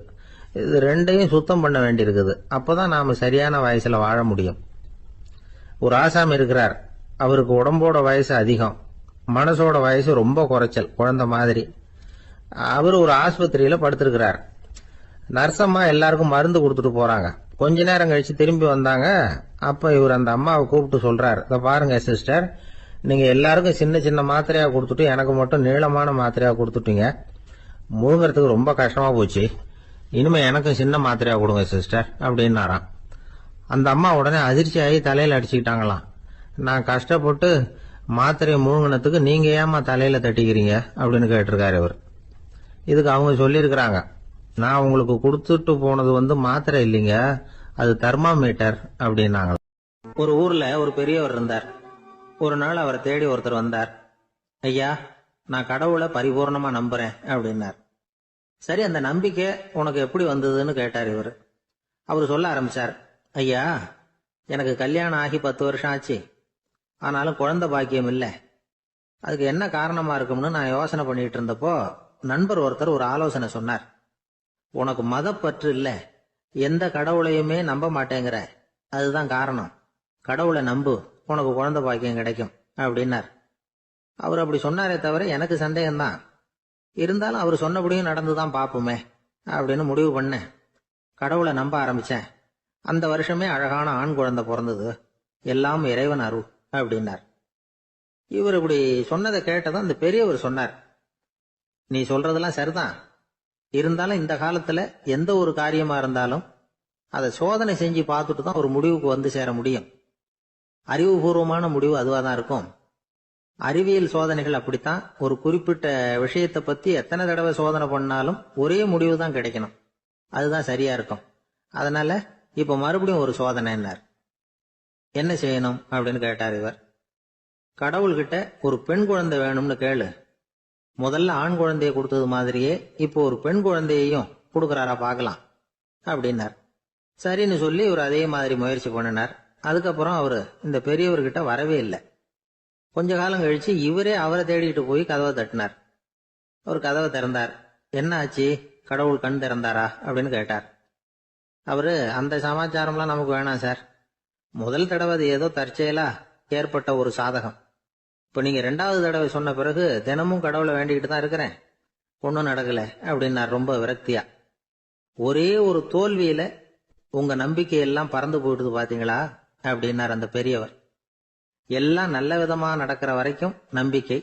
[SPEAKER 1] இது ரெண்டையும் சுத்தம் பண்ண வேண்டியிருக்குது. அப்பதான் நாம சரியான வயசுல வாழ முடியும். ஒரு ஆசாமி இருக்கிறார். அவருக்கு உடம்போட வயசு அதிகம், மனசோட வயசு ரொம்ப குறைச்சல், குழந்தை மாதிரி. அவர் ஒரு ஆஸ்பத்திரியில படுத்திருக்கிறார். நர்சம்மா எல்லாருக்கும் மருந்து கொடுத்துட்டு போறாங்க. கொஞ்ச நேரம் கழிச்சு திரும்பி வந்தாங்க. அப்ப இவர் அந்த அம்மாவை கூப்பிட்டு சொல்றார், இத பாருங்க சிஸ்டர், நீங்க எல்லாருக்கும் சின்ன சின்ன மாத்திரையா கொடுத்துட்டு எனக்கு மட்டும் நீளமான மாத்திரையா கொடுத்துட்டீங்க. முழுங்கிறதுக்கு ரொம்ப கஷ்டமா போச்சு. இனிமே எனக்கும் சின்ன மாத்திரையா கொடுங்க சிஸ்டர் அப்படின்னாராம். அந்த அம்மா உடனே அதிர்ச்சி ஆகி தலையில அடிச்சுக்கிட்டாங்களாம். நான் கஷ்டப்பட்டு மாத்திரையை முழுங்கினத்துக்கு நீங்க ஏமா தலையில தட்டிக்கிறீங்க அப்படின்னு கேட்டிருக்காரு இவர். இதுக்கு அவங்க சொல்லியிருக்கிறாங்க, நான் உங்களுக்கு கொடுத்துட்டு போனது மாத்திரை இல்லைங்க, அது தெர்மாமீட்டர் அப்படின்னாங்க.
[SPEAKER 2] ஒரு ஊர்ல ஒரு பெரியவர் இருந்தார். ஒரு நாள் அவரை தேடி ஒருத்தர் வந்தார். ஐயா, நான் கடவுளை பரிபூர்ணமா நம்புறேன் அப்படின்னார். சரி, அந்த நம்பிக்கை உனக்கு எப்படி வந்ததுன்னு கேட்டார் இவர். அவர் சொல்ல ஆரம்பிச்சார், ஐயா, எனக்கு கல்யாணம் ஆகி 10 வருஷம் ஆச்சு, ஆனாலும் குழந்தை பாக்கியம் இல்லை. அதுக்கு என்ன காரணமா இருக்கும்னு நான் யோசனை பண்ணிட்டு இருந்தப்போ நண்பர் ஒருத்தர் ஒரு ஆலோசனை சொன்னார். உனக்கு மதப்பற்று இல்ல, எந்த கடவுளையுமே நம்ப மாட்டேங்கிற, அதுதான் காரணம். கடவுளை நம்பு, உனக்கு குழந்தை பாக்கியம் கிடைக்கும் அப்படின்னார். அவர் அப்படி சொன்னாரே தவிர எனக்கு சந்தேகம்தான். இருந்தாலும் அவர் சொன்னபடியும் நடந்துதான் பார்ப்போமே அப்படின்னு முடிவு பண்ணேன். கடவுளை நம்ப ஆரம்பிச்சேன். அந்த வருஷமே அழகான ஆண் குழந்தை பிறந்தது. எல்லாம் இறைவன் அருள் அப்படின்னார். இவர் இப்படி சொன்னதை கேட்டதும் அந்த பெரியவர் சொன்னார், நீ சொல்றதெல்லாம் சரிதான், இருந்தாலும் இந்த காலத்துல எந்த ஒரு காரியமா இருந்தாலும் அதை சோதனை செஞ்சு பார்த்துட்டு தான் ஒரு முடிவுக்கு சேர முடியும். அறிவுபூர்வமான முடிவு அதுவா தான் இருக்கும். அறிவியல் சோதனைகள் அப்படித்தான். ஒரு குறிப்பிட்ட விஷயத்தை பத்தி எத்தனை தடவை சோதனை பண்ணாலும் ஒரே முடிவு தான் கிடைக்கணும், அதுதான் சரியா இருக்கும். அதனால இப்ப மறுபடியும் ஒரு சோதனைன்னார். என்ன செய்யணும் அப்படின்னு கேட்டார் இவர். கடவுள்கிட்ட ஒரு பெண் குழந்தை வேணும்னு கேளு. முதல்ல ஆண் குழந்தைய கொடுத்தது மாதிரியே இப்போ ஒரு பெண் குழந்தையையும் கொடுக்கறாரா பார்க்கலாம் அப்படின்னார். சரின்னு சொல்லி இவர் அதே மாதிரி முயற்சி பண்ணினார். அதுக்கப்புறம் அவரு இந்த பெரியவர்கிட்ட வரவே இல்லை. கொஞ்ச காலம் கழிச்சு இவரே அவரை தேடிட்டு போய் கதவை தட்டினார். அவர் கதவை திறந்தார். என்ன ஆச்சு, கடவுள் கண் திறந்தாரா அப்படின்னு கேட்டார். அவரு, அந்த சமாச்சாரம்லாம் நமக்கு வேணாம் சார், முதல் தடவை அது ஏதோ தற்செயலா ஏற்பட்ட ஒரு சாதகம். இப்ப நீங்க 2வது தடவை சொன்ன பிறகு தினமும் கடவுளை வேண்டிக்கிட்டு தான் இருக்கிறேன், ஒன்னும் நடக்கல அப்படின்னார் ரொம்ப விரக்தியா. ஒரே ஒரு தோல்வியில உங்க நம்பிக்கையெல்லாம் பறந்து போயிடுது பாத்தீங்களா அப்படின்னார் அந்த பெரியவர். எல்லாம் நல்ல விதமா நடக்கிற வரைக்கும் நம்பிக்கை,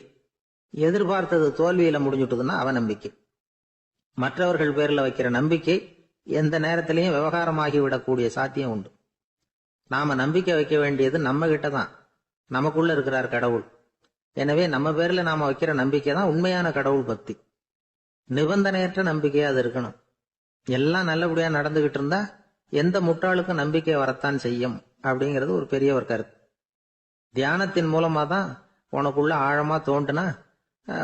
[SPEAKER 2] எதிர்பார்த்தது தோல்வியில முடிஞ்சுட்டுதுன்னா அவநம்பிக்கை. மற்றவர்கள் பேர்ல வைக்கிற நம்பிக்கை எந்த நேரத்திலையும் விவகாரமாகி விடக்கூடிய சாத்தியம் உண்டு. நாம நம்பிக்கை வைக்க வேண்டியது நம்ம கிட்ட தான், நமக்குள்ள இருக்கிறார் கடவுள். எனவே நம்ம பேர்ல நாம வைக்கிற நம்பிக்கை தான் உண்மையான கடவுள் பக்தி. நிபந்தனையற்ற நம்பிக்கையா அது இருக்கணும். எல்லாம் நல்லபடியா நடந்துகிட்டு இருந்தா எந்த முட்டாளுக்கும் நம்பிக்கை வரத்தான் செய்யும் அப்படிங்கிறது ஒரு பெரியவர் கருத்து. தியானத்தின் மூலமா தான் உனக்குள்ள ஆழமா தோண்டுனா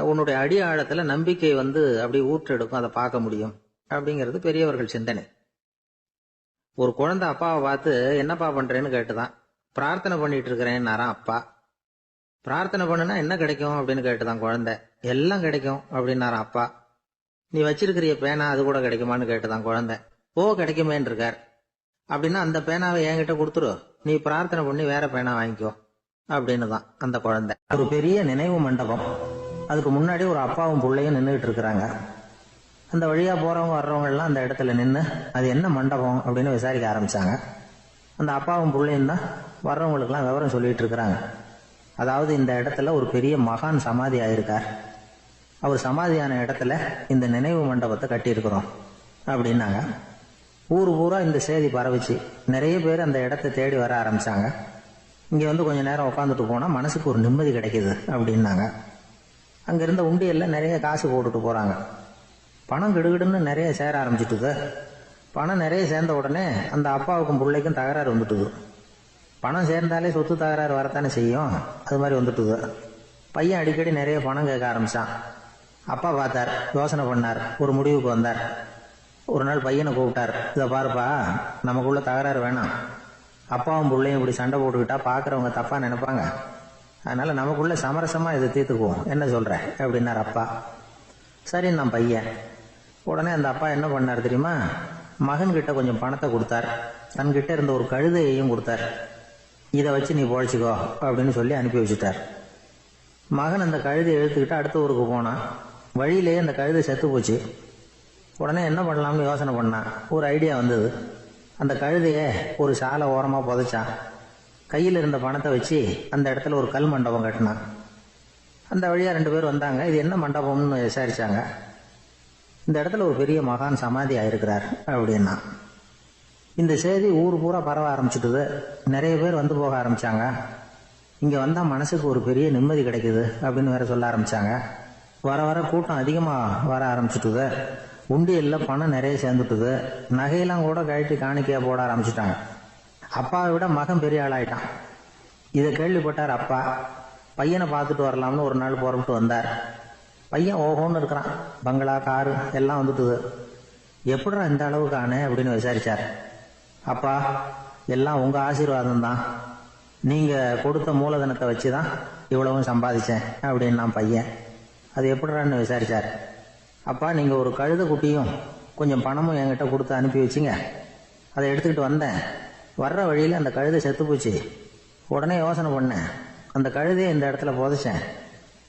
[SPEAKER 2] உன்னுடைய அடி ஆழத்துல நம்பிக்கை அப்படி ஊற்றெடுக்கும், அதை பார்க்க முடியும் அப்படிங்கிறது பெரியவர்கள் சிந்தனை. ஒரு குழந்தை அப்பாவை பார்த்து என்னப்பா பண்றேன்னு கேட்டுதான். பிரார்த்தனை பண்ணிட்டு இருக்கிறேன்னாராம் அப்பா. பிரார்த்தனை பண்ணுனா என்ன கிடைக்கும் அப்படின்னு கேட்டுதான் குழந்தை. எல்லாம் கிடைக்கும் அப்படின்னாராம் அப்பா. நீ வச்சிருக்கிறிய பேனா அது கூட கிடைக்குமான்னு கேட்டுதான் குழந்தை. ஓ, கிடைக்குமேன்னு இருக்கார். அப்படின்னா அந்த பேனாவை என்கிட்ட கொடுத்துரு, நீ பிரார்த்தனை பண்ணி வேற பேனா வாங்கிக்கோ அப்படின்னு தான் அந்த குழந்தை. ஒரு பெரிய நினைவு மண்டபம், அதுக்கு முன்னாடி ஒரு அப்பாவும் பிள்ளையும் நின்றுகிட்டு இருக்கிறாங்க. அந்த வழியா போறவங்க வர்றவங்க எல்லாம் அந்த இடத்துல நின்று அது என்ன மண்டபம் அப்படின்னு விசாரிக்க ஆரம்பிச்சாங்க. அந்த அப்பாவும் பிள்ளையும் தான் வர்றவங்களுக்கெல்லாம் விவரம் சொல்லிட்டு இருக்கிறாங்க. அதாவது இந்த இடத்துல ஒரு பெரிய மகான் சமாதி ஆயிருக்கார், அவர் சமாதியான இடத்துல இந்த நினைவு மண்டபத்தை கட்டியிருக்கிறோம் அப்படின்னாங்க. ஊர் பூரா இந்த செய்தி பரவிச்சு. நிறைய பேர் அந்த இடத்தை தேடி வர ஆரம்பிச்சாங்க. இங்க கொஞ்ச நேரம் உட்காந்துட்டு போனா மனசுக்கு ஒரு நிம்மதி கிடைக்குது அப்படின்னாங்க. அங்க இருந்த உண்டியல்ல நிறைய காசு போட்டுட்டு போறாங்க. பணம் கிடுகிடுன்னு நிறைய சேர ஆரம்பிச்சுட்டுது. பணம் நிறைய சேர்ந்த உடனே அந்த அப்பாவுக்கும் பிள்ளைக்கும் தகராறு வந்துட்டுது. பணம் சேர்ந்தாலே சொத்து தகராறு வரத்தானே செய்யும், அது மாதிரி வந்துட்டுது. பையன் அடிக்கடி நிறைய பணம் கேட்க ஆரம்பிச்சான். அப்பா பார்த்தார், யோசனை பண்ணார், ஒரு முடிவுக்கு வந்தார். ஒரு நாள் பையனை கூப்பிட்டார். இதை பாருப்பா, நமக்குள்ள தகராறு வேணாம். அப்பாவும் பிள்ளையும் இப்படி சண்டை போட்டுக்கிட்டா பார்க்குறவங்க தப்பாக நினைப்பாங்க. அதனால நமக்குள்ள சமரசமாக இதை தீர்த்துக்குவோம், என்ன சொல்கிற அப்படின்னார் அப்பா. சரி நான் பையன். உடனே அந்த அப்பா என்ன பண்ணார் தெரியுமா? மகன்கிட்ட கொஞ்சம் பணத்தை கொடுத்தார். தன்கிட்ட இருந்த ஒரு கழுதையையும் கொடுத்தார். இதை வச்சு நீ பொழைச்சிக்கோ அப்படின்னு சொல்லி அனுப்பி வச்சுட்டார். மகன் அந்த கழுதையை இழுத்துக்கிட்டு அடுத்த ஊருக்கு போனான். வழியிலேயே அந்த கழுதை செத்து போச்சு. உடனே என்ன பண்ணலாம்னு யோசனை பண்ணான். ஒரு ஐடியா வந்தது. அந்த கழுதையை ஒரு சாலை ஓரமாக புதைச்சான். கையில் இருந்த பணத்தை வச்சு அந்த இடத்துல ஒரு கல் மண்டபம் கட்டினான். அந்த வழியாக 2 பேர் வந்தாங்க. இது என்ன மண்டபம்னு விசாரிச்சாங்க. இந்த இடத்துல ஒரு பெரிய மகான் சமாதி ஆயிருக்கிறார் அப்படின்னா. இந்த செய்தி ஊர் பூரா பரவ ஆரம்பிச்சுட்டுது. நிறைய பேர் வந்து போக ஆரம்பிச்சாங்க. இங்கே வந்தால் மனசுக்கு ஒரு பெரிய நிம்மதி கிடைக்குது அப்படின்னு வேற சொல்ல ஆரம்பிச்சாங்க. வர வர கூட்டம் அதிகமாக வர ஆரம்பிச்சுட்டுது. உண்டியலில் பணம் நிறைய சேர்ந்துட்டுது. நகையெல்லாம் கூட கழட்டி காணிக்கையாக போட ஆரம்பிச்சுட்டாங்க. அப்பாவை விட மகன் பெரிய ஆளாயிட்டான். இதை கேள்விப்பட்டார் அப்பா. பையனை பார்த்துட்டு வரலாம்னு ஒரு நாள் புறப்பட்டு வந்தார். பையன் ஓஹோன்னு இருக்கிறான். பங்களா, காரு எல்லாம் வந்துட்டுது. எப்படிடா இந்த அளவுக்கு ஆனே அப்படின்னு விசாரிச்சார். அப்பா, எல்லாம் உங்கள் ஆசீர்வாதம் தான். நீங்கள் கொடுத்த மூலதனத்தை வச்சு தான் இவ்வளவும் சம்பாதிச்சேன் அப்படின்னு நான் பையன். அது எப்படிறான்னு விசாரிச்சார். அப்பா, நீங்கள் ஒரு கழுதை குட்டியும் கொஞ்சம் பணமும் என்கிட்ட கொடுத்து அனுப்பி வச்சிங்க. அதை எடுத்துக்கிட்டு வந்தேன். வர்ற வழியில் அந்த கழுதை செத்து போச்சு. உடனே யோசனை பண்ணேன். அந்த கழுதையை இந்த இடத்துல புதைச்சேன்.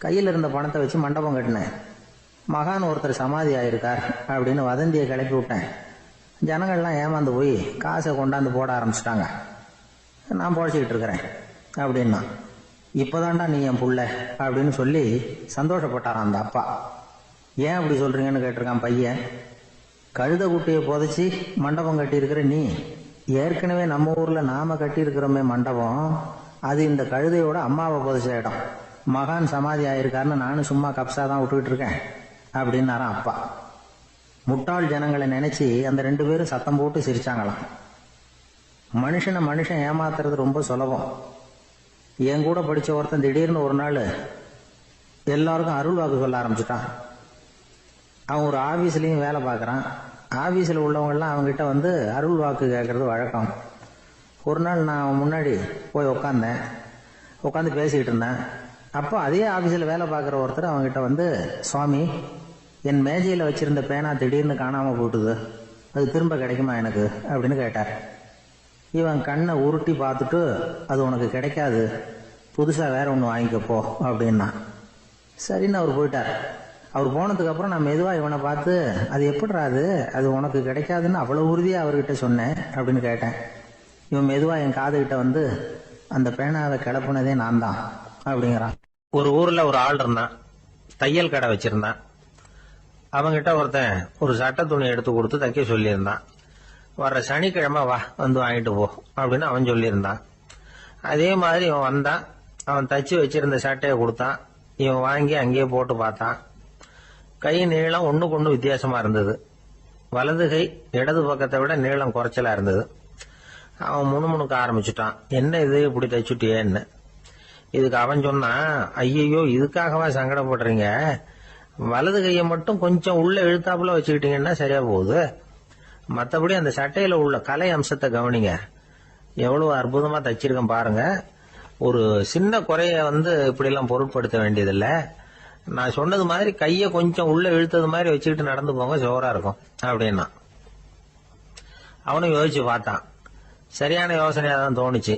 [SPEAKER 2] கையில் இருந்த பணத்தை வச்சு மண்டபம் கட்டினேன். மகான் ஒருத்தர் சமாதி ஆயிருக்கார் அப்படின்னு வதந்தியை கிளப்பி விட்டேன். ஜனங்கள்லாம் ஏமாந்து போய் காசை கொண்டாந்து போட ஆரம்பிச்சிட்டாங்க. நான் பொழைச்சிக்கிட்டு இருக்கிறேன் அப்படின்னா. இப்போதான்டா நீ என் புள்ள அப்படின்னு சொல்லி சந்தோஷப்பட்டாரான் அந்த அப்பா. ஏன் அப்படி சொல்றீங்கன்னு கேட்டிருக்கான் பையன். கழுதை குட்டியை புதைச்சி மண்டபம் கட்டியிருக்கிற நீ, ஏற்கனவே நம்ம ஊரில் நாம கட்டியிருக்கிறோமே மண்டபம், அது இந்த கழுதையோட அம்மாவை புதைச்ச இடம். மகான் சமாதி ஆயிருக்காருன்னு நானும் சும்மா கப்சா தான் விட்டுக்கிட்டு இருக்கேன் அப்படின்னாரான் அப்பா. முட்டாள் ஜனங்களை நினைச்சு அந்த 2 பேரும் சத்தம் போட்டு சிரிச்சாங்களாம். மனுஷன் ஏமாத்துறது ரொம்ப சுலபம். என் கூட படிச்ச ஒருத்தன் திடீர்னு ஒரு நாள் எல்லாருக்கும் அருள் வாக்கு சொல்ல ஆரம்பிச்சுட்டான். அவன் ஒரு ஆபீஸ்லயும் வேலை பார்க்கறான். ஆபீஸ்ல உள்ளவங்கெல்லாம் அவங்ககிட்ட வந்து அருள் வாக்கு கேட்கறது வழக்கம். ஒரு நாள் நான் முன்னாடி போய் உட்காந்து பேசிக்கிட்டு இருந்தேன். அப்போ அதே ஆபீஸில் வேலை பார்க்குற ஒருத்தர் அவங்ககிட்ட வந்து, சுவாமி, என் மேஜையில் வச்சிருந்த பேனா திடீர்னு காணாமல் போட்டுது, அது திரும்ப கிடைக்குமா எனக்கு அப்படின்னு கேட்டார். இவன் கண்ணை உருட்டி பார்த்துட்டு, அது உனக்கு கிடைக்காது, புதுசாக வேற ஒன்று வாங்கிக்கப்போ அப்படின்னா. சரின்னு அவர் போயிட்டார். அவர் போனதுக்கு அப்புறம் நான் மெதுவாக இவனை பார்த்து, அது எப்படிடா அது உனக்கு கிடைக்காதுன்னு அவ்வளோ உறுதியாக அவர்கிட்ட சொன்னேன் அப்படின்னு கேட்டேன். இவன் மெதுவாக என் காதுகிட்ட வந்து, அந்த பேனாவை கிளப்புனதே நான் தான் அப்படிங்கிறான்.
[SPEAKER 1] ஒரு ஊர்ல ஒரு ஆள் இருந்தான். தையல் கடை வச்சிருந்தான். அவங்கிட்ட ஒருத்தன் ஒரு சட்டை துணி எடுத்து கொடுத்து தைக்க சொல்லியிருந்தான். வர்ற சனிக்கிழமை வா, வந்து வாங்கிட்டு போ அப்படின்னு அவன் சொல்லியிருந்தான். அதே மாதிரி இவன் வந்தான். அவன் தச்சு வச்சிருந்த சட்டையை கொடுத்தான். இவன் வாங்கி அங்கேயே போட்டு பார்த்தான். கை நீளம் ஒண்ணுக்கு ஒண்ணு வித்தியாசமா இருந்தது. வலது கை இடது பக்கத்தை விட நீளம் குறைச்சலா இருந்தது. அவன் முணுமுணுக்க ஆரம்பிச்சுட்டான். என்ன இது இப்படி தைச்சுட்டியேன்னு. இதுக்கு அவன் சொன்னான், ஐயையோ, இதுக்காகவா சங்கடப்படுறீங்க? வலது கையை மட்டும் கொஞ்சம் உள்ள இழுத்தாப்புல வச்சுக்கிட்டீங்கன்னா சரியா போகுது. மற்றபடி அந்த சட்டையில உள்ள கலை அம்சத்தை கவனிங்க. எவ்வளவு அற்புதமா தைச்சிருக்கேன் பாருங்க. ஒரு சின்ன குறைய வந்து இப்படி எல்லாம் பொருட்படுத்த வேண்டியதில்லை. நான் சொன்னது மாதிரி கையை கொஞ்சம் உள்ள இழுத்தது மாதிரி வச்சுக்கிட்டு நடந்து போங்க, ஜோரா இருக்கும் அப்படின்னா. அவனும் யோசிச்சு பார்த்தான். சரியான யோசனையா தான் தோணுச்சு.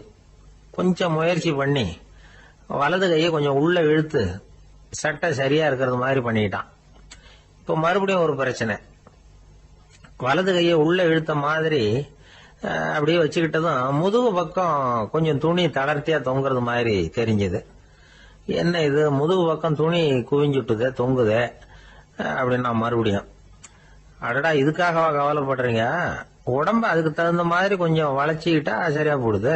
[SPEAKER 1] கொஞ்சம் முயற்சி பண்ணி வலது கையை கொஞ்சம் உள்ள இழுத்து சட்டை சரியா இருக்கிறது மாதிரி பண்ணிட்டான். இப்ப மறுபடியும் ஒரு பிரச்சனை. வலது கையை உள்ள இழுத்த மாதிரி அப்படியே வச்சுக்கிட்டதும் முதுகு பக்கம் கொஞ்சம் துணி தளர்த்தியா தொங்குறது மாதிரி தெரிஞ்சது. என்ன இது, முதுகு பக்கம் துணி குவிஞ்சுட்டுதே, தொங்குதே அப்படின்னா மறுபடியும், அடடா, இதுக்காகவா கவலைப்படுறீங்க? உடம்பு அதுக்கு தகுந்த மாதிரி கொஞ்சம் வளைச்சிக்கிட்டா சரியா போடுது.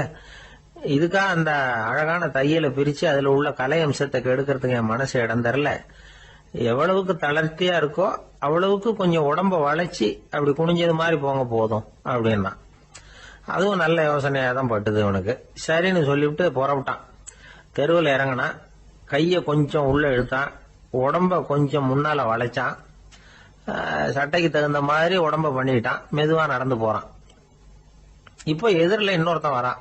[SPEAKER 1] இதுக்காக அந்த அழகான தையலை பிரிச்சு அதுல உள்ள கலை அம்சத்தை கெடுக்கிறதுக்கு என் மனசு இடம் தரல. எவ்வளவுக்கு தளர்த்தியா இருக்கோ அவ்வளவுக்கு கொஞ்சம் உடம்ப வளைச்சி அப்படி குனிஞ்சது மாதிரி போங்க போதும் அப்படின்னா. அதுவும் நல்ல யோசனையா தான் பட்டுது இவனுக்கு. சரின்னு சொல்லிவிட்டு புறப்பட்டான். தெருவில் இறங்கினான். கையை கொஞ்சம் உள்ள இழுத்தான். உடம்ப கொஞ்சம் முன்னால வளைச்சான். சட்டைக்கு தகுந்த மாதிரி உடம்ப பண்ணிட்டான். மெதுவா நடந்து போறான். இப்போ எதிரில் இன்னொருத்தன் வரான்.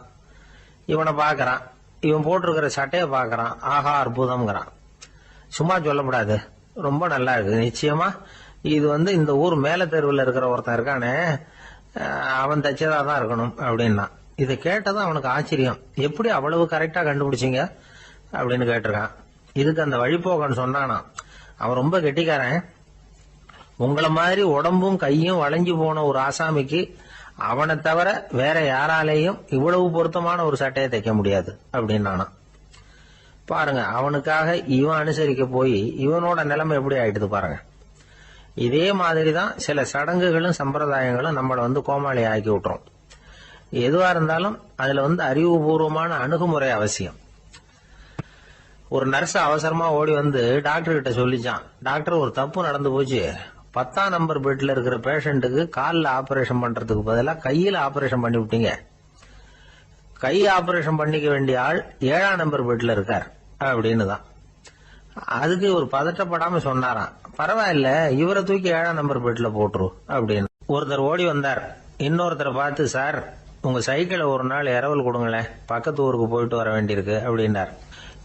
[SPEAKER 1] இவனை பாக்குறான். இவன் போட்டிருக்கிற சட்டையை பாக்குறான். ஆஹா அற்புதம்ங்கிறான். சும்மா சொல்லக்கூடாது, ரொம்ப நல்லா இருக்கு. நிச்சயமா இது இந்த ஊர் மேல தெருவில் இருக்கிற ஒருத்தன் இருக்கானே, அவன் தச்சதா தான் இருக்கணும் அப்படின்னா. இதை கேட்டதும் அவனுக்கு ஆச்சரியம். எப்படி அவ்வளவு கரெக்டா கண்டுபிடிச்சிங்க அப்படின்னு கேட்டிருக்கான். இதுக்கு அந்த வழிபோக்கன்னு சொன்னானா, அவன் ரொம்ப கெட்டிக்காரன். உங்களை மாதிரி உடம்பும் கையும் வளைஞ்சு போன ஒரு ஆசாமிக்கு அவனை தவிர வேற யாராலேயும் இவ்வளவு பொருத்தமான ஒரு சட்டையை தைக்க முடியாது அப்படின்னானா. பாருங்க, அவனுக்காக இவன் அனுசரிக்க போய் இவனோட நிலைமை எப்படி ஆயிடுது பாருங்க. இதே மாதிரிதான் சில சடங்குகளும் சம்பிரதாயங்களும் நம்மளை கோமாளி ஆக்கி விட்டுரும். எதுவா இருந்தாலும் அதுல அறிவுபூர்வமான அணுகுமுறை அவசியம். ஒரு நர்ஸ் அவசரமா ஓடி டாக்டர் கிட்ட சொல்லிச்சான், டாக்டர் ஒரு தப்பு நடந்து போச்சு. 10ஆம் நம்பர் பெட்ல இருக்கிற பேஷண்ட்டுக்கு காலில் ஆபரேஷன் பண்றதுக்கு பதிலாக கையில ஆபரேஷன் பண்ணி விட்டீங்க. கை ஆபரேஷன் பண்ணிக்க வேண்டிய ஆள் 7ஆம் நம்பர் பெட்ல இருக்கார் அப்படின்னு தான். அதுக்கு ஒரு பதட்டப்படாம சொன்னாராம், பரவாயில்ல இவரை தூக்கி 7ஆம் நம்பர் பெட்ல போட்டுரு அப்படின்னு. ஒருத்தர் ஓடி வந்தார். இன்னொருத்தரை பார்த்து, சார் உங்க சைக்கிளை ஒரு நாள் இரவல் கொடுங்களேன், பக்கத்து ஊருக்கு போயிட்டு வர வேண்டியிருக்கு அப்படின்னார்.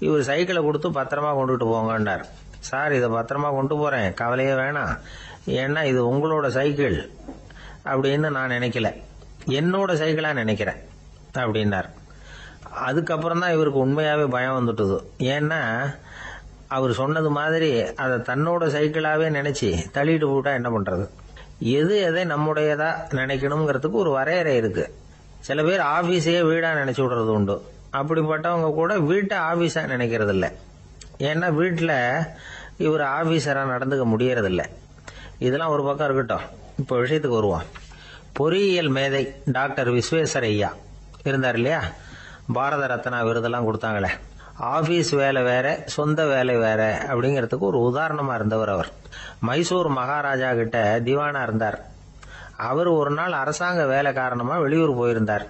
[SPEAKER 1] இவர் சைக்கிளை கொடுத்து பத்திரமா கொண்டுட்டு போங்கன்னார். சார் இதை பத்திரமா கொண்டு போறேன், கவலையே வேணாம், ஏன்னா இது உங்களோட சைக்கிள் அப்படின்னு நான் நினைக்கல, என்னோட சைக்கிளா நினைக்கிறேன் அப்படின்னார். அதுக்கப்புறம் தான் இவருக்கு உண்மையாவே பயம் வந்துட்டுது. ஏன்னா அவர் சொன்னது மாதிரி அதை தன்னோட சைக்கிளாவே நினைச்சு தள்ளிட்டு போட்டா என்ன பண்றது? எது எதை நம்முடையதா நினைக்கணுங்கிறதுக்கு ஒரு வரையறை இருக்கு. சில பேர் ஆபீஸையே வீடா நினைச்சு விடுறது உண்டு. அப்படிப்பட்டவங்க கூட வீட்டை ஆபீஸா நினைக்கிறது இல்லை. ஏன்னா வீட்டில் இவர் ஆபீசரா நடந்துக்க முடியறதில்லை. இதெல்லாம் ஒரு பக்கம் இருக்கட்டும், இப்போ விஷயத்துக்கு வருவோம். பொறியியல் மேதை டாக்டர் விஸ்வேஸ்வரய்யா இருந்தார் இல்லையா, பாரத ரத்னா விருதெல்லாம் கொடுத்தாங்களே. ஆபீஸ் வேலை வேற, சொந்த வேலை வேற அப்படிங்கிறதுக்கு ஒரு உதாரணமா இருந்தவர் அவர். மைசூர் மகாராஜா கிட்ட திவானா இருந்தார். அவர் ஒரு நாள் அரசாங்க வேலை காரணமா வெளியூர் போயிருந்தார்.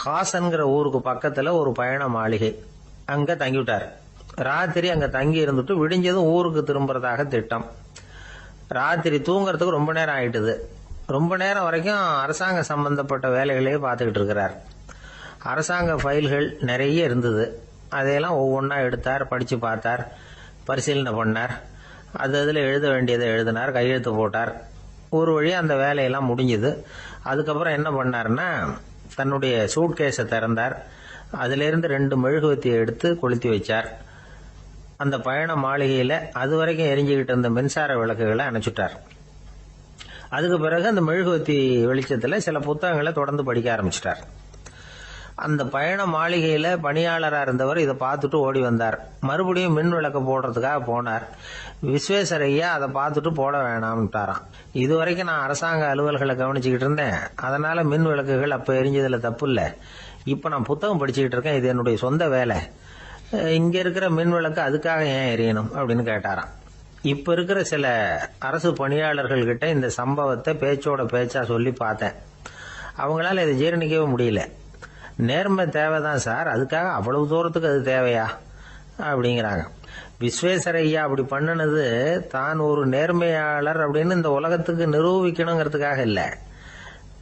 [SPEAKER 1] ஹாசன்கிற ஊருக்கு பக்கத்துல ஒரு பயண மாளிகை, அங்க தங்கிவிட்டார். ராத்திரி அங்க தங்கி இருந்துட்டு விடிஞ்சதும் ஊருக்கு திரும்புறதாக திட்டம். ராத்திரி தூங்கறதுக்கு ரொம்ப நேரம் ஆயிட்டுது. ரொம்ப நேரம் வரைக்கும் அரசாங்க சம்பந்தப்பட்ட வேலைகளையே பார்த்துக்கிட்டு இருக்கிறார். அரசாங்க ஃபைல்கள் நிறைய இருந்தது. அதையெல்லாம் ஒவ்வொன்றா எடுத்தார், படிச்சு பார்த்தார், பரிசீலனை பண்ணார். அதில் எழுத வேண்டியதை எழுதினார், கையெழுத்து போட்டார். ஒரு வழியாக அந்த வேலையெல்லாம் முடிஞ்சுது. அதுக்கப்புறம் என்ன பண்ணார்னா, தன்னுடைய சூட்கேஸை திறந்தார். அதிலிருந்து 2 மெழுகுவத்தியை எடுத்து கொளுத்தி வச்சார். அந்த பயண மாளிகையில அது வரைக்கும் எரிஞ்சுக்கிட்டு இருந்த மின்சார விளக்குகளை அணைச்சுட்டார். அதுக்கு பிறகு அந்த மெழுகுவத்தி வெளிச்சத்துல சில புத்தகங்களை தொடர்ந்து படிக்க ஆரம்பிச்சிட்டார். அந்த பயண மாளிகையில பணியாளரா இருந்தவர் இதை பார்த்துட்டு ஓடி வந்தார். மறுபடியும் மின் விளக்கு போடுறதுக்காக போனார். விஸ்வேஸ்வரய்யா அதை பார்த்துட்டு போட வேணாம்ட்டாராம். இதுவரைக்கும் நான் அரசாங்க அலுவல்களை கவனிச்சுக்கிட்டு இருந்தேன், அதனால மின் விளக்குகள் அப்ப எரிஞ்சதுல தப்பு இல்லை. இப்ப நான் புத்தகம் படிச்சுக்கிட்டு இருக்கேன், இது என்னுடைய சொந்த வேலை. இங்க இருக்கிற மின் விளக்கு அதுக்காக ஏன் எரியணும் அப்படின்னு கேட்டாராம். இப்ப இருக்கிற சில அரசு பணியாளர்கள் கிட்ட இந்த சம்பவத்தை பேச்சோட பேச்சா சொல்லி பார்த்தேன். அவங்களால இதை ஜீரணிக்கவே முடியல. நேர்மை தேவைதான் சார், அதுக்காக அவ்வளவு தூரத்துக்கு அது தேவையா அப்படிங்கிறாங்க. விஸ்வேஸ்வரய்யா அப்படி பண்ணினது தான் ஒரு நேர்மையாளர் அப்படின்னு இந்த உலகத்துக்கு நிரூபிக்கணுங்கிறதுக்காக இல்ல.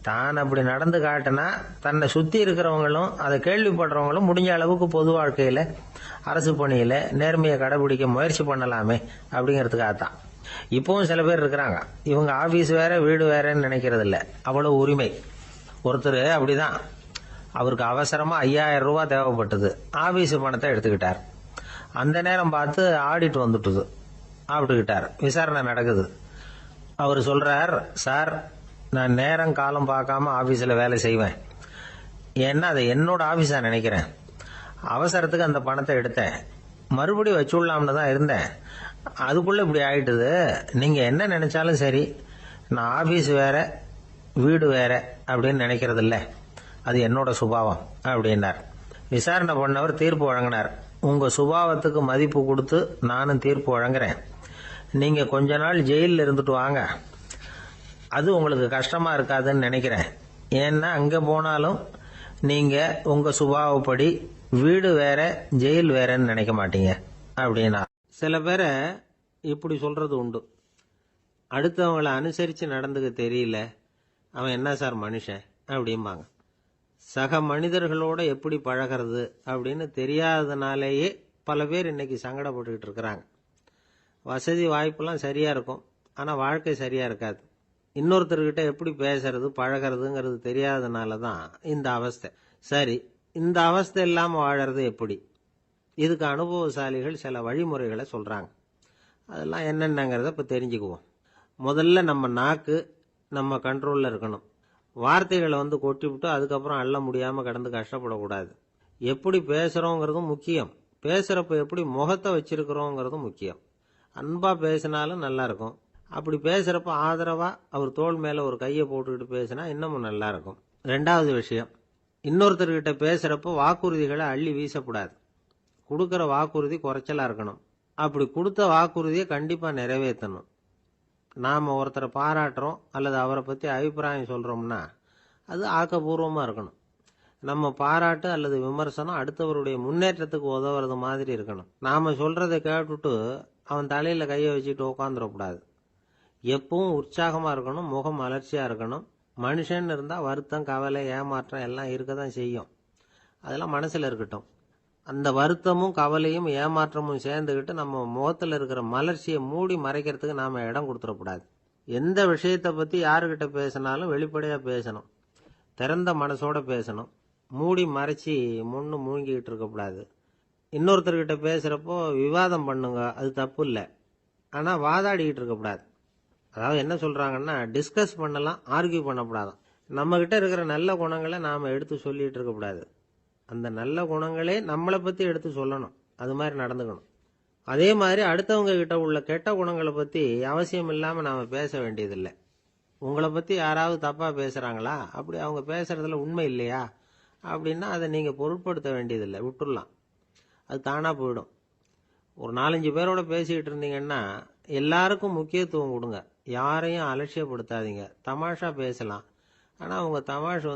[SPEAKER 1] தான் அப்படி நடந்து காட்டினா தன்னை சுத்தி இருக்கிறவங்களும் அதை கேள்விப்படுறவங்களும் முடிஞ்ச அளவுக்கு பொது வாழ்க்கையில அரசு பணியில நேர்மையை கடைபிடிக்க முயற்சி பண்ணலாமே அப்படிங்கிறதுக்காகத்தான். இப்பவும் சில பேர் இருக்கிறாங்க, இவங்க ஆபீஸ் வேற வீடு வேறன்னு நினைக்கிறது இல்ல, அவ்வளவு உரிமை. ஒருத்தர் அப்படிதான், அவருக்கு அவசரமா 5000 ரூபாய் தேவைப்பட்டது. ஆபீஸ் பணத்தை எடுத்துக்கிட்டார். அந்த நேரம் பார்த்து ஆடிட் வந்துட்டுது. ஆப்பிட்டுக்கிட்டார். விசாரணை நடக்குது. அவர் சொல்றார், சார் நான் நேரம் காலம் பார்க்காம ஆபீஸ்ல வேலை செய்வேன், ஏன்னா அதை என்னோட ஆபீஸா நினைக்கிறேன். அவசரத்துக்கு அந்த பணத்தை எடுத்தேன், மறுபடியும் வச்சுடலாம்னு தான் இருந்தேன், அதுக்குள்ள இப்படி ஆயிட்டுது. நீங்க என்ன நினைச்சாலும் சரி, நான் ஆபீஸ் வேற வீடு வேற அப்படின்னு நினைக்கிறது இல்ல, அது என்னோட சுபாவம் அப்படின்னார். விசாரணை பண்ணவர் தீர்ப்பு வழங்கினார். உங்க சுபாவத்துக்கு மதிப்பு கொடுத்து நானும் தீர்ப்பு வழங்குறேன். நீங்க கொஞ்ச நாள் ஜெயிலில் இருந்துட்டு வாங்க, அது உங்களுக்கு கஷ்டமா இருக்காதுன்னு நினைக்கிறேன். ஏன்னா அங்க போனாலும் நீங்க உங்க சுபாவப்படி வீடு வேற ஜெயில் வேறன்னு நினைக்க மாட்டீங்க அப்படின்னா. சில பேரை இப்படி சொல்றது உண்டு. அடுத்தவங்களை அனுசரித்து நடந்துக்க தெரியல, அவன் என்ன சார் மனுஷன் அப்படிம்பாங்க. சக மனிதர்களோட எப்படி பழகிறது அப்படின்னு தெரியாததுனாலேயே பல பேர் இன்னைக்கு சங்கடப்பட்டுக்கிட்டு இருக்கிறாங்க. வசதி வாய்ப்பெல்லாம் சரியா இருக்கும், ஆனால் வாழ்க்கை சரியா இருக்காது. இன்னொருத்தர்கிட்ட எப்படி பேசுறது பழகிறதுங்கிறது தெரியாததுனால தான் இந்த அவஸ்தை. சரி, இந்த அவஸ்தை இல்லாமல் வாழறது எப்படி? இதுக்கு அனுபவசாலிகள் சில வழிமுறைகளை சொல்றாங்க. அதெல்லாம் என்னென்னங்கிறத இப்போ தெரிஞ்சுக்குவோம். முதல்ல நம்ம நாக்கு நம்ம கண்ட்ரோலில் இருக்கணும். வார்த்தைகளை கொட்டிவிட்டு அதுக்கப்புறம் அள்ள முடியாமல் கடந்து கஷ்டப்படக்கூடாது. எப்படி பேசுகிறோங்கிறதும் முக்கியம், பேசுகிறப்ப எப்படி முகத்தை வச்சிருக்கிறோங்கிறதும் முக்கியம். அன்பாக பேசினாலும் நல்லா இருக்கும். அப்படி பேசுகிறப்ப ஆதரவாக அவர் தோள் மேலே ஒரு கையை போட்டுக்கிட்டு பேசினா இன்னமும் நல்லா இருக்கும். ரெண்டாவது விஷயம், இன்னொருத்தர்கிட்ட பேசுகிறப்போ வாக்குறுதிகளை அள்ளி வீசக்கூடாது. கொடுக்குற வாக்குறுதி குறைச்சலாக இருக்கணும். அப்படி கொடுத்த வாக்குறுதியை கண்டிப்பாக நிறைவேற்றணும். நாம் ஒருத்தரை பாராட்டுறோம் அல்லது அவரை பற்றி அபிப்பிராயம் சொல்கிறோம்னா அது ஆக்கப்பூர்வமாக இருக்கணும். நம்ம பாராட்டு அல்லது விமர்சனம் அடுத்தவருடைய முன்னேற்றத்துக்கு உதவுறது மாதிரி இருக்கணும். நாம் சொல்கிறத கேட்டுட்டு அவன் தலையில் கையை வச்சுட்டு உட்காந்துடக்கூடாது. எப்பவும் உற்சாகமாக இருக்கணும், முகம் மலர்ச்சியாக இருக்கணும். மனுஷன் இருந்தால் வருத்தம், கவலை, ஏமாற்றம் எல்லாம் இருக்க தான் செய்யும். அதெல்லாம் மனசில் இருக்கட்டும். அந்த வருத்தமும் கவலையும் ஏமாற்றமும் சேர்ந்துக்கிட்டு நம்ம முகத்தில் இருக்கிற மலர்ச்சியை மூடி மறைக்கிறதுக்கு நாம் இடம் கொடுத்துடக்கூடாது. எந்த விஷயத்தை பற்றி யாருக்கிட்ட பேசினாலும் வெளிப்படையாக பேசணும், திறந்த மனசோட பேசணும். மூடி மறைச்சி முன்னு மூழ்கிக்கிட்டு இருக்கக்கூடாது. இன்னொருத்தர்கிட்ட பேசுகிறப்போ விவாதம் பண்ணுங்க, அது தப்பு இல்லை. ஆனால் வாதாடிக்கிட்டு இருக்கக்கூடாது. அதாவது என்ன சொல்கிறாங்கன்னா, டிஸ்கஸ் பண்ணலாம், ஆர்கியூ பண்ணக்கூடாதான். நம்மக்கிட்ட இருக்கிற நல்ல குணங்களை நாம் எடுத்து சொல்லிகிட்டு இருக்கக்கூடாது. அந்த நல்ல குணங்களே நம்மளை பற்றி எடுத்து சொல்லணும், அது மாதிரி நடந்துக்கணும். அதே மாதிரி அடுத்தவங்க கிட்ட உள்ள கெட்ட குணங்களை பற்றி அவசியம் இல்லாமல் நாம் பேச வேண்டியதில்லை. உங்களை பற்றி யாராவது தப்பாக பேசுகிறாங்களா, அப்படி அவங்க பேசுகிறதுல உண்மை இல்லையா அப்படின்னா அதை நீங்கள் பொருட்படுத்த வேண்டியதில்லை, விட்டுடலாம். அது தானாக போயிடும். ஒரு 4-5 பேரோட பேசிக்கிட்டு இருந்தீங்கன்னா எல்லாருக்கும் முக்கியத்துவம் கொடுங்க, யாரையும் அலட்சியப்படுத்தாதீங்க. தமாஷா பேசலாம், ஆனால் அவங்க தமாஷ்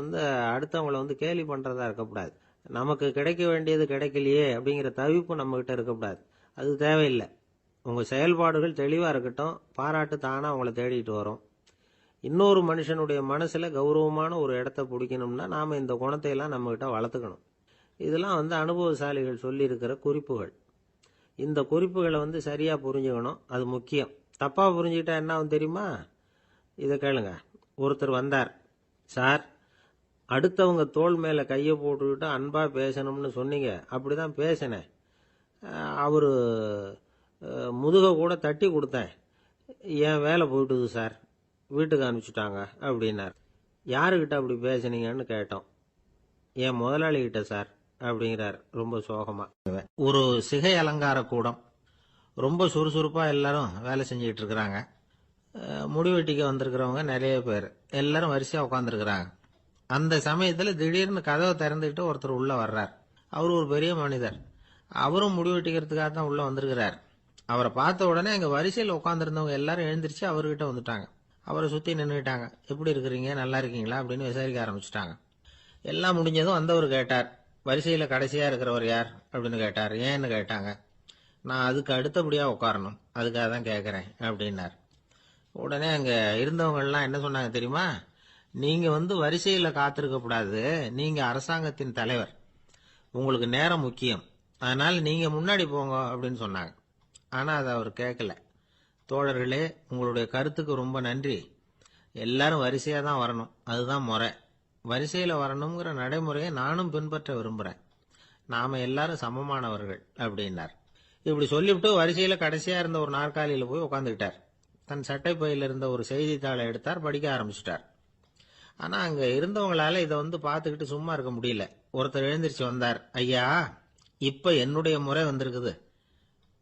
[SPEAKER 1] அடுத்தவங்களை கேலி பண்ணுறதா இருக்கக்கூடாது. நமக்கு கிடைக்க வேண்டியது கிடைக்கலையே அப்படிங்கிற தவிப்பு நம்மகிட்ட இருக்கக்கூடாது, அது தேவையில்லை. உங்கள் செயல்பாடுகள் தெளிவாக இருக்கட்டும், பாராட்டு தானாக அவங்கள தேடிட்டு வரும். இன்னொரு மனுஷனுடைய மனசில் கௌரவமான ஒரு இடத்த பிடிக்கணும்னா நாம் இந்த குணத்தையெல்லாம் நம்மகிட்ட வளர்த்துக்கணும். இதெல்லாம் அனுபவசாலிகள் சொல்லியிருக்கிற குறிப்புகள். இந்த குறிப்புகளை சரியாக புரிஞ்சுக்கணும், அது முக்கியம். தப்பாக புரிஞ்சுக்கிட்டா என்ன ஆகும் தெரியுமா? இதை கேளுங்க. ஒருத்தர் வந்தார், சார் அடுத்தவங்க தோள் மேலே கையை போட்டுக்கிட்டு அன்பாக பேசணும்னு சொன்னீங்க, அப்படி தான் பேசினேன். அவர் முதுகை கூட தட்டி கொடுத்தேன், என் வேலை போயிட்டுது சார், வீட்டுக்கு அனுப்பிச்சிட்டாங்க அப்படின்னார். யாருக்கிட்ட அப்படி பேசுனீங்கன்னு கேட்டோம். என் முதலாளிகிட்ட சார் அப்படிங்கிறார் ரொம்ப சோகமாக. ஒரு சிகை அலங்கார கூடம், ரொம்ப சுறுசுறுப்பாக எல்லாரும் வேலை செஞ்சுக்கிட்டு இருக்கிறாங்க. முடிவெட்டிக்க வந்திருக்கிறவங்க நிறைய பேர், எல்லாரும் வரிசையாக உட்காந்துருக்கிறாங்க. அந்த சமயத்தில் திடீர்னு கதவை திறந்துக்கிட்டு ஒருத்தர் உள்ளே வர்றார். அவர் ஒரு பெரிய மனிதர், அவரும் முடிவெட்டிக்கிறதுக்காக தான் உள்ளே வந்திருக்கிறார். அவரை பார்த்த உடனே அங்கே வரிசையில் உட்காந்துருந்தவங்க எல்லாரும் எழுந்திரிச்சு அவர்கிட்ட வந்துட்டாங்க. அவரை சுற்றி நின்றுட்டாங்க. எப்படி இருக்கிறீங்க, நல்லா இருக்கீங்களா அப்படின்னு விசாரிக்க ஆரம்பிச்சிட்டாங்க. எல்லாம் முடிஞ்சதும் வந்தவர் கேட்டார், வரிசையில் கடைசியாக இருக்கிறவர் யார் அப்படின்னு கேட்டார். ஏன்னு கேட்டாங்க. நான் அதுக்கு அடுத்தபடியாக உட்காரணும், அதுக்காக தான் கேட்குறேன் அப்படின்னார். உடனே அங்கே இருந்தவங்கெல்லாம் என்ன சொன்னாங்க தெரியுமா? நீங்கள் வரிசையில் காத்திருக்கக்கூடாது, நீங்கள் அரசாங்கத்தின் தலைவர், உங்களுக்கு நேரம் முக்கியம், அதனால் நீங்கள் முன்னாடி போங்க அப்படின்னு சொன்னாங்க. ஆனால் அதை அவர் கேட்கல. தோழர்களே, உங்களுடைய கருத்துக்கு ரொம்ப நன்றி. எல்லாரும் வரிசையாக தான் வரணும், அதுதான் முறை. வரிசையில் வரணுங்கிற நடைமுறையை நானும் பின்பற்ற விரும்புகிறேன். நாம் எல்லாரும் சமமானவர்கள் அப்படின்னார். இப்படி சொல்லிவிட்டு வரிசையில் கடைசியாக இருந்த ஒரு நாற்காலியில் போய் உட்காந்துக்கிட்டார். தன் சட்டை பையில் இருந்த ஒரு செய்தித்தாளை எடுத்தார், படிக்க ஆரம்பிச்சிட்டார். ஆனால் அங்கே இருந்தவங்களால இதை பார்த்துக்கிட்டு சும்மா இருக்க முடியல. ஒருத்தர் எழுந்திரிச்சு வந்தார். ஐயா, இப்போ என்னுடைய முறை வந்திருக்குது,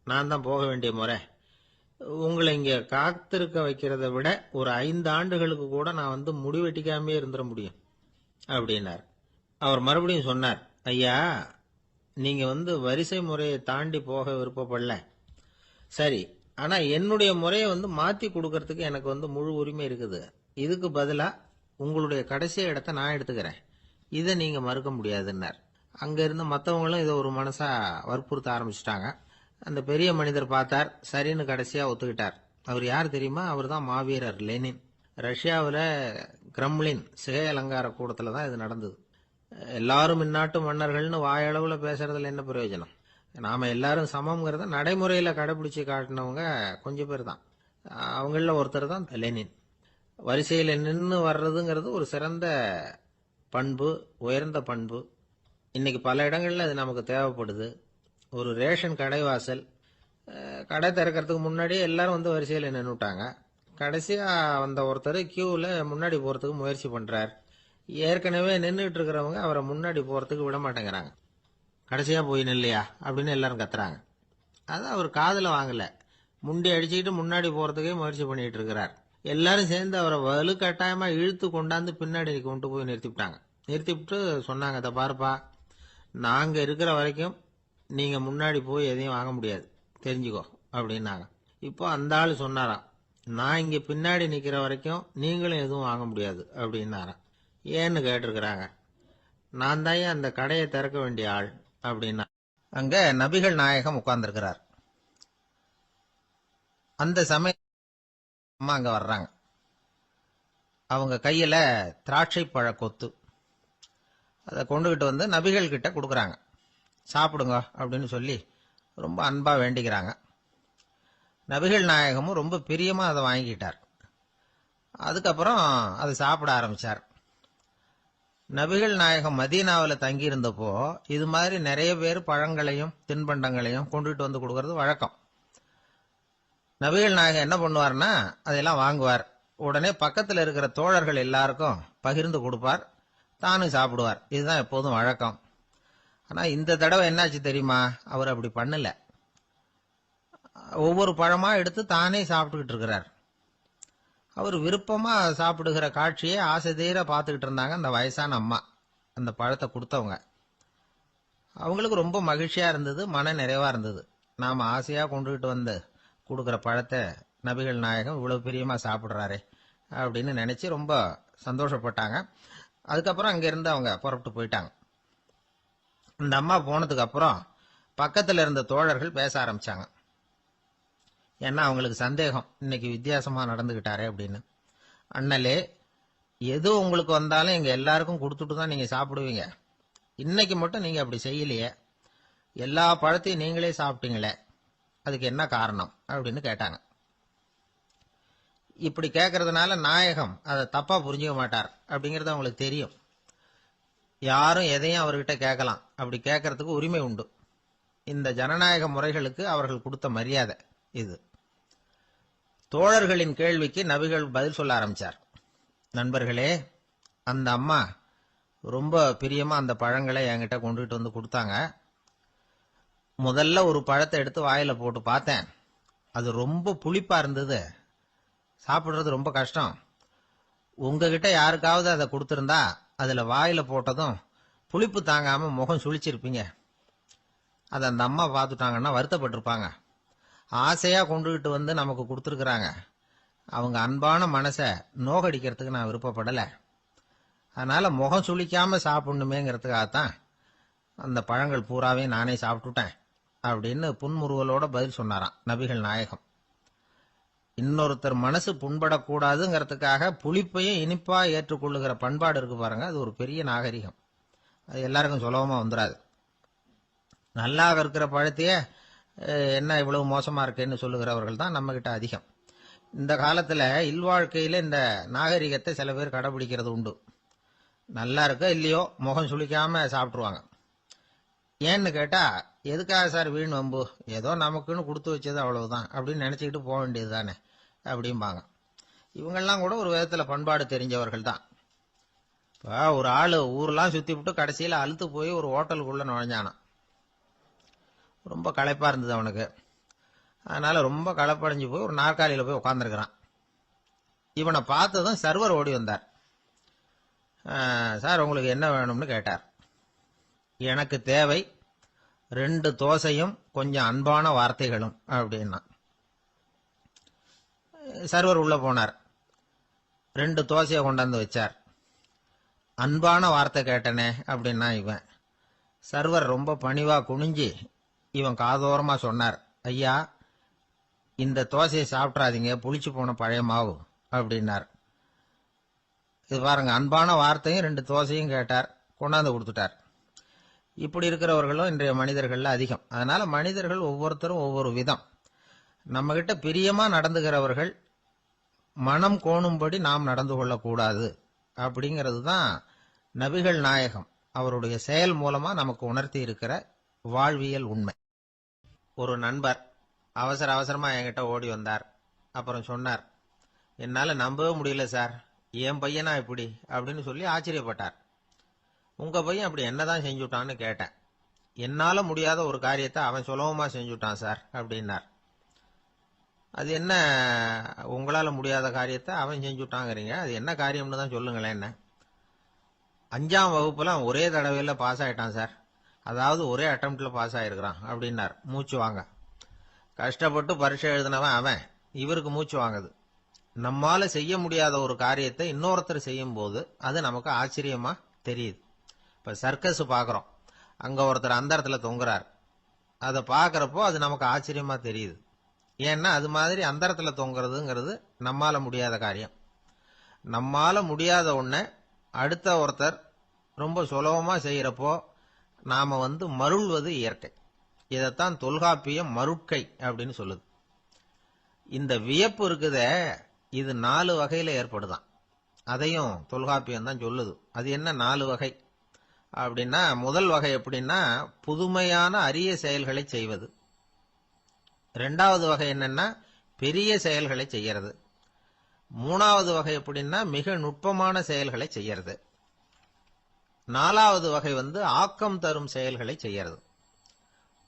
[SPEAKER 1] நான் தான் போக வேண்டிய முறை. உங்களை இங்கே காத்திருக்க வைக்கிறத விட ஒரு 5 ஆண்டுகளுக்கு கூட நான் முடிவெட்டிக்காமே இருந்துட முடியும் அப்படின்னார். அவர் மறுபடியும் சொன்னார், ஐயா, நீங்கள் வரிசை முறையை தாண்டி போக விருப்பப்படல, சரி, ஆனால் என்னுடைய முறையை மாற்றி கொடுக்கறதுக்கு எனக்கு முழு உரிமை இருக்குது. இதுக்கு பதிலாக உங்களுடைய கடைசி இடத்த நான் எடுத்துக்கிறேன், இதை நீங்கள் மறுக்க முடியாதுன்னார். அங்கே இருந்த மற்றவங்களும் இதை ஒரு மனசாக வற்புறுத்த ஆரம்பிச்சிட்டாங்க. அந்த பெரிய மனிதர் பார்த்தார், சரின்னு கடைசியா ஒத்துக்கிட்டார். அவர் யார் தெரியுமா? அவர் தான் மாவீரர் லெனின். ரஷ்யாவில் கிரெம்ளின் சிகை அலங்கார கூடத்தில் தான் இது நடந்தது. எல்லாரும் இந்நாட்டு மன்னர்கள்னு வாயளவில் பேசுறதுல என்ன பிரயோஜனம்? நாம எல்லாரும் சமம்ங்கிறத நடைமுறையில் கடைபிடிச்சு காட்டினவங்க கொஞ்சம் பேர் தான். அவங்கள ஒருத்தர் தான் லெனின். வரிசையில் நின்று வர்றதுங்கிறது ஒரு சிறந்த பண்பு, உயர்ந்த பண்பு. இன்னைக்கு பல இடங்கள்ல அது நமக்கு தேவைப்படுது. ஒரு ரேஷன் கடைவாசல், கடை திறக்கிறதுக்கு முன்னாடியே எல்லாரும் வந்து வரிசையில் நின்றுட்டாங்க. கடைசியா வந்த ஒருத்தர் கியூவில் முன்னாடி போறதுக்கு முயற்சி பண்றார். ஏற்கனவே நின்றுட்டு இருக்கிறவங்க அவரை முன்னாடி போறதுக்கு விட மாட்டேங்கிறாங்க. கடைசியா போய் நில்லையா அப்படின்னு எல்லாரும் கத்துறாங்க. அது அவர் காதுல வாங்கல. முண்டி அடிச்சுக்கிட்டு முன்னாடி போறதுக்கே முயற்சி பண்ணிட்டு இருக்கிறார். எல்லாரும் சேர்ந்து அவரை வலுக்கட்டாயமா இழுத்து கொண்டாந்து பின்னாடி கொண்டு போய் நிறுத்திவிட்டாங்க. நிறுத்திவிட்டு சொன்னாங்க, அதை பாருப்பா, நாங்க இருக்கிற வரைக்கும் நீங்க முன்னாடி போய் எதையும் வாங்க முடியாது, தெரிஞ்சுக்கோ அப்படின்னாங்க. இப்போ அந்த ஆள் சொன்னாராம், நான் இங்க பின்னாடி நிக்கிற வரைக்கும் நீங்களும் எதுவும் வாங்க முடியாது அப்படின்னாராம். ஏன்னு கேட்டிருக்கிறாங்க. நான் தான் அந்த கடையை திறக்க வேண்டிய ஆள் அப்படின்னா. அங்க நபிகள் நாயகம் உட்கார்ந்துருக்கிறார். அந்த சமயம் அம்மா அங்க வர்றாங்க. அவங்க கையில திராட்சை பழ கொத்து, அதை கொண்டுகிட்டு வந்து நபிகள் கிட்ட கொடுக்குறாங்க. சாப்பிடுங்க அப்படின்னு சொல்லி ரொம்ப அன்பா வேண்டிக்கிறாங்க. நபிகள் நாயகமும் ரொம்ப பிரியமா அதை வாங்கிக்கிட்டார். அதுக்கப்புறம் அதை சாப்பிட ஆரம்பிச்சார். நபிகள் நாயகம் மதீனாவில் தங்கி இருந்தப்போ இது மாதிரி நிறைய பேர் பழங்களையும் தின்பண்டங்களையும் கொண்டுகிட்டு வந்து கொடுக்கறது வழக்கம். நபிகள் நாயகம் என்ன பண்ணுவார்னா அதையெல்லாம் வாங்குவார். உடனே பக்கத்தில் இருக்கிற தோழர்கள் எல்லாருக்கும் பகிர்ந்து கொடுப்பார், தானும் சாப்பிடுவார். இதுதான் எப்போதும் வழக்கம். ஆனா இந்த தடவை என்னாச்சு தெரியுமா? அவர் அப்படி பண்ணல. ஒவ்வொரு பழமா எடுத்து தானே சாப்பிட்டுக்கிட்டு இருக்கிறார். அவர் விருப்பமா சாப்பிடுகிற காட்சியை ஆசை தீர பார்த்துக்கிட்டு இருந்தாங்க அந்த வயசான அம்மா, அந்த பழத்தை கொடுத்தவங்க. அவங்களுக்கு ரொம்ப மகிழ்ச்சியா இருந்தது, மன நிறைவா இருந்தது. நாம ஆசையா கொண்டுகிட்டு வந்து கொடுக்குற பழத்தை நபிகள் நாயகம் இவ்வளவு பிரியமா சாப்பிடுறாரே அப்படின்னு நினைச்சு ரொம்ப சந்தோஷப்பட்டாங்க. அதுக்கப்புறம் அங்கிருந்து அவங்க புறப்பட்டு போயிட்டாங்க. இந்த அம்மா போனதுக்கு அப்புறம் பக்கத்தில் இருந்த தோழர்கள் பேச ஆரம்பிச்சாங்க. ஏன்னா அவங்களுக்கு சந்தேகம், இன்னைக்கு வித்தியாசமா நடந்துகிட்டாரே அப்படின்னு. அண்ணலே, எது உங்களுக்கு வந்தாலும் எங்க எல்லாருக்கும் கொடுத்துட்டு தான் நீங்க சாப்பிடுவீங்க. இன்னைக்கு மட்டும் நீங்க அப்படி செய்யலையே, எல்லா பழத்தையும் நீங்களே சாப்பிட்டீங்களே, அதுக்கு என்ன காரணம் அப்படின்னு கேட்டாங்க. இப்படி கேட்கறதுனால நாயகம் அதை தப்பா புரிஞ்சுக்க மாட்டார் அப்படிங்கறது அவங்களுக்கு தெரியும். யாரும் எதையும் அவர்கிட்ட கேட்கலாம், அப்படி கேட்கறதுக்கு உரிமை உண்டு. இந்த ஜனநாயக முறைகளுக்கு அவர்கள் கொடுத்த மரியாதை இது. தோழர்களின் கேள்விக்கு நபிகள் பதில் சொல்ல ஆரம்பிச்சார். நண்பர்களே, அந்த அம்மா ரொம்ப பிரியமா அந்த பழங்களை என்கிட்ட கொண்டுகிட்டு வந்து கொடுத்தாங்க. முதல்ல ஒரு பழத்தை எடுத்து வாயில போட்டு பார்த்தேன். அது ரொம்ப புளிப்பா இருந்தது, சாப்பிடுறது ரொம்ப கஷ்டம். உங்ககிட்ட யாருக்காவது அதை கொடுத்திருந்தா அதுல வாயில போட்டதும் புளிப்பு தாங்காம முகம் சுழிச்சிருப்பீங்க. அதை அந்த அம்மா பார்த்துட்டாங்கன்னா வருத்தப்பட்டிருப்பாங்க. ஆசையா கொண்டுகிட்டு வந்து நமக்கு கொடுத்துருக்குறாங்க. அவங்க அன்பான மனசை நோகடிக்கிறதுக்கு நான் விருப்பப்படலை. அதனால முகம் சுளிக்காம சாப்பிடணுமேங்கிறதுக்காகத்தான் அந்த பழங்கள் பூராவே நானே சாப்பிட்டுட்டேன் அப்படின்னு புன்முறுவலோட பதில் சொன்னாராம் நபிகள் நாயகம். இன்னொருத்தர் மனசு புண்படக்கூடாதுங்கிறதுக்காக புளிப்பையும் இனிப்பா ஏற்றுக்கொள்ளுகிற பண்பாடு இருக்கு பாருங்க, அது ஒரு பெரிய நாகரிகம். அது எல்லாருக்கும் சுலபமா வந்துடாது. நல்லா இருக்கிற பழத்தையே என்ன இவ்வளவு மோசமா இருக்கேன்னு சொல்லுகிறவர்கள் தான் நம்ம கிட்ட அதிகம். இந்த காலத்துல இல்வாழ்க்கையில இந்த நாகரிகத்தை சில பேர் கடைபிடிக்கிறது உண்டு. நல்லா இருக்க இல்லையோ முகம் சுளிக்காம சாப்பிட்டுருவாங்க. ஏன்னு கேட்டா, எதுக்காக சார் வீண் வம்பு, ஏதோ நமக்குன்னு கொடுத்து வச்சது அவ்வளவுதான் அப்படின்னு நினைச்சுக்கிட்டு போக வேண்டியது தானே அப்படிம்பாங்க. இவங்கெல்லாம் கூட ஒரு விதத்துல பண்பாடு தெரிஞ்சவர்கள் தான். இப்போ ஒரு ஆளு ஊரெல்லாம் சுத்தி விட்டு கடைசியில அழுத்து போய் ஒரு ஹோட்டலுக்குள்ள நுழைஞ்சானான். ரொம்ப களைப்பா இருந்தது அவனுக்கு. அதனால ரொம்ப களைப்படைஞ்சு போய் ஒரு நாற்காலியில போய் உட்காந்துருக்கிறான். இவனை பார்த்ததும் சர்வர் ஓடி வந்தார். சார் உங்களுக்கு என்ன வேணும்னு கேட்டார். எனக்கு தேவை 2 தோசையும் கொஞ்சம் அன்பான வார்த்தைகளும் அப்படின்னா. சர்வர் உள்ள போனார், 2 தோசையை கொண்டாந்து வச்சார். அன்பான வார்த்தை கேட்டனே அப்படின்னா இவன். சர்வர் ரொம்ப பணிவா குனிஞ்சு இவன் காதோரமா சொன்னார், ஐயா, இந்த தோசையை சாப்பிட்றாதீங்க, புளிச்சு போன பழைய மாவு அப்படின்னார். இது பாருங்க, அன்பான வார்த்தையும் 2 தோசையும் கேட்டார், கொண்டாந்து கொடுத்துட்டார். இப்படி இருக்கிறவர்களும் இன்றைய மனிதர்கள்ல அதிகம். அதனால மனிதர்கள் ஒவ்வொருத்தரும் ஒவ்வொரு விதம். நம்ம கிட்ட பிரியமா நடந்துகிறவர்கள் மனம் கோணும்படி நாம் நடந்து கொள்ளக்கூடாது அப்படிங்கிறது தான் நபிகள் நாயகம் அவருடைய செயல் மூலமா நமக்கு உணர்த்தி இருக்கிற வாழ்வியல் உண்மை. ஒரு நண்பர் அவசர அவசரமா என்கிட்ட ஓடி வந்தார். அப்புறம் சொன்னார், என்னால நம்பவே முடியல சார், என் பையனா இப்படி அப்படின்னு சொல்லி ஆச்சரியப்பட்டார். உங்க பையன் அப்படி என்னதான் செஞ்சுட்டான்னு கேட்டேன். என்னால முடியாத ஒரு காரியத்தை அவன் சுலபமா செஞ்சுட்டான் சார் அப்படின்னார். அது என்ன, உங்களால முடியாத காரியத்தை அவன் செஞ்சுட்டாங்கிறீங்க, அது என்ன காரியம்னு தான் சொல்லுங்களேன். என்ன, 5ஆம் வகுப்புல அவன் ஒரே தடவையில பாஸ் ஆயிட்டான் சார், அதாவது ஒரே அட்டம்ப்ட்ல பாஸ் ஆயிருக்கிறான் அப்படின்னார். மூச்சு வாங்க. கஷ்டப்பட்டு பரீட்சை எழுதினவன் அவன், இவருக்கு மூச்சு வாங்குது. நம்மால செய்ய முடியாத ஒரு காரியத்தை இன்னொருத்தர் செய்யும் போது அது நமக்கு ஆச்சரியமா தெரியுது. இப்ப சர்க்கஸ் பாக்குறோம், அங்க ஒருத்தர் அந்த இடத்துல தொங்குறார். அதை பாக்குறப்போ அது நமக்கு ஆச்சரியமா தெரியுது. ஏன்னா அது மாதிரி அந்த இடத்துல தொங்குறதுங்கிறது நம்மால முடியாத காரியம். நம்மால முடியாத ஒன்ன அடுத்த ஒருத்தர் ரொம்ப சுலபமா செய்யறப்போ நாம மருள்வது இயற்கை. இதைத்தான் தொல்காப்பியம் மருட்கை அப்படின்னு சொல்லுது. இந்த வியப்பு இருக்குதே, இது 4 வகையில ஏற்படுதான். அதையும் தொல்காப்பியம் தான் சொல்லுது. அது என்ன 4 வகை அப்படின்னா, முதல் வகை எப்படின்னா புதுமையான அரிய செயல்களை செய்வது. 2வது வகை என்னன்னா பெரிய செயல்களை செய்யறது. 3வது வகை எப்படின்னா மிக நுட்பமான செயல்களை செய்யறது. 4வது வகை ஆக்கம் தரும் செயல்களை செய்யறது.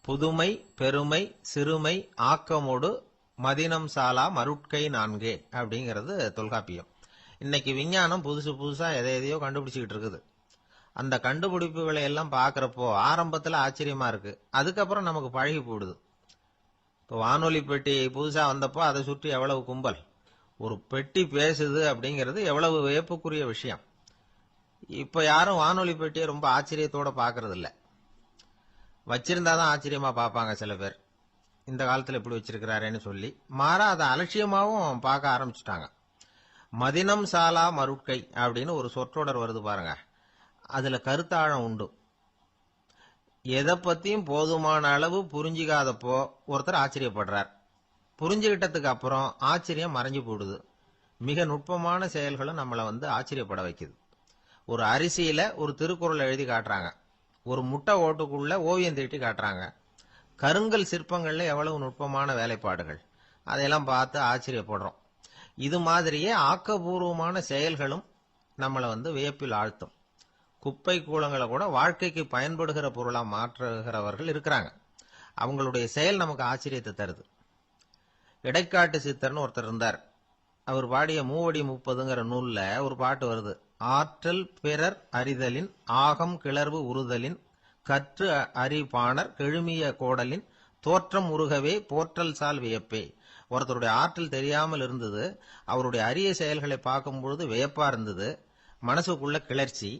[SPEAKER 1] புதுமை, பெருமை, சிறுமை, ஆக்கமோடு மதினம் சாலா மருட்கை 4 அப்படிங்கிறது தொல்காப்பியம். இன்னைக்கு விஞ்ஞானம் புதுசு புதுசா எதையோ கண்டுபிடிச்சுக்கிட்டு இருக்குது. அந்த கண்டுபிடிப்புகளை எல்லாம் பாக்குறப்போ ஆரம்பத்துல ஆச்சரியமா இருக்கு, அதுக்கப்புறம் நமக்கு பழகி போடுது. இப்போ வானொலி பெட்டி புதுசா வந்தப்போ அதை சுற்றி எவ்வளவு கும்பல், ஒரு பெட்டி பேசுது அப்படிங்கிறது எவ்வளவு வியப்புக்குரிய விஷயம். இப்ப யாரும் வானொலி பெட்டியை ரொம்ப ஆச்சரியத்தோட பாக்குறது இல்ல. வச்சிருந்தாதான் ஆச்சரியமா பார்ப்பாங்க சில பேர், இந்த காலத்துல இப்படி வச்சிருக்கிறாரேன்னு சொல்லி. மாறா அதை அலட்சியமாவும் பார்க்க ஆரம்பிச்சுட்டாங்க. மதினம் சாலா மருட்கை அப்படின்னு ஒரு சொற்றொடர் வருது பாருங்க, அதுல கருத்தாழம் உண்டு. எதை பத்தியும் போதுமான அளவு புரிஞ்சிக்காதப்போ ஒருத்தர் ஆச்சரியப்படுறார். புரிஞ்சுகிட்டதுக்கு அப்புறம் ஆச்சரியம் மறைஞ்சு போடுது. மிக நுட்பமான செயல்களும் நம்மளை ஆச்சரியப்பட வைக்குது. ஒரு அரிசியில ஒரு திருக்குறள் எழுதி காட்டுறாங்க, ஒரு முட்டை ஓட்டுக்குள்ள ஓவியம் தீட்டி காட்டுறாங்க. கருங்கல் சிற்பங்கள்ல எவ்வளவு நுட்பமான வேலைப்பாடுகள், அதையெல்லாம் பார்த்து ஆச்சரியப்படுறோம். இது மாதிரியே ஆக்கப்பூர்வமான செயல்களும் நம்மளை வியப்பில் ஆழ்த்தும். குப்பை கூலங்களை கூட வாழ்க்கைக்கு பயன்படுகிற பொருளா மாற்றுகிறவர்கள் இருக்கிறாங்க. அவங்களுடைய செயல் நமக்கு ஆச்சரியத்தை தருது. இடைக்காட்டு சித்தர்னு ஒருத்தர் இருந்தார். அவர் பாடிய 30 நூல்ல ஒரு பாட்டு வருது. ஆற்றல் பிறர் அறிதலின் ஆகம் கிளர்வு உறுதலின் கற்று அறிபாணர் கெழுமிய கோடலின் தோற்றம் உருகவே போற்றல் சால் வியப்பே. ஒருத்தருடைய ஆற்றல் தெரியாமல் இருந்தது, அவருடைய அரிய செயல்களை பார்க்கும் பொழுது வியப்பா இருந்தது, மனசுக்குள்ள கிளர்ச்சி.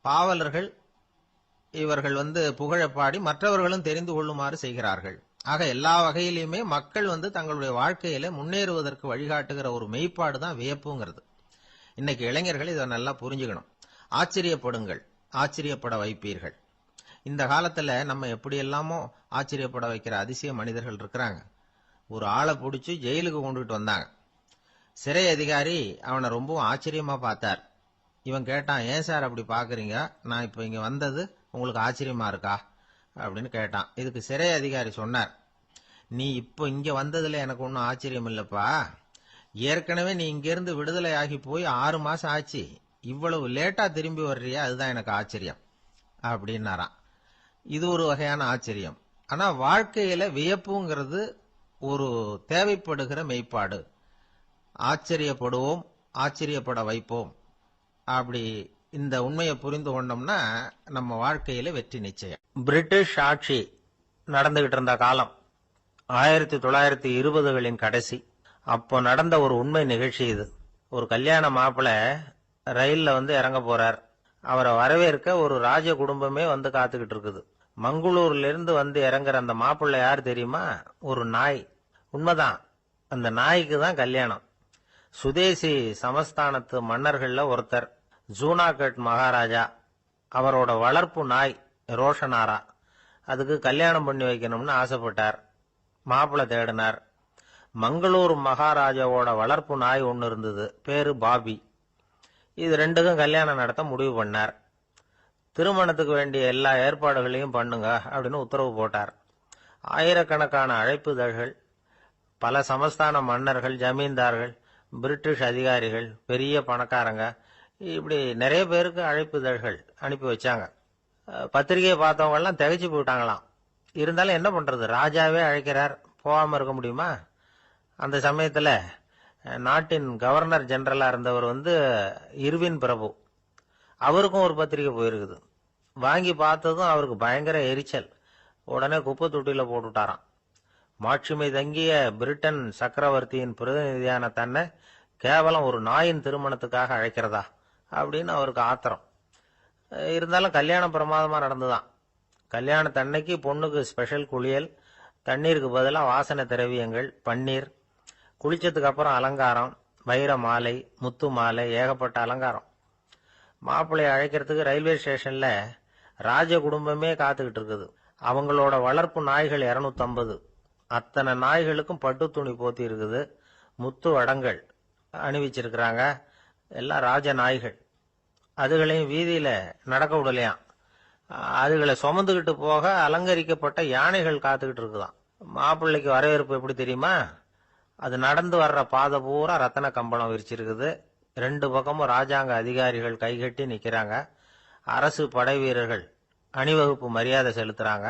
[SPEAKER 1] பாவலர்கள் இவர்கள் புகழப்பாடி மற்றவர்களும் தெரிந்து கொள்ளுமாறு செய்கிறார்கள். ஆக எல்லா வகையிலுமே மக்கள் தங்களுடைய வாழ்க்கையில முன்னேறுவதற்கு வழிகாட்டுகிற ஒரு மெய்ப்பாடு தான் வியப்புங்கிறது. இன்னைக்கு இளைஞர்கள் இதை நல்லா புரிஞ்சுக்கணும். ஆச்சரியப்படுங்கள், ஆச்சரியப்பட வைப்பீர்கள். இந்த காலத்துல நம்ம எப்படி எல்லாமோ ஆச்சரியப்பட வைக்கிற அதிசய மனிதர்கள் இருக்கிறாங்க. ஒரு ஆளை பிடிச்சி ஜெயிலுக்கு கொண்டுட்டு வந்தாங்க. சிறை அதிகாரி அவனை ரொம்பவும் ஆச்சரியமா பார்த்தார். இவன் கேட்டான், ஏன் சார் அப்படி பாக்குறீங்க, நான் இப்ப இங்க வந்தது உங்களுக்கு ஆச்சரியமா இருக்கா அப்படின்னு கேட்டான். இதுக்கு சிறை அதிகாரி சொன்னார், நீ இப்போ இங்க வந்ததுல எனக்கு ஒன்னும் ஆச்சரியம் இல்லப்பா, ஏற்கனவே நீ இங்கிருந்து விடுதலை ஆகி போய் 6 மாசம் ஆச்சு, இவ்வளவு லேட்டா திரும்பி வர்றியா, அதுதான் எனக்கு ஆச்சரியம் அப்படின்னாராம். இது ஒரு வகையான ஆச்சரியம். ஆனா வாழ்க்கையில வியப்புங்கிறது ஒரு தேவைப்படுகிற மெய்ப்பாடு. ஆச்சரியப்படுவோம், ஆச்சரியப்பட வைப்போம். அப்படி இந்த உண்மையை புரிந்து கொண்டோம்னா நம்ம வாழ்க்கையில வெற்றி நிச்சயம். பிரிட்டிஷ் ஆட்சி நடந்துகிட்டு இருந்த காலம் 1920களின் கடைசி. அப்போ நடந்த ஒரு உண்மை நிகழ்ச்சி இது. ஒரு கல்யாண மாப்பிள்ளை ரயில்ல இறங்க போறார். அவரை வரவேற்க ஒரு ராஜ குடும்பமே காத்துக்கிட்டு இருக்குது. மங்களூர்ல இருந்து வந்து இறங்குற அந்த மாப்பிள்ளை யார் தெரியுமா? ஒரு நாய். உண்மைதான், அந்த நாய்க்கு தான் கல்யாணம். சுதேசி சமஸ்தானத்து மன்னர்கள்ல ஒருத்தர் ஜூனாகட் மகாராஜா. அவரோட வளர்ப்பு நாய் ரோஷனாரா. அதுக்கு கல்யாணம் பண்ணி வைக்கணும்னு ஆசைப்பட்டார். மாப்பிள்ளை தேடினார். மங்களூர் மகாராஜாவோட வளர்ப்பு நாய் ஒன்னு இருந்தது, பேரு பாபி. இது ரெண்டுக்கும் கல்யாணம் நடத்த முடிவு பண்ணார். திருமணத்துக்கு வேண்டிய எல்லா ஏற்பாடுகளையும் பண்ணுங்க அப்படின்னு உத்தரவு போட்டார். ஆயிரக்கணக்கான அழைப்புதழ்கள், பல சமஸ்தான மன்னர்கள், ஜமீன்தார்கள், பிரிட்டிஷ் அதிகாரிகள், பெரிய பணக்காரங்க, இப்படி நிறைய பேருக்கு அழைப்புதழ்கள் அனுப்பி வச்சாங்க. பத்திரிகையை பார்த்தவங்க எல்லாம் திகைச்சு போயிட்டாங்களாம். இருந்தாலும் என்ன பண்றது, ராஜாவே அழைக்கிறார், போகாம இருக்க முடியுமா? அந்த சமயத்துல நாட்டின் கவர்னர் ஜெனரலா இருந்தவர் இர்வின் பிரபு, அவருக்கும் ஒரு பத்திரிகை போயிருக்குது. வாங்கி பார்த்ததும் அவருக்கு பயங்கர எரிச்சல். உடனே குப்பை தொட்டியில போட்டுட்டாராம். மாட்சிமை தங்கிய பிரிட்டன் சக்கரவர்த்தியின் பிரதிநிதியான தன்னை கேவலம் ஒரு நாயின் திருமணத்துக்காக அழைக்கிறதா அப்படின்னு அவருக்கு ஆத்திரம். இருந்தாலும் கல்யாணம் பிரமாதமா நடந்துதான். கல்யாணத்தன்னைக்கு பொண்ணுக்கு ஸ்பெஷல் குளியல், தண்ணீருக்கு பதிலாக வாசனை திரவியங்கள், பன்னீர், குளிச்சதுக்கு அப்புறம் அலங்காரம், வைர மாலை, முத்து மாலை, ஏகப்பட்ட அலங்காரம். மாப்பிள்ளையை அழைக்கிறதுக்கு ரயில்வே ஸ்டேஷன்ல ராஜ குடும்பமே காத்துக்கிட்டு இருக்குது. அவங்களோட வளர்ப்பு நாய்கள் 250. அத்தனை நாய்களுக்கும் பட்டு துணி போத்தி இருக்குது. முத்து வடங்கள் அணிவிச்சிருக்கிறாங்க. எல்லாம் ராஜ நாய்கள். அதுகளையும் வீதியில நடக்க விடலையாம். அதுகளை சுமந்துகிட்டு போக அலங்கரிக்கப்பட்ட யானைகள் காத்துக்கிட்டு இருக்குதாம். மாப்பிள்ளைக்கு வரவேற்பு எப்படி தெரியுமா? அது நடந்து வர்ற பாதை பூரா ரத்தன கம்பளம் விரிச்சிருக்குது. 2 பக்கமும் ராஜாங்க அதிகாரிகள் கைகட்டி நிக்கிறாங்க. அரசு படை வீரர்கள் அணிவகுப்பு மரியாதை செலுத்துறாங்க.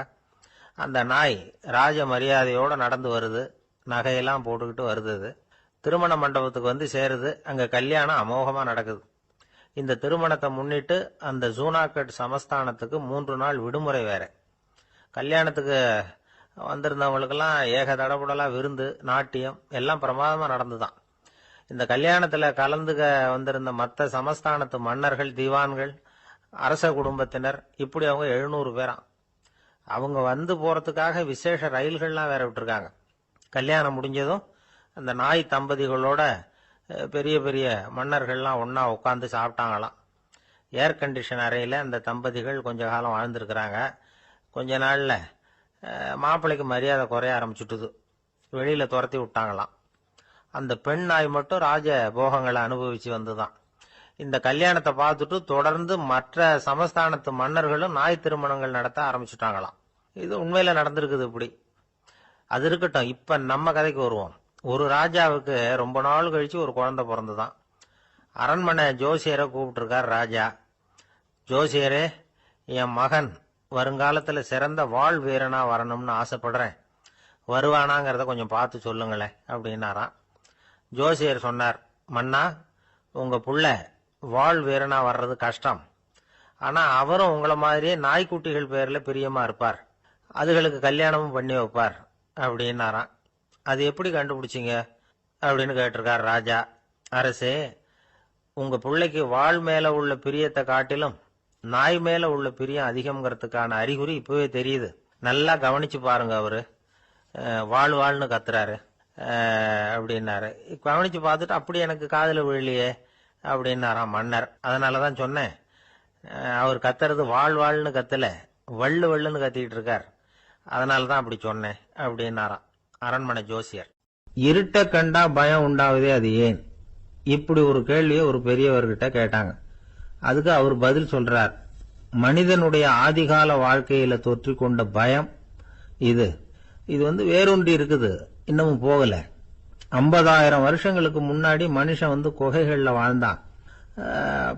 [SPEAKER 1] அந்த நாய் ராஜ மரியாதையோட நடந்து வருது. நகையெல்லாம் போட்டுக்கிட்டு வருது. திருமண மண்டபத்துக்கு சேருது. அங்க கல்யாணம் அமோகமா நடக்குது. இந்த திருமணத்தை முன்னிட்டு அந்த ஜூனாகட் சமஸ்தானத்துக்கு 3 நாள் விடுமுறை வேற. கல்யாணத்துக்கு வந்திருந்தவங்களுக்கெல்லாம் ஏக தடபுடலா விருந்து, நாட்டியம் எல்லாம் பிரமாதமா நடந்துதான். இந்த கல்யாணத்துல கலந்துக்க வந்திருந்த மற்ற சமஸ்தானத்து மன்னர்கள், திவான்கள், அரச குடும்பத்தினர், இப்படி அவங்க 700 பேராம். அவங்க வந்து போறதுக்காக விசேஷ ரயில்கள்லாம் வேற விட்டுருக்காங்க. கல்யாணம் முடிஞ்சதும் அந்த நாய் தம்பதிகளோட பெரிய பெரிய மன்னர்கள்லாம் ஒன்னா உட்காந்து சாப்பிட்டாங்களாம். ஏர் கண்டிஷன் அறையில அந்த தம்பதிகள் கொஞ்ச காலம் வாழ்ந்திருக்கிறாங்க. கொஞ்ச நாள்ல மாப்பிள்ளைக்கு மரியாதை குறைய ஆரம்பிச்சுட்டுது. வெளியில துரத்தி விட்டாங்களாம். அந்த பெண் நாய் மட்டும் ராஜ போகங்களை அனுபவிச்சு வந்துதான். இந்த கல்யாணத்தை பார்த்துட்டு தொடர்ந்து மற்ற சமஸ்தானத்து மன்னர்களும் நாய் திருமணங்கள் நடத்த ஆரம்பிச்சுட்டாங்களாம். இது உண்மையில நடந்திருக்குது. இப்படி அது இருக்கட்டும். இப்ப நம்ம கதைக்கு வருவோம். ஒரு ராஜாவுக்கு ரொம்ப நாள் கழிச்சு ஒரு குழந்தை பிறந்துதான். அரண்மனை ஜோசியரை கூப்பிட்டு இருக்கார் ராஜா. ஜோசியரே, என் மகன் வருங்காலத்துல சிறந்த வாழ் வீரனா வரணும்னு ஆசைப்படுறேன். வருவானாங்கிறத கொஞ்சம் பார்த்து சொல்லுங்களேன் அப்படின்னாராம். ஜோசியர் சொன்னார், மன்னா, உங்க புள்ள வாழ் வீரனா வர்றது கஷ்டம். ஆனா அவரும் உங்களை மாதிரியே நாய்க்குட்டிகள் பேர்ல பிரியமா இருப்பார். அதுகளுக்கு கல்யாணமும் பண்ணி வைப்பார் அப்படின்னாராம். அது எப்படி கண்டுபிடிச்சிங்க அப்படின்னு கேட்டிருக்கார் ராஜா. அரசே, உங்க பிள்ளைக்கு வாழ் மேல உள்ள பிரியத்தை காட்டிலும் நாய் மேல உள்ள பிரியம் அதிகம்ங்கிறதுக்கான அறிகுறி இப்பவே தெரியுது. நல்லா கவனிச்சு பாருங்க. அவரு வாழ் வாழ்னு கத்துறாரு அப்படின்னாரு. கவனிச்சு பார்த்துட்டு அப்படி எனக்கு காதுல விழலையே அப்படின்னாராம் மன்னர். அதனாலதான் சொன்னேன், அவர் கத்துறது வாழ் வாழ்னு கத்தல, வள்ளு வள்ளுன்னு கத்திக்கிட்டு இருக்கார். அதனாலதான் அப்படி சொன்னேன் அப்படின்னாராம் அரண்மனை ஜோசியர். இருட்ட கண்டா பயம் உண்டாவதே, அது ஏன்? இப்படி ஒரு கேள்வியை ஒரு பெரியவர்கிட்ட கேட்டாங்க. அதுக்கு அவர் பதில் சொல்றார், மனிதனுடைய ஆதிகால வாழ்க்கையில தொற்றிக்கொண்ட பயம் இது வேரூன்றி இருக்குது, இன்னமும் போகல. 50,000 வருஷங்களுக்கு முன்னாடி மனுஷன் குகைகள்ல வாழ்ந்தான்.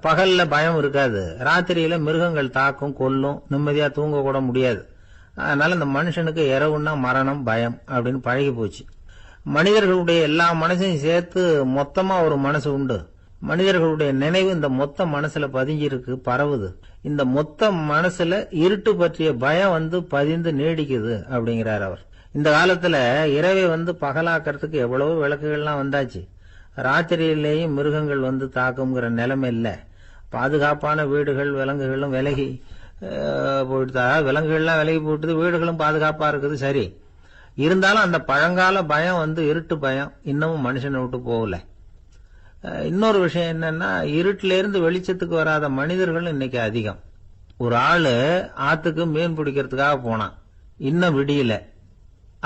[SPEAKER 1] பகல்ல பயம் இருக்காது. ராத்திரியில மிருகங்கள் தாக்கும், கொல்லும், நிம்மதியா தூங்க கூட முடியாது. அதனால இந்த மனுஷனுக்கு இரவுன்னா மரணம், பயம் அப்படின்னு பழகி போச்சு. மனிதர்களுடைய எல்லா மனசையும் சேர்த்து மொத்தமா ஒரு மனசு உண்டு. மனிதர்களுடைய நினைவு இந்த மொத்த மனசுல பதிஞ்சிருக்கு, பரவுது. இந்த மொத்த மனசுல இருட்டு பற்றிய பயம் பதிந்து நீடிக்குது அப்படிங்கிறார் அவர். இந்த காலத்துல இரவை பகலாக்கிறதுக்கு எவ்வளவோ விளக்குகள்லாம் வந்தாச்சு. ராத்திரியிலேயும் மிருகங்கள் தாக்குங்கிற நிலைமை இல்ல. பாதுகாப்பான வீடுகள், விலங்குகளும் விலகி போயிட்டு விலங்குகள்லாம் விலகி போயிட்டு வீடுகளும் பாதுகாப்பா இருக்குது. சரி, இருந்தாலும் அந்த பழங்கால பயம் வந்து இருட்டு பயம் இன்னமும் மனுஷனை விட்டு போகல. இன்னொரு விஷயம் என்னன்னா, இருட்டில இருந்து வெளிச்சத்துக்கு வராத மனிதர்கள் இன்னைக்கு அதிகம். ஒரு ஆளு ஆத்துக்கு மீன் பிடிக்கிறதுக்காக போனான், இன்னும் விடியல.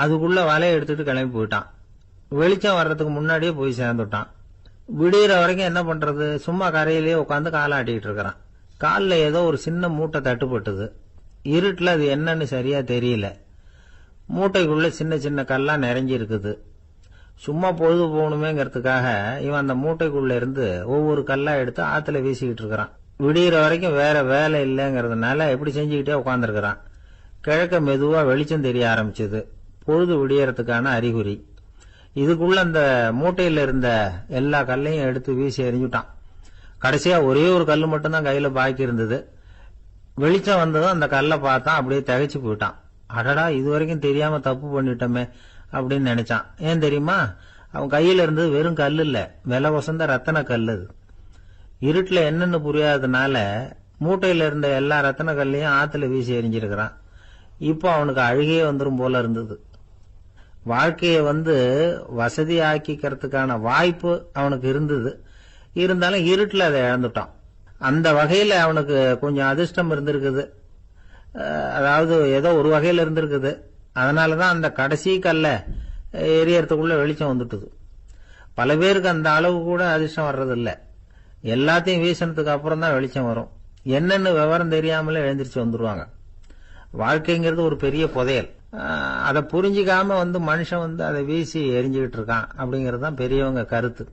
[SPEAKER 1] அதுக்குள்ள வலையை எடுத்துட்டு கிளம்பி போயிட்டான். வெளிச்சம் வர்றதுக்கு முன்னாடியே போய் சேர்ந்துட்டான். விடியற வரைக்கும் என்ன பண்றது, சும்மா கரையிலேயே உட்காந்து காலாட்டிட்டு இருக்கிறான். காலில் ஏதோ ஒரு சின்ன மூட்டை தட்டுப்பட்டது. இருட்டுல அது என்னன்னு சரியா தெரியல. மூட்டைக்குள்ள சின்ன சின்ன கல்லா நிறைஞ்சி இருக்குது. சும்மா பொழுது போகணுமேங்கிறதுக்காக இவன் அந்த மூட்டைக்குள்ள இருந்து ஒவ்வொரு கல்லா எடுத்து ஆத்துல வீசிக்கிட்டு இருக்கிறான். விடியற வரைக்கும் வேற வேலை இல்லைங்கிறதுனால எப்படி செஞ்சுக்கிட்டே உட்காந்துருக்கிறான். கிழக்க மெதுவா வெளிச்சம் தெரிய ஆரம்பிச்சது. பொழுது விடியறதுக்கான அறிகுறி. இதுக்குள்ள அந்த மூட்டையில இருந்த எல்லா கல்லையும் எடுத்து வீசி எறிஞ்சுட்டான். கடைசியா ஒரே ஒரு கல்லு மட்டும்தான் கையில பாக்கி இருந்தது. வெளிச்சம் வந்ததும் அந்த கல்லை பார்த்தான், அப்படியே திகைச்சு போயிட்டான். அடடா, இது வரைக்கும் தெரியாம தப்பு பண்ணிட்டோமே அப்படின்னு நினைச்சான். ஏன் தெரியுமா, அவன் கையில இருந்தது வெறும் கல் இல்ல, விலை வசந்த ரத்தன கல். அது இருட்டுல என்னன்னு புரியாததுனால மூட்டையில இருந்த எல்லா ரத்தன கல்லையும் ஆத்துல வீசி எறிஞ்சிருக்கிறான். இப்போ அவனுக்கு அழுகையே வந்துரும் போல இருந்தது. வாழ்க்கையை வந்து வசதி ஆக்கிக்கிறதுக்கான வாய்ப்பு அவனுக்கு இருந்தது. இருந்தாலும் இருட்டுல அதை இழந்துட்டான். அந்த வகையில அவனுக்கு கொஞ்சம் அதிர்ஷ்டம் இருந்திருக்குது. அதாவது ஏதோ ஒரு வகையில இருந்திருக்குது. அதனாலதான் அந்த கடைசி கல்ல எரியறதுக்குள்ள வெளிச்சம் வந்துட்டுது. பல பேருக்கு அந்த அளவு கூட அதிர்ஷ்டம் வர்றதில்ல. எல்லாத்தையும் வீசினதுக்கு அப்புறம் தான் வெளிச்சம் வரும். என்னன்னு விவரம் தெரியாமலே எழுந்திரிச்சு வந்துருவாங்க. வாழ்க்கைங்கிறது ஒரு பெரிய புதையல். அதை புரிஞ்சிக்காம வந்து மனுஷன் வந்து அதை வீசி எரிஞ்சுக்கிட்டு இருக்கான் அப்படிங்கிறது தான் பெரியவங்க கருத்து.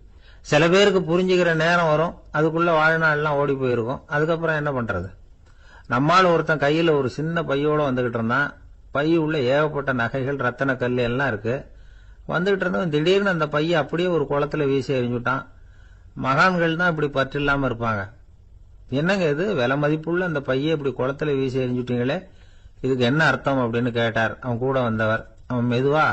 [SPEAKER 1] சில பேருக்கு புரிஞ்சுக்கிற நேரம் வரும், அதுக்குள்ள வாழ்நாள்லாம் ஓடி போயிருக்கும். அதுக்கப்புறம் என்ன பண்றது? நம்மால் ஒருத்தன் கையில ஒரு சின்ன பையோட வந்துகிட்டு இருந்தான். பை உள்ள ஏகப்பட்ட நகைகள், ரத்தன கல் எல்லாம் இருக்கு. வந்துகிட்டு இருந்தவன் திடீர்னு அந்த பையை அப்படியே ஒரு குளத்துல வீசி எறிஞ்சுட்டான். மகான்கள் தான் இப்படி பற்று இல்லாம இருப்பாங்க. என்னங்க இது, விலை மதிப்புள்ள அந்த பையை இப்படி குளத்துல வீசி எறிஞ்சுட்டீங்களே, இதுக்கு என்ன அர்த்தம் அப்படின்னு கேட்டார் அவன் கூட வந்தவர். அவன் மெதுவா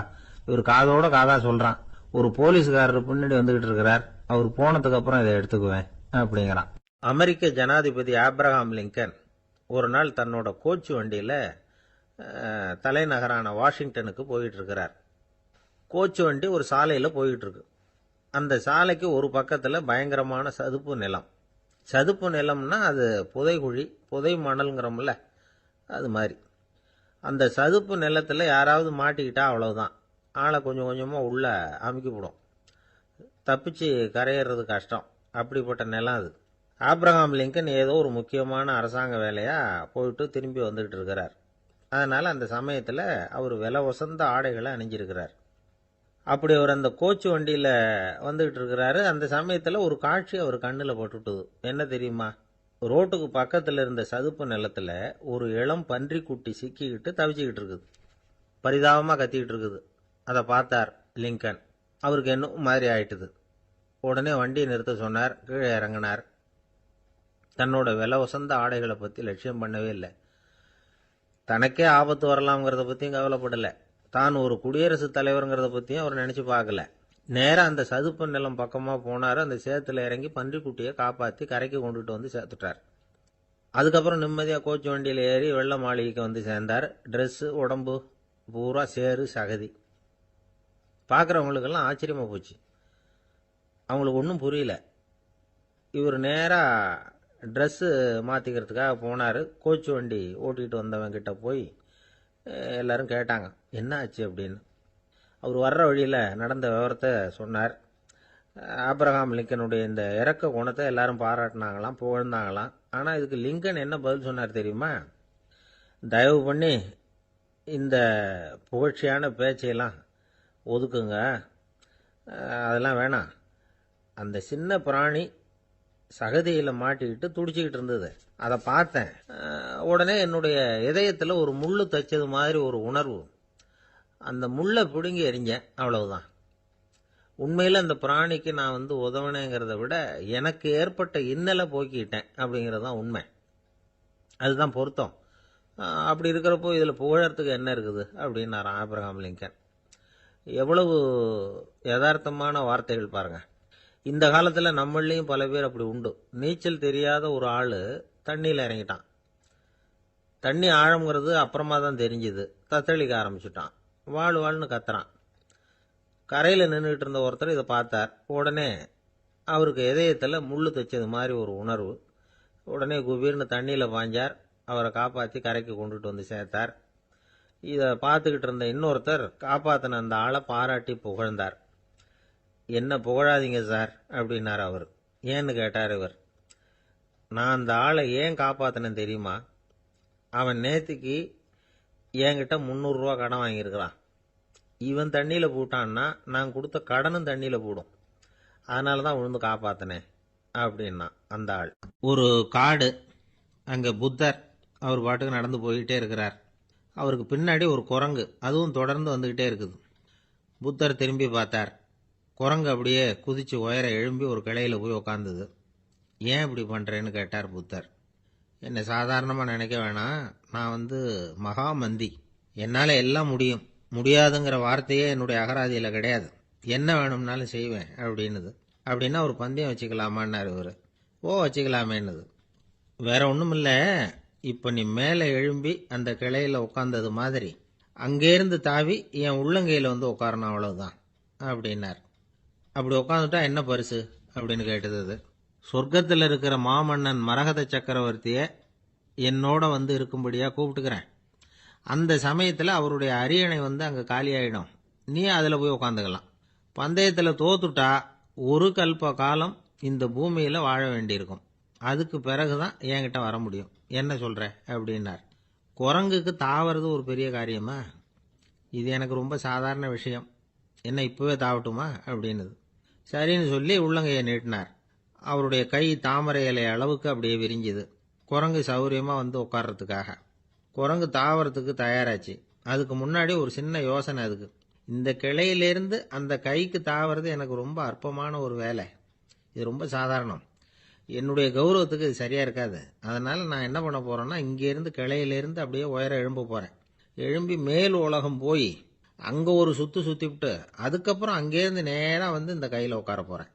[SPEAKER 1] இவர் காதோட காதா சொல்றான், ஒரு போலீஸ்காரர் பின்னாடி வந்துகிட்டு இருக்கிறார், அவர் போனதுக்கு அப்புறம் இதை எடுத்துக்குவேன் அப்படிங்கிறான். அமெரிக்க ஜனாதிபதி ஆப்ரஹாம் லிங்கன் ஒரு நாள் தன்னோட கோச்சு வண்டியில தலைநகரான வாஷிங்டனுக்கு போயிட்டு இருக்கிறார். கோச்சு வண்டி ஒரு சாலையில போயிட்டு இருக்கு. அந்த சாலைக்கு ஒரு பக்கத்துல பயங்கரமான சதுப்பு நிலம். சதுப்பு நிலம்னா அது புதைகுழி, புதை மணல்ங்கிறோம்ல, அது மாதிரி. அந்த சதுப்பு நிலத்துல யாராவது மாட்டிக்கிட்டா அவ்வளவுதான், ஆளை கொஞ்சம் கொஞ்சமா உள்ள அமுக்கிவிடும். தப்பிச்சு கரையேறது கஷ்டம். அப்படிப்பட்ட நிலம் அது. ஆப்ரஹாம் லிங்கன் ஏதோ ஒரு முக்கியமான அரசாங்க வேலையா போயிட்டு திரும்பி வந்துகிட்டு இருக்கிறார். அதனால அந்த சமயத்துல அவர் விலை வசந்த ஆடைகளை அணிஞ்சிருக்கிறார். அப்படி அவர் அந்த கோச்சு வண்டியில வந்துகிட்டு இருக்கிறாரு. அந்த சமயத்துல ஒரு காட்சி அவர் கண்ணுல பட்டுட்டுது. என்ன தெரியுமா, ரோட்டுக்கு பக்கத்துல இருந்த சதுப்பு நிலத்துல ஒரு இளம் பன்றிக்குட்டி சிக்கிக்கிட்டு தவிச்சுக்கிட்டு இருக்குது. பரிதாபமா கத்திக்கிட்டு இருக்குது. அதை பார்த்தார் லிங்கன். அவருக்கு என்ன மாதிரி ஆயிட்டுது. உடனே வண்டியை நிறுத்த சொன்னார். கீழே இறங்கினார். தன்னோட விலை வசந்த ஆடைகளை பத்தி லட்சியம் பண்ணவே இல்லை. தனக்கே ஆபத்து வரலாம்ங்கிறத பத்தியும் கவலைப்படலை. தான் ஒரு குடியரசுத் தலைவருங்கிறத பத்தியும் அவர் நினைச்சு பார்க்கல. நேரா அந்த சதுப்பு நிலம் பக்கமா போனாரு. அந்த சேத்துல இறங்கி பன்றிக்குட்டியை காப்பாத்தி கரைக்கு கொண்டுட்டு வந்து சேர்த்துட்டார். அதுக்கப்புறம் நிம்மதியா கோச்சு வண்டியில ஏறி வெள்ள மாளிகைக்கு வந்து சேர்ந்தார். ட்ரெஸ், உடம்பு பூரா சேறு சகதி. பார்க்குறவங்களுக்கெல்லாம் ஆச்சரியமா போச்சு. அவங்களுக்கு ஒன்றும் புரியல. இவர் நேரா ட்ரெஸ்ஸு மாற்றிக்கிறதுக்காக போனார். கோச்சு வண்டி ஓட்டிகிட்டு வந்தவன் கிட்ட போய் எல்லாரும் கேட்டாங்க என்ன ஆச்சு அப்படின்னு. அவர் வர்ற வழியில் நடந்த விவரத்தை சொன்னார். ஆப்ரஹாம் லிங்கனுடைய இந்த இறக்க குணத்தை எல்லாரும் பாராட்டினாங்களாம், புகழ்ந்தாங்களாம். ஆனால் இதுக்கு லிங்கன் என்ன பதில் சொன்னார் தெரியுமா? தயவு பண்ணி இந்த புகழ்ச்சியான பேச்சையெல்லாம் ஒதுக்குங்க, அதெல்லாம் வேணாம். அந்த சின்ன பிராணி சகதியில் மாட்டிக்கிட்டு துடிச்சிக்கிட்டு இருந்தது, அதை பார்த்தேன். உடனே என்னுடைய இதயத்தில் ஒரு முள்ளு தைச்சது மாதிரி ஒரு உணர்வு. அந்த முள்ளை பிடுங்கி எறிஞ்சேன், அவ்வளவுதான். உண்மையில் அந்த பிராணிக்கு நான் வந்து உதவினேங்கிறத விட எனக்கு ஏற்பட்ட இன்னலை போக்கிட்டேன் அப்படிங்கிறது தான் உண்மை. அதுதான் பொருத்தம். அப்படி இருக்கிறப்போ இதில் புகழறதுக்கு என்ன இருக்குது அப்படின்னாரு ஆப்ரஹாம் லிங்கன். எவ்வளவு யதார்த்தமான வார்த்தைகள் பாருங்க. இந்த காலத்தில் நம்மளையும் பல பேர் அப்படி உண்டு. நீச்சல் தெரியாத ஒரு ஆள் தண்ணியில் இறங்கிட்டான். தண்ணி ஆழம்ங்கிறது அப்புறமா தான் தெரிஞ்சுது. தத்தளிக்க ஆரம்பிச்சுட்டான். வாழ் வாழ்னு கத்துறான். கரையில் நின்றுட்டு இருந்த ஒருத்தர் இதை பார்த்தார். உடனே அவருக்கு இதயத்தில் முள்ளு தைச்சது மாதிரி ஒரு உணர்வு. உடனே குபீர்னு தண்ணியில் பாய்ஞ்சார். அவரை காப்பாற்றி கரைக்கு கொண்டுட்டு வந்து சேர்த்தார். இதை பார்த்துக்கிட்டு இருந்த இன்னொருத்தர் காப்பாற்றின அந்த ஆளை பாராட்டி புகழ்ந்தார். என்ன புகழாதீங்க சார் அப்படின்னார் அவர். ஏன்னு கேட்டார் இவர். நான் அந்த ஆளை ஏன் காப்பாற்றினேன் தெரியுமா? அவன் நேற்றுக்கு என்கிட்ட 300 ரூபா கடன் வாங்கியிருக்கிறான். இவன் தண்ணியில் போட்டான்னா நான் கொடுத்த கடனும் தண்ணியில் போடும். அதனால தான் விழுந்து காப்பாற்றினேன் அப்படின்னா அந்த ஆள். ஒரு காடு. அங்கே புத்தர் அவர் பாட்டுக்கு நடந்து போய்கிட்டே இருக்கிறார். அவருக்கு பின்னாடி ஒரு குரங்கு, அதுவும் தொடர்ந்து வந்துக்கிட்டே இருக்குது. புத்தர் திரும்பி பார்த்தார். குரங்கு அப்படியே குதிச்சு உயர எழும்பி ஒரு கிளையில் போய் உக்காந்துது. ஏன் இப்படி பண்ணுறேன்னு கேட்டார் புத்தர். என்னை சாதாரணமாக நினைக்க வேணாம், நான் மகாமந்தி. என்னால் எல்லாம் முடியும். முடியாதுங்கிற வார்த்தையே என்னுடைய அகராதியில் கிடையாது. என்ன வேணும்னாலும் செய்வேன் அப்படின்னுது. அப்படின்னா ஒரு பந்தயம் வச்சுக்கலாமான்னாரு இவர். ஓ வச்சுக்கலாமேன்னுது. வேற ஒன்றும் இல்லை, இப்போ நீ மேலே எழும்பி அந்த கிளையில் உட்காந்தது மாதிரி அங்கேருந்து தாவி என் உள்ளங்கையில் உட்காரணும், அவ்வளவுதான் அப்படின்னார். அப்படி உட்காந்துட்டா என்ன பரிசு அப்படின்னு கேட்டது அது. சொர்க்கத்தில் இருக்கிற மாமன்னன் மரகத சக்கரவர்த்தியை என்னோட இருக்கும்படியாக கூப்பிட்டுக்கிறேன். அந்த சமயத்தில் அவருடைய அரியணை அங்கே காலியாயிடும். நீ அதில் போய் உட்காந்துக்கலாம். பந்தயத்தில் தோத்துட்டா ஒரு கல்ப காலம் இந்த பூமியில் வாழ வேண்டியிருக்கும். அதுக்கு பிறகுதான் என்கிட்ட வர முடியும். என்ன சொல்ற அப்படின்னார். குரங்குக்கு தாவறது ஒரு பெரிய காரியமா? இது எனக்கு ரொம்ப சாதாரண விஷயம். என்ன இப்பவே தாவட்டுமா அப்படின்னுது. சரின்னு சொல்லி உள்ளங்கையை நீட்டினார். அவருடைய கை தாமரை இலை அளவுக்கு அப்படியே விரிஞ்சுது. குரங்கு சௌரியமா உட்கார்றதுக்காக. குரங்கு தாவறதுக்கு தயாராச்சு. அதுக்கு முன்னாடி ஒரு சின்ன யோசனை அதுக்கு. இந்த கிளையிலிருந்து அந்த கைக்கு தாவறது எனக்கு ரொம்ப அற்பமான ஒரு வேலை. இது ரொம்ப சாதாரணம். என்னுடைய கௌரவத்துக்கு இது சரியா இருக்காது. அதனால நான் என்ன பண்ண போறேன்னா, இங்கேருந்து கிளையிலிருந்து அப்படியே உயர எழும்ப போறேன். எழும்பி மேல் உலகம் போய் அங்கே ஒரு சுற்றிவிட்டு அதுக்கப்புறம் அங்கேருந்து நேராக இந்த கையில் உட்கார போகிறேன்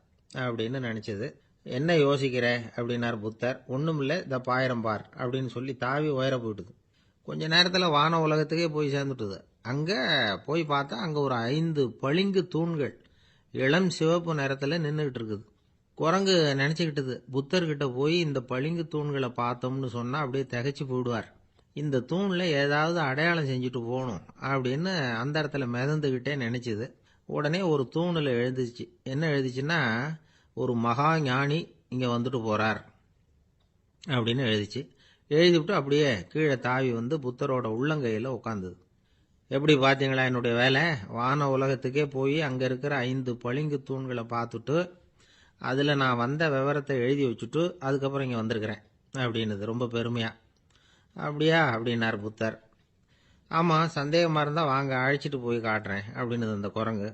[SPEAKER 1] அப்படின்னு நினச்சது. என்ன யோசிக்கிற அப்படின்னார் புத்தர். ஒன்றும் இல்லை, இந்த பாயிரம் பார் அப்படின்னு சொல்லி தாவி உயர போயிட்டுது. கொஞ்ச நேரத்தில் வான உலகத்துக்கே போய் சேர்ந்துட்டுது. அங்கே போய் பார்த்தா அங்கே ஒரு 5 பளிங்கு தூண்கள் இளம் சிவப்பு நிறத்தில் நின்றுக்கிட்டு இருக்குது. குரங்கு நினச்சிக்கிட்டது, புத்தர்கிட்ட போய் இந்த பளிங்கு தூண்களை பார்த்தோம்னு சொன்னால் அப்படியே திகைச்சு போயிடுவார். இந்த தூணில் ஏதாவது அடையாளம் செஞ்சுட்டு போகணும் அப்படின்னு அந்த இடத்துல மிதந்துக்கிட்டே நினச்சிது. உடனே ஒரு தூணில் எழுதிச்சு. என்ன எழுதிச்சுன்னா, ஒரு மகா ஞானி இங்கே வந்துட்டு போகிறார் அப்படின்னு எழுதிச்சு. எழுதிவிட்டு அப்படியே கீழே தாவி புத்தரோட உள்ளங்கையில் உட்காந்துது. எப்படி பார்த்தீங்களா என்னுடைய வேலை? வான உலகத்துக்கே போய் அங்கே இருக்கிற 5 பளிங்கு தூண்களை பார்த்துட்டு அதில் நான் வந்த விவரத்தை எழுதி வச்சுட்டு அதுக்கப்புறம் இங்கே வந்திருக்கிறேன் அப்படின்னுது ரொம்ப பெருமையாக. அப்படியா அப்படின்னார் புத்தர். ஆமாம், சந்தேகமாக இருந்தால் வாங்க, அழைச்சிட்டு போய் காட்டுறேன் அப்படின்னுது அந்த குரங்கு.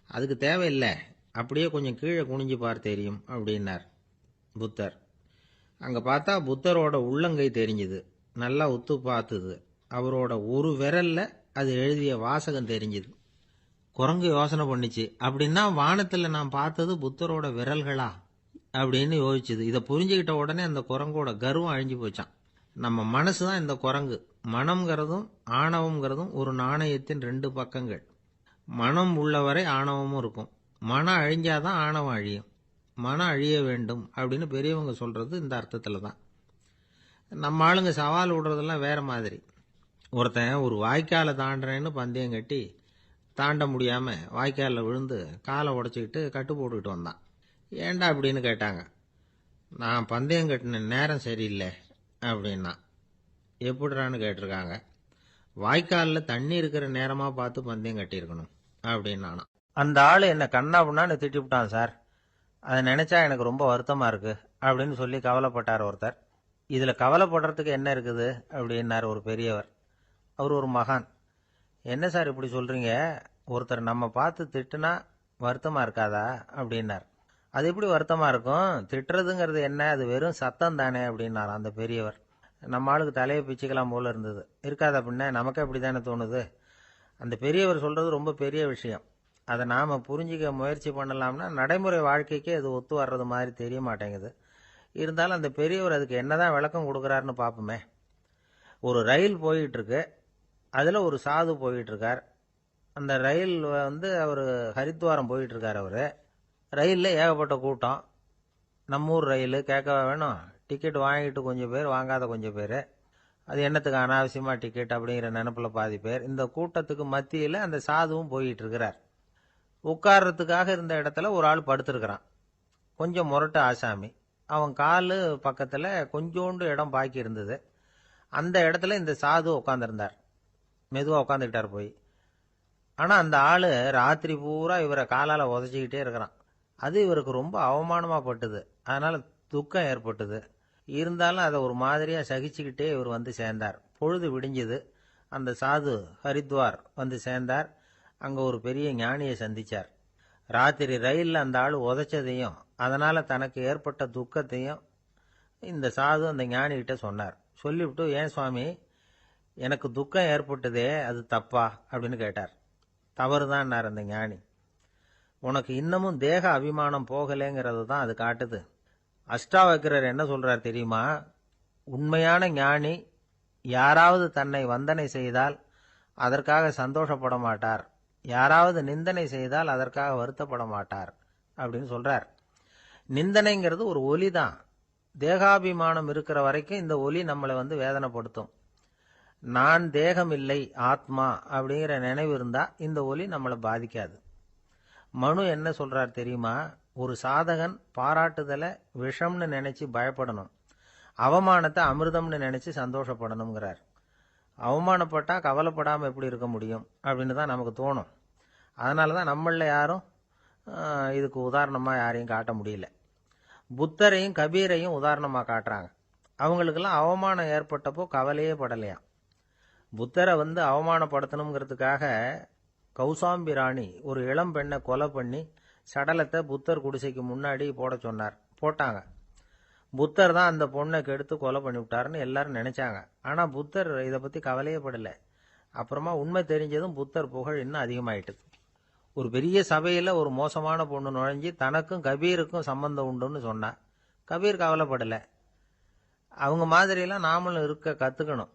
[SPEAKER 1] அதுக்கு தேவையில்லை, அப்படியே கொஞ்சம் கீழே குனிஞ்சு பார் தெரியும் அப்படின்னார் புத்தர். அங்கே பார்த்தா புத்தரோட உள்ளங்கை தெரிஞ்சுது. நல்லா உத்து பார்த்துது. அவரோட ஒரு விரல்ல அது எழுதிய வாசகம் தெரிஞ்சுது. குரங்கு யோசனை பண்ணிச்சு, அப்படின்னா வானத்தில் நான் பார்த்தது புத்தரோட விரல்களா அப்படின்னு யோசிச்சுது. இதை புரிஞ்சுக்கிட்ட உடனே அந்த குரங்கோட கர்வம் அழிஞ்சு போச்சான். நம்ம மனசு தான் இந்த குரங்கு. மனம்ங்கிறதும் ஆணவம்ங்கிறதும் ஒரு நாணயத்தின் 2 பக்கங்கள். மனம் உள்ளவரை ஆணவமும் இருக்கும். மனம் அழிஞ்சாதான் ஆணவம் அழியும். மனம் அழிய வேண்டும் அப்படின்னு பெரியவங்க சொல்றது இந்த அர்த்தத்தில் தான். நம்ம ஆளுங்க சவால் விடுறதெல்லாம் வேற மாதிரி. ஒருத்தன் ஒரு வாய்க்காலை தாண்டுறேன்னு பந்தயம் கட்டி தாண்ட முடியாமல் வாய்க்காலில் விழுந்து காலை உடச்சிக்கிட்டு கட்டு போட்டுக்கிட்டு வந்தான். ஏண்டா அப்படின்னு கேட்டாங்க. நான் பந்தயம் கட்டின நேரம் சரியில்லை அப்படின்னா. எப்படிறான்னு கேட்டிருக்காங்க. வாய்க்காலில் தண்ணி இருக்கிற நேரமாக பார்த்து பந்தயம் கட்டியிருக்கணும் அப்படின்னானா. அந்த ஆள் என்னை கண்ணாப்புண்ணான்னு திட்டிவிட்டான் சார். அதை நினச்சா எனக்கு ரொம்ப வருத்தமாக இருக்குது அப்படின்னு சொல்லி கவலைப்பட்டார் ஒருத்தர். இதில் கவலைப்படுறதுக்கு என்ன இருக்குது அப்படின்னார் ஒரு பெரியவர். அவர் ஒரு மகான். என்ன சார் இப்படி சொல்கிறீங்க? ஒருத்தர் நம்ம பார்த்து திட்டுனா வருத்தமாக இருக்காதா அப்படின்னார். அது எப்படி வருத்தமாக இருக்கும்? திட்டுறதுங்கிறது என்ன? அது வெறும் சத்தம் தானே அப்படின்னார் அந்த பெரியவர். நம்ம ஆளுக்கு தலையை பிச்சுக்கலாம் போல இருந்தது. இருக்காது அப்படின்னா நமக்கே அப்படி தானே தோணுது. அந்த பெரியவர் சொல்கிறது ரொம்ப பெரிய விஷயம். அதை நாம் புரிஞ்சிக்க முயற்சி பண்ணலாம்னா நடைமுறை வாழ்க்கைக்கே அது ஒத்து வர்றது மாதிரி தெரிய மாட்டேங்குது. இருந்தாலும் அந்த பெரியவர் அதுக்கு என்னதான் விளக்கம் கொடுக்குறாருன்னு பார்ப்போமே. ஒரு ரயில் போயிட்டு இருக்கு. அதில் ஒரு சாது போயிட்டு இருக்கார். அந்த ரயில் அவர் ஹரித்வாரம் போயிட்டு இருக்கார். அவர் ரயிலில் ஏகப்பட்ட கூட்டம். நம்ம ஊர் ரயில் கேட்கவா வேணும்? டிக்கெட் வாங்கிட்டு கொஞ்சம் பேர், வாங்காத கொஞ்சம் பேர். அது என்னத்துக்கு அனாவசியமாக டிக்கெட் அப்படிங்கிற நினப்பில் பாதி பேர். இந்த கூட்டத்துக்கு மத்தியில் அந்த சாதுவும் போயிட்டு இருக்கிறார். உட்கார்றதுக்காக இருந்த இடத்துல ஒரு ஆள் படுத்திருக்கிறான். கொஞ்சம் முரட்டு ஆசாமி. அவன் காலு பக்கத்தில் கொஞ்சோண்டு இடம் பாக்கி இருந்தது. அந்த இடத்துல இந்த சாது உட்காந்துருந்தார். மெதுவாக உட்காந்துக்கிட்டார் போய். ஆனால் அந்த ஆள் ராத்திரி பூரா இவரை காலால் உதச்சிக்கிட்டே இருக்கிறான். அது இவருக்கு ரொம்ப அவமானமாக பட்டுது. அதனால் துக்கம் ஏற்பட்டது. இருந்தாலும் அதை ஒரு மாதிரியாக சகிச்சுக்கிட்டே இவர் வந்து சேர்ந்தார். பொழுது விடிஞ்சது. அந்த சாது ஹரித்வார் வந்து சேர்ந்தார். அங்கே ஒரு பெரிய ஞானியை சந்திச்சார். ராத்திரி ரயிலில் அந்த ஆள் உதைச்சதையும் அதனால் தனக்கு ஏற்பட்ட துக்கத்தையும் இந்த சாது அந்த ஞானிகிட்ட சொன்னார். சொல்லிவிட்டு, ஏன் சுவாமி, எனக்கு துக்கம் ஏற்பட்டதே அது தப்பா அப்படின்னு கேட்டார். தவறுதான்னார் அந்த ஞானி. உனக்கு இன்னமும் தேக அபிமானம் போகலைங்கிறது தான் அது காட்டுது. அஷ்டாவக்கிரர் என்ன சொல்றார் தெரியுமா? உண்மையான ஞானி யாராவது தன்னை வந்தனை செய்தால் அதற்காக சந்தோஷப்பட மாட்டார், யாராவது நிந்தனை செய்தால் அதற்காக வருத்தப்பட மாட்டார் அப்படின்னு சொல்றார். நிந்தனைங்கிறது ஒரு ஒலி தான். தேகாபிமானம் இருக்கிற வரைக்கும் இந்த ஒலி நம்மளை வேதனைப்படுத்தும். நான் தேகம் இல்லை, ஆத்மா அப்படிங்கிற நினைவு இருந்தா இந்த ஒலி நம்மளை பாதிக்காது. மனு என்ன சொல்றார் தெரியுமா? ஒரு சாதகன் பாராட்டுதலை விஷம்னு நினைச்சு பயப்படணும், அவமானத்தை அமிர்தம்னு நினைச்சு சந்தோஷப்படணுங்கிறார். அவமானப்பட்டா கவலைப்படாமல் எப்படி இருக்க முடியும் அப்படின்னு தான் நமக்கு தோணும். அதனால தான் நம்மளில் யாரும் இதுக்கு உதாரணமாக யாரையும் காட்ட முடியல. புத்தரையும் கபீரையும் உதாரணமாக காட்டுறாங்க. அவங்களுக்கெல்லாம் அவமானம் ஏற்பட்டப்போ கவலையே படலையாம். புத்தரை அவமானப்படுத்தணுங்கிறதுக்காக கௌசாம்பி ராணி ஒரு இளம் பெண்ணை கொலை பண்ணி சடலத்தை புத்தர் குடிசைக்கு முன்னாடி போட சொன்னார். போட்டாங்க. புத்தர் தான் அந்த பொண்ணை கெடுத்து கொலை பண்ணி விட்டாருன்னு எல்லாரும் நினைச்சாங்க. ஆனால் புத்தர் இதை பற்றி கவலையே படலை. அப்புறமா உண்மை தெரிஞ்சதும் புத்தர் புகழ் இன்னும் அதிகமாயிட்டுது. ஒரு பெரிய சபையில் ஒரு மோசமான பொண்ணு நுழைஞ்சி தனக்கும் கபீருக்கும் சம்பந்தம் உண்டுன்னு சொன்னா. கபீர் கவலைப்படலை. அவங்க மாதிரியெல்லாம் நாமளும் இருக்க கற்றுக்கணும்.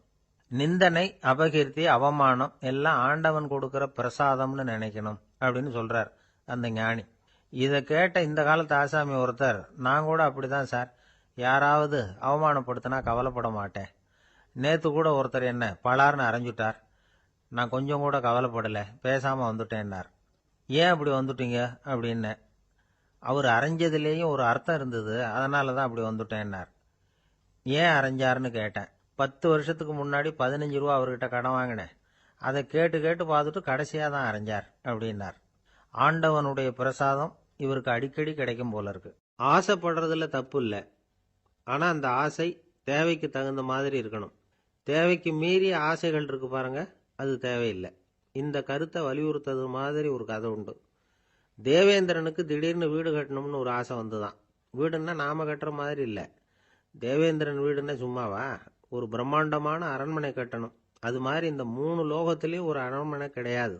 [SPEAKER 1] நிந்தனை, அபகீர்த்தி, அவமானம் எல்லாம் ஆண்டவன் கொடுக்கிற பிரசாதம்னு நினைக்கணும் அப்படின்னு சொல்றார் அந்த ஞானி. இதை கேட்ட இந்த காலத்து ஆசாமி ஒருத்தர், நான் கூட அப்படிதான் சார், யாராவது அவமானப்படுத்தினா கவலைப்பட மாட்டேன். நேற்று கூட ஒருத்தர் என்ன பலார்னு அரைஞ்சுட்டார், நான் கொஞ்சம் கூட கவலைப்படலை, பேசாமல் வந்துட்டேன்னார். ஏன் அப்படி வந்துட்டீங்க அப்படின்னு. அவர் அரைஞ்சதுலேயும் ஒரு அர்த்தம் இருந்தது, அதனால தான் அப்படி வந்துட்டேன்னார். ஏன் அரைஞ்சாருன்னு கேட்டேன். 10 வருஷத்துக்கு முன்னாடி 15 ரூபா அவர்கிட்ட கடன் வாங்கினேன். அதை கேட்டு கேட்டு பார்த்துட்டு கடைசியாக தான் அரைஞ்சார் அப்படின்னார். ஆண்டவனுடைய பிரசாதம் இவருக்கு அடிக்கடி கிடைக்கும் போல இருக்கு. ஆசைப்படுறதுல தப்பு இல்லை. ஆனால் அந்த ஆசை தேவைக்கு தகுந்த மாதிரி இருக்கணும். தேவைக்கு மீறிய ஆசைகள் இருக்கு பாருங்க, அது தேவையில்லை. இந்த கருத்தை வலியுறுத்தது மாதிரி ஒரு கதை உண்டு. தேவேந்திரனுக்கு திடீர்னு வீடு கட்டணும்னு ஒரு ஆசை வந்துதான். வீடுன்னா நாம கட்டுற மாதிரி இல்லை. தேவேந்திரன் வீடுன்னா சும்மாவா? ஒரு பிரம்மாண்டமான அரண்மனை கட்டணும். அது மாதிரி இந்த 3 லோகத்திலையும் ஒரு அரண்மனை கிடையாது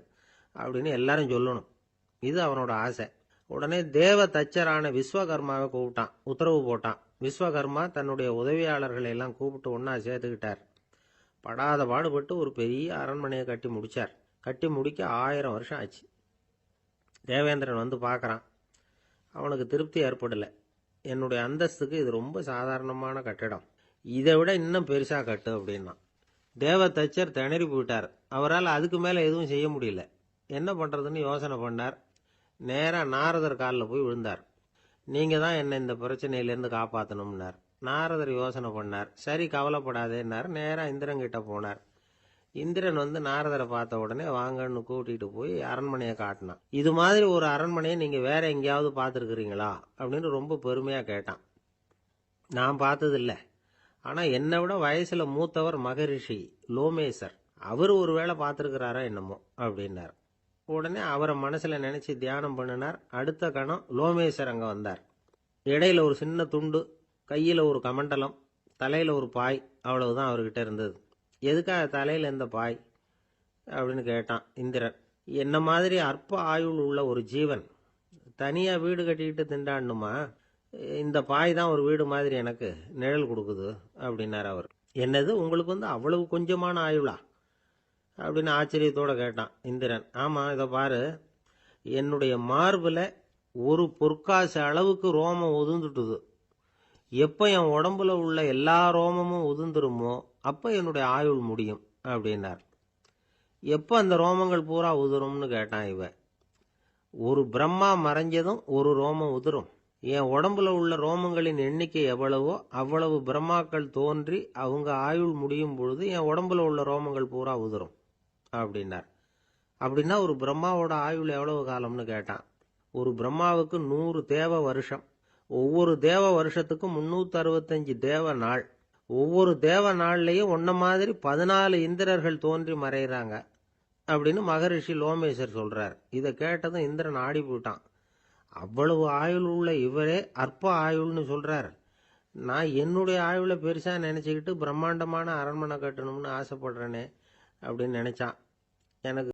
[SPEAKER 1] அப்படின்னு எல்லாரும் சொல்லணும். இது அவனோட ஆசை. உடனே தேவ தச்சரான விஸ்வகர்மாவை கூப்பிட்டான், உத்தரவு போட்டான். விஸ்வகர்மா தன்னுடைய உதவியாளர்களை எல்லாம் கூப்பிட்டு ஒன்னா சேர்த்துக்கிட்டார். படாத பாடுபட்டு ஒரு பெரிய அரண்மனையை கட்டி முடிச்சார். கட்டி முடிக்க 1000 வருஷம் ஆச்சு. தேவேந்திரன் பார்க்குறான். அவனுக்கு திருப்தி ஏற்படலை. என்னுடைய அந்தஸ்துக்கு இது ரொம்ப சாதாரணமான கட்டிடம், இதை விட இன்னும் பெருசாக கட்டு அப்படின்னா. தேவ தச்சர் திணறி போயிட்டார். அவரால் அதுக்கு மேலே எதுவும் செய்ய முடியல. என்ன பண்ணுறதுன்னு யோசனை பண்ணார். நேராக நாரதர் காலில் போய் விழுந்தார். நீங்கள் தான் என்னை இந்த பிரச்சனையிலேருந்து காப்பாற்றணும்னார். நாரதர் யோசனை பண்ணார். சரி, கவலைப்படாதேன்னார். நேராக இந்திரன் கிட்ட போனார். இந்திரன் நாரதரை பார்த்த உடனே வாங்கன்னு கூட்டிகிட்டு போய் அரண்மனையை காட்டினான். இது மாதிரி ஒரு அரண்மனையை நீங்கள் வேற எங்கேயாவது பார்த்துருக்குறீங்களா அப்படின்னு ரொம்ப பெருமையாக கேட்டான். நான் பார்த்ததில்லை, ஆனால் என்னை விட வயசில் மூத்தவர் மகரிஷி லோமேசர், அவர் ஒரு வேளை பார்த்துருக்கிறாரா என்னமோ அப்படின்னார். உடனே அவரை மனசில் நினச்சி தியானம் பண்ணினார். அடுத்த கணம் லோமேசர் அங்கே வந்தார். இடையில ஒரு சின்ன துண்டு, கையில் ஒரு கமண்டலம், தலையில் ஒரு பாய், அவ்வளவுதான் அவர்கிட்ட இருந்தது. எதுக்காக தலையில் எந்த பாய் அப்படின்னு கேட்டான் இந்திரன். என்ன மாதிரி அற்ப ஆயுள் உள்ள ஒரு ஜீவன் தனியாக வீடு கட்டிக்கிட்டு திண்டாடணுமா? இந்த பாய் தான் ஒரு வீடு மாதிரி எனக்கு நிழல் கொடுக்குது அப்படின்னார் அவர். என்னது, உங்களுக்கு அவ்வளவு கொஞ்சமான ஆயுளா அப்படின்னு ஆச்சரியத்தோட கேட்டான் இந்திரன். ஆமா, இதை பாரு, என்னுடைய மார்பில் ஒரு பொற்காசு அளவுக்கு ரோமம் உதிர்ந்துட்டுது. எப்போ என் உடம்புல உள்ள எல்லா ரோமமும் உதிர்ந்துருமோ அப்போ என்னுடைய ஆயுள் முடியும் அப்படின்னார். எப்போ அந்த ரோமங்கள் பூரா உதிரும்னு கேட்டான் இவன். ஒரு பிரம்மா மறைஞ்சதும் ஒரு ரோமம் உதிரும். என் உடம்புல உள்ள ரோமங்களின் எண்ணிக்கை எவ்வளவோ அவ்வளவு பிரம்மாக்கள் தோன்றி அவங்க ஆயுள் முடியும் பொழுது என் உடம்புல உள்ள ரோமங்கள் பூரா உதிரும் அப்படின்னார். அப்படின்னா ஒரு பிரம்மாவோட ஆயுள் எவ்வளவு காலம்னு கேட்டான். ஒரு பிரம்மாவுக்கு 100 தேவ வருஷம். ஒவ்வொரு தேவ வருஷத்துக்கும் 365 தேவ நாள். ஒவ்வொரு தேவ நாள்லையும் ஒன்ன மாதிரி 14 இந்திரர்கள் தோன்றி மறைகிறாங்க அப்படின்னு மகரிஷி லோமேசர் சொல்றார். இதை கேட்டதும் இந்திரன் ஆடி போயிட்டான். அவ்வளவு ஆயுள் உள்ள இவரே அற்ப ஆயுள்னு சொல்றார். நான் என்னுடைய ஆயுளை பெருசா நினைச்சுக்கிட்டு பிரம்மாண்டமான அரண்மனை கட்டணும்னு ஆசைப்படுறேனே அப்படின்னு நினைச்சான். எனக்கு